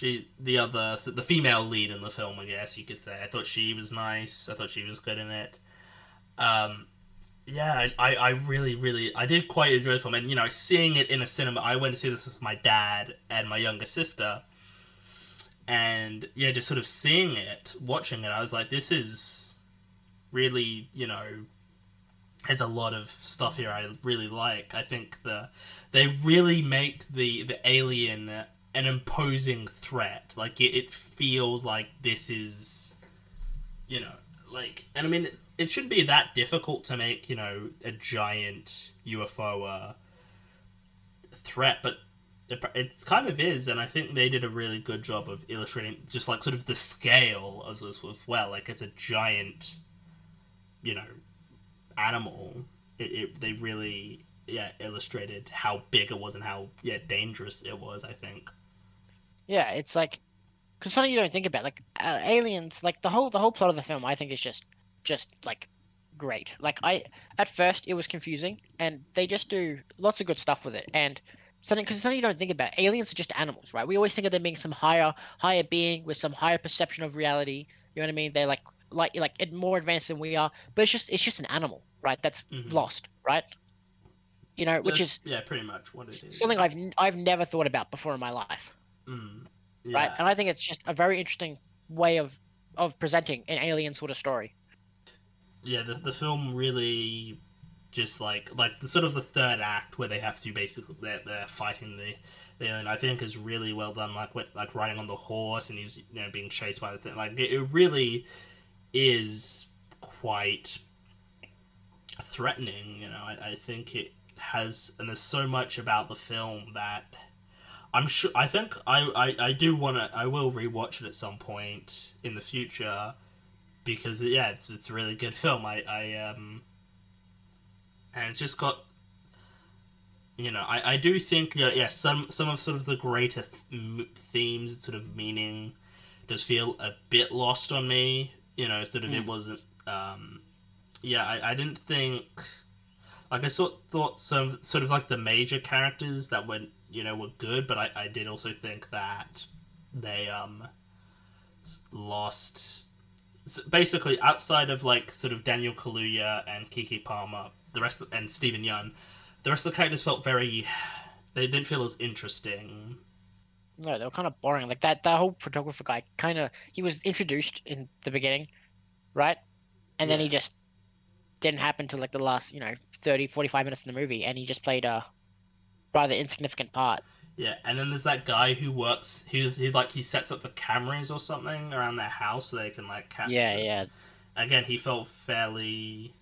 The female lead in the film, I guess you could say. I thought she was nice. I thought she was good in it. Yeah, I really, really, I did quite enjoy the film, and seeing it in a cinema. I went to see this with my dad and my younger sister. And yeah, just sort of watching it, I was like, this is really, there's a lot of stuff here I really like. I think they really make the alien an imposing threat. Like it feels like this is, and I mean, it shouldn't be that difficult to make, a giant UFO threat, but it kind of is, and I think they did a really good job of illustrating just like sort of the scale as well. Like it's a giant, animal. They really illustrated how big it was and how dangerous it was, I think. Yeah, it's like because something you don't think about, like aliens, like the whole plot of the film, I think is just like great. Like at first it was confusing, and they just do lots of good stuff with it. And something you don't think about, aliens are just animals, right? We always think of them being some higher being with some higher perception of reality. You know what I mean? They're like more advanced than we are, but it's just an animal, right? That's Mhm. lost, right? You know, which That's, is yeah, pretty much what it is. something I've never thought about before in my life, Mm. right? Yeah. And I think it's just a very interesting way of presenting an alien sort of story. Yeah, the film really just like the sort of the third act where they have to basically they're fighting the alien, I think is really well done, like like riding on the horse and he's being chased by the thing, like it really is quite threatening. I think it has, and there's so much about the film that I'm sure. I think I do want to. I will rewatch it at some point in the future because yeah, it's a really good film. And it's just got I do think yeah, some of sort of the greater themes and sort of meaning does feel a bit lost on me. Sort of it wasn't. Yeah, I didn't think, like, I thought some sort of like the major characters that were good, but I did also think that they lost, basically outside of like sort of Daniel Kaluuya and Kiki Palmer, and Stephen Yeun, the rest of the characters felt very, they didn't feel as interesting. No, they were kind of boring. Like that whole photographer guy, he was introduced in the beginning, right? And then Yeah. he just didn't happen till like the last 30, 45 minutes in the movie, and he just played a rather insignificant part. Yeah, and then there's that guy who works. He sets up the cameras or something around their house so they can like catch Yeah, the. yeah. Again, he felt fairly.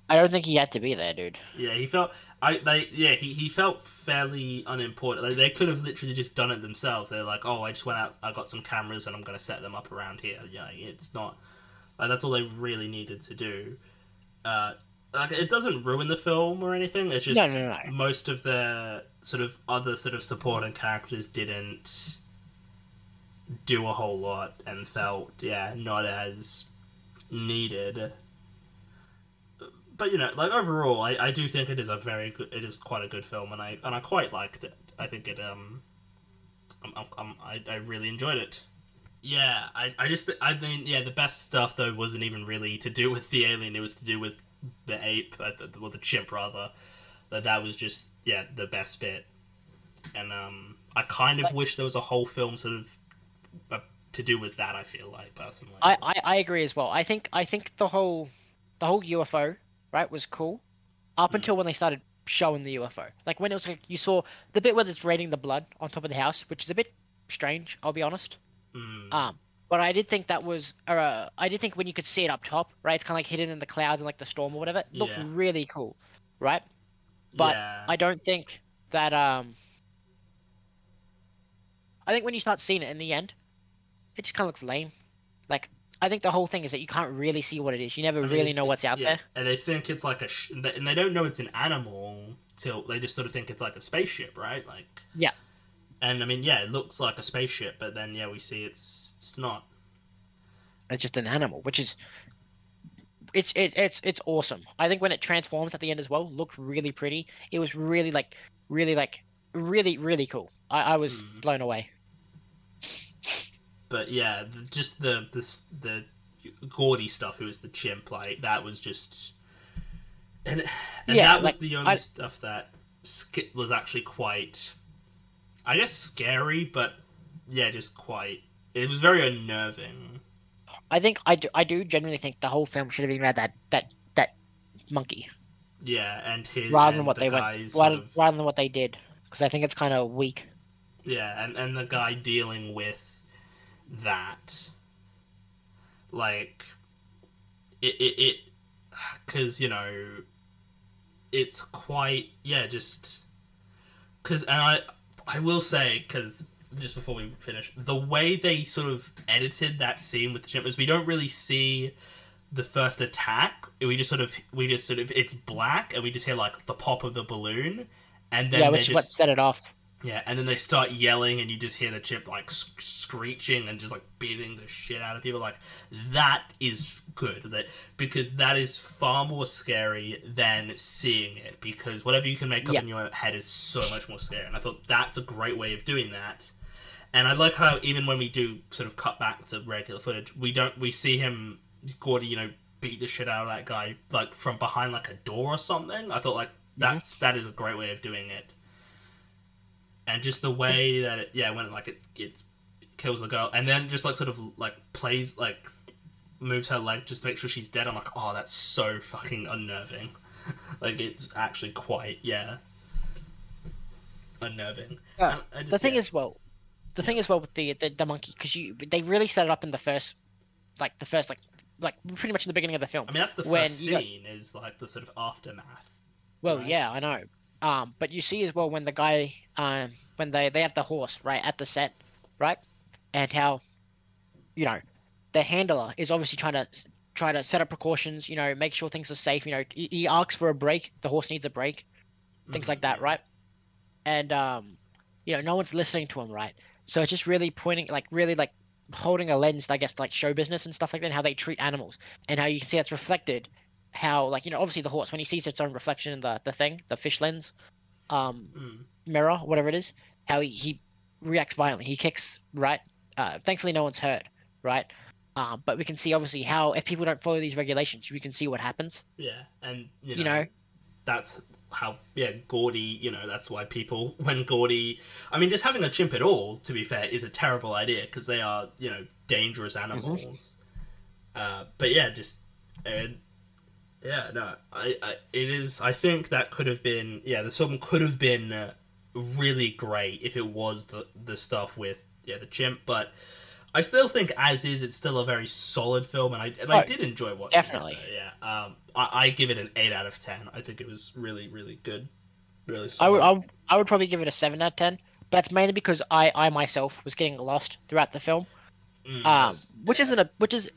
I don't think he had to be there, dude. Yeah, he felt. He felt fairly unimportant. Like, they could have literally just done it themselves. They're like, oh, I just went out. I got some cameras and I'm gonna set them up around here. Yeah, it's not. Like, that's all they really needed to do. Uh, like, it doesn't ruin the film or anything. It's No, just no, no. most of the sort of other sort of supporting characters didn't do a whole lot and felt, yeah, not as needed. But like, overall, I do think it is it is quite a good film, and I quite liked it. I think it I really enjoyed it. Yeah, I mean, yeah, the best stuff though wasn't even really to do with the alien. It was to do with the ape, or the chimp rather. That was just, yeah, the best bit. And I kind of Like, wish there was a whole film sort of to do with that. I feel like, personally. I agree as well. I think the whole UFO, right, was cool up Mm. until when they started showing the UFO. Like when it was like you saw the bit where it's raining the blood on top of the house, which is a bit strange, I'll be honest. Mm. Um, but I did think when you could see it up top, right, it's kind of like hidden in the clouds and like the storm or whatever, it looked Yeah. really cool, right? But Yeah. I don't think that I think when you start seeing it in the end, it just kind of looks lame. Like I think the whole thing is that you can't really see what it is. You never I mean, really know what's out yeah, there. and they think it's like and they don't know it's an animal till they just sort of think it's like a spaceship, right? Like, Yeah. and I mean, yeah, it looks like a spaceship, but then yeah, we see it's not. It's just an animal, which is it's awesome. I think when it transforms at the end as well, looked really pretty. It was really cool. I was Mm. blown away. But yeah, just the gaudy stuff. Who was the chimp? Like, that was just, and Yeah, that was like the only I stuff that was actually quite, I guess, scary, but yeah, just quite. It was very unnerving. I think I do genuinely think the whole film should have been about that monkey Yeah, and rather than and what the they went guys sort rather of, rather than what they did, because I think it's kind of weak. yeah, and the guy dealing with that, like, it because it's quite, yeah, just because, and I will say, because just before we finish, the way they sort of edited that scene with the chimp is we don't really see the first attack. We just sort of it's black and we just hear like the pop of the balloon, and Yeah, then they're which is what just set it off. Yeah, and then they start yelling, and you just hear the chimp like screeching and just like beating the shit out of people. Like that is good, because that is far more scary than seeing it. Because whatever you can make up Yeah. in your head is so much more scary, and I thought that's a great way of doing that. And I like how even when we do sort of cut back to regular footage, we see him, Gordy, beat the shit out of that guy like from behind like a door or something. I thought like that is a great way of doing it. And just the way that when it kills the girl, and then just like sort of like plays like moves her leg just to make sure she's dead. I'm like, oh, that's so fucking unnerving. Like it's actually quite unnerving. Yeah. And The thing is, Yeah. thing as well with the monkey, because they really set it up in the first like pretty much in the beginning of the film. I mean, that's the when first scene is like the sort of aftermath. Well, right? yeah, I know. But you see as well when the guy, when they have the horse right at the set, right, and how, the handler is obviously try to set up precautions, make sure things are safe. He asks for a break. The horse needs a break, things Mhm, like that, yeah. right? And no one's listening to him, right? So it's just really pointing, like really like holding a lens, I guess, like show business and stuff like that, and how they treat animals, and how you can see that's reflected. How like obviously the horse when he sees its own reflection in the fish lens, um, Mm. mirror, whatever it is, how he reacts violently. He kicks, right? Thankfully, no one's hurt, right? But we can see obviously how if people don't follow these regulations, we can see what happens. Yeah, and You know, that's how Gordy, that's why people when Gordy, I mean, just having a chimp at all, to be fair, is a terrible idea because they are dangerous animals. But yeah, just yeah, no, it is. I think that could have been this film could have been really great if it was the stuff with the chimp, but I still think as is it's still a very solid film, and I oh, did enjoy watching definitely. it. Yeah, I give it an 8 out of 10. I think it was really really good, really I would solid. I would probably give it a 7 out of 10. But that's mainly because I myself was getting lost throughout the film. Which Yeah.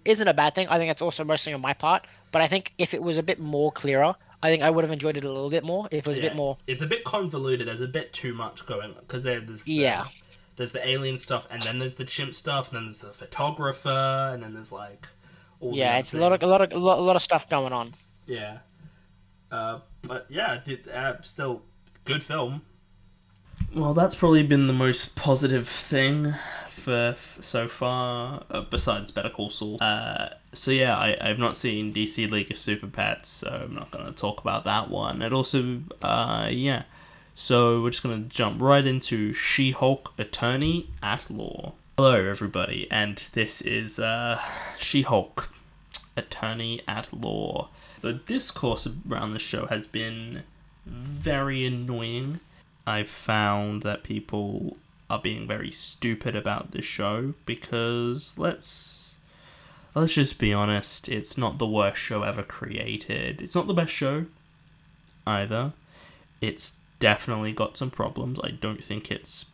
isn't a bad thing. I think that's also mostly on my part. But I think if it was a bit more clearer, I think I would have enjoyed it a little bit more. If it was a Yeah, bit more, it's a bit convoluted. There's a bit too much going on because yeah, there's the alien stuff, and then there's the chimp stuff, and then there's the photographer, and then there's like all the yeah, other it's a things. lot of stuff going on. Yeah. But yeah, still good film. Well, that's probably been the most positive thing for so far, besides Better Call Saul. So yeah, I've not seen DC League of Super Pets, so I'm not gonna talk about that one. And also, yeah. So we're just gonna jump right into She-Hulk Attorney at Law. Hello, everybody, and this is She-Hulk Attorney at Law. The discourse around the show has been very annoying. I've found that people are being very stupid about this show because let's just be honest, it's not the worst show ever created. It's not the best show either. It's definitely got some problems. I don't think it's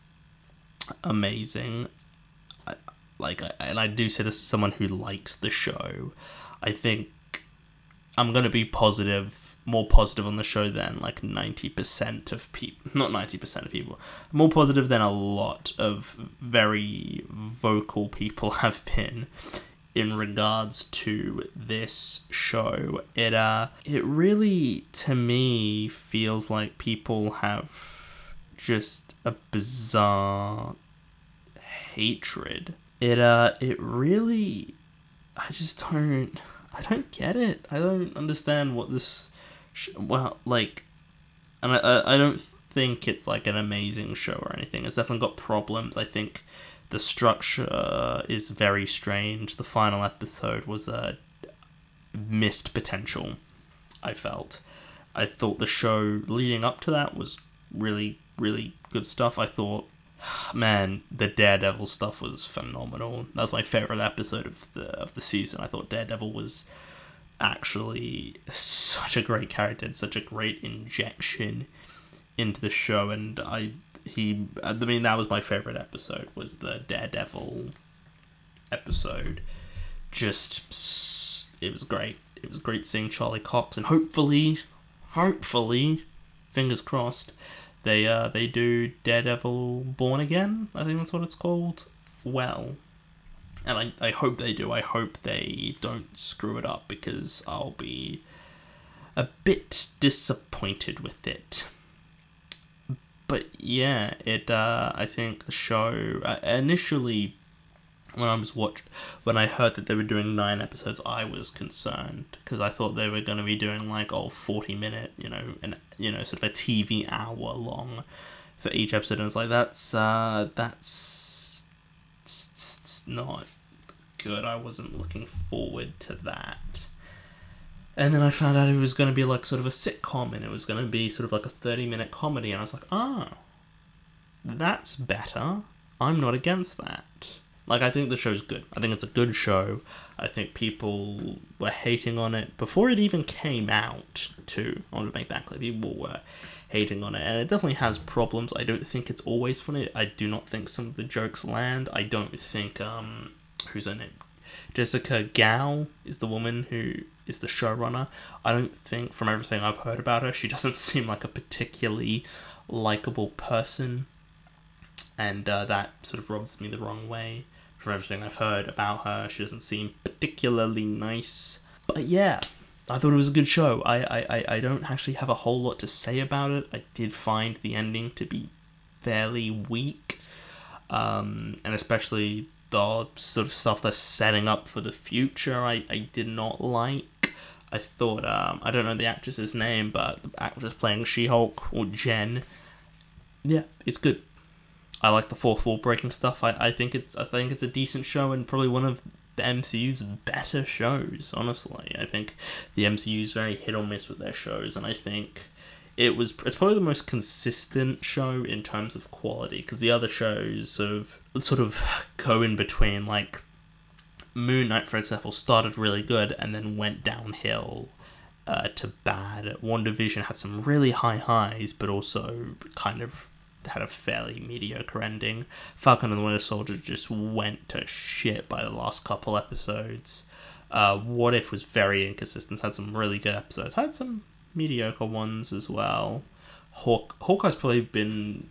amazing. And I do say this as someone who likes the show. I think I'm gonna be more positive on the show than like 90% of people, not 90% of people, more positive than a lot of very vocal people have been in regards to this show. It really, to me, feels like people have just a bizarre hatred. It really, I don't get it. I don't understand what this, and I don't think it's like an amazing show or anything. It's definitely got problems. I think the structure is very strange. The final episode was a missed potential. I felt. I thought the show leading up to that was really, really good stuff. I thought, man, the Daredevil stuff was phenomenal. That was my favorite episode of the season. I thought Daredevil was actually such a great character and such a great injection into the show, and I mean that was my favorite episode, was the Daredevil episode. Just it was great. It was great seeing Charlie Cox, and hopefully, fingers crossed, they do Daredevil Born Again, I think that's what it's called, well. And I hope they do. I hope they don't screw it up, because I'll be a bit disappointed with it. But yeah, I think the show, initially, when I heard that they were doing 9 episodes, I was concerned, because I thought they were going to be doing like 40-minute, sort of a TV hour long for each episode, and it's like that's not good. I wasn't looking forward to that. And then I found out it was going to be like sort of a sitcom, and it was going to be sort of like a 30-minute comedy, and I was like, oh, that's better. I'm not against that. Like, I think the show's good. I think it's a good show. I think people were hating on it before it even came out, too. I want to make that clear. People were hating on it, and it definitely has problems. I don't think it's always funny. I do not think some of the jokes land. I don't think, who's her name? Jessica Gao is the woman who is the showrunner. I don't think, from everything I've heard about her, she doesn't seem like a particularly likable person, and that sort of rubs me the wrong way. From everything I've heard about her, she doesn't seem particularly nice. But yeah, I thought it was a good show. I don't actually have a whole lot to say about it. I did find the ending to be fairly weak, and especially the sort of stuff they're setting up for the future, I did not like. I thought, I don't know the actress's name, but the actress playing She-Hulk, or Jen, yeah, it's good. I like the fourth wall breaking stuff. I think it's a decent show, and probably one of the MCU's better shows, honestly. I think the MCU's very hit or miss with their shows, and I think it's probably the most consistent show in terms of quality, because the other shows sort of go in between. Like Moon Knight, for example, started really good and then went downhill to bad. WandaVision had some really high highs, but also kind of had a fairly mediocre ending. Falcon and the Winter Soldier just went to shit by the last couple episodes. What If was very inconsistent, had some really good episodes, had some mediocre ones as well. Hawkeye's probably been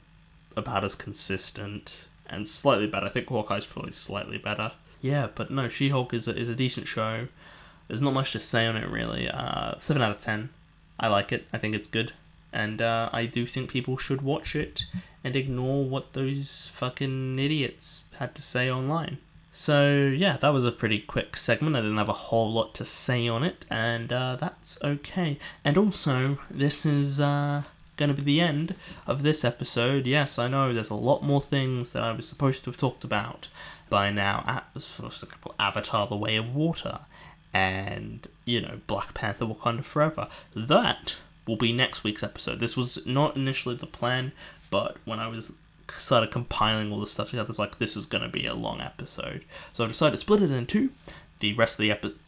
about as consistent, and slightly better. I think Hawkeye's probably slightly better. Yeah, but no, She-Hulk is a decent show. There's not much to say on it, really. 7 out of 10. I like it. I think it's good. And I do think people should watch it and ignore what those fucking idiots had to say online. So, yeah, that was a pretty quick segment. I didn't have a whole lot to say on it, and that's okay. And also, this is going to be the end of this episode. Yes, I know there's a lot more things that I was supposed to have talked about by now. For example, Avatar: The Way of Water, and, Black Panther: Wakanda Forever. That will be next week's episode. This was not initially the plan, but when I started compiling all the stuff together, I was like, this is going to be a long episode. So I decided to split it in two. The rest of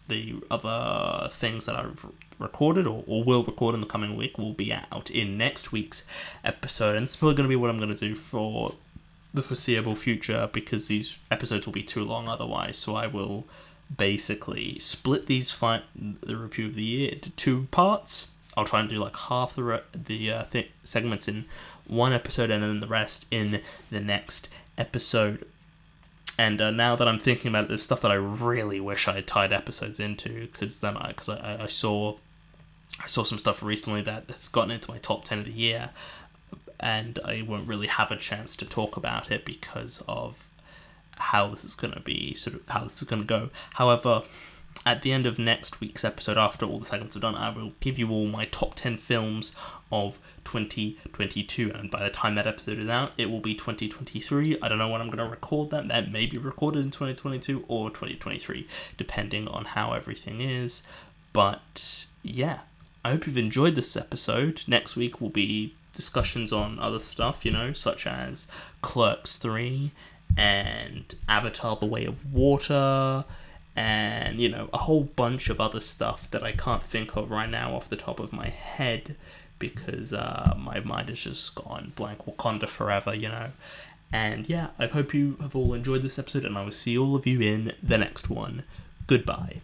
the other things that I've recorded or will record in the coming week will be out in next week's episode. And it's probably going to be what I'm going to do for the foreseeable future, because these episodes will be too long otherwise. So I will basically split the review of the year into 2 parts. I'll try and do like half the segments in one episode, and then the rest in the next episode. And now that I'm thinking about it, there's stuff that I really wish I had tied episodes into, because I saw some stuff recently that has gotten into my top 10 of the year, and I won't really have a chance to talk about it because of how this is going to go. However, at the end of next week's episode, after all the segments are done, I will give you all my top 10 films of 2022, and by the time that episode is out, it will be 2023. I don't know when I'm going to record that. That may be recorded in 2022 or 2023, depending on how everything is. But yeah, I hope you've enjoyed this episode. Next week will be discussions on other stuff, such as Clerks 3 and Avatar: The Way of Water, and, a whole bunch of other stuff that I can't think of right now off the top of my head, because my mind has just gone blank. Wakanda Forever, And yeah, I hope you have all enjoyed this episode, and I will see all of you in the next one. Goodbye.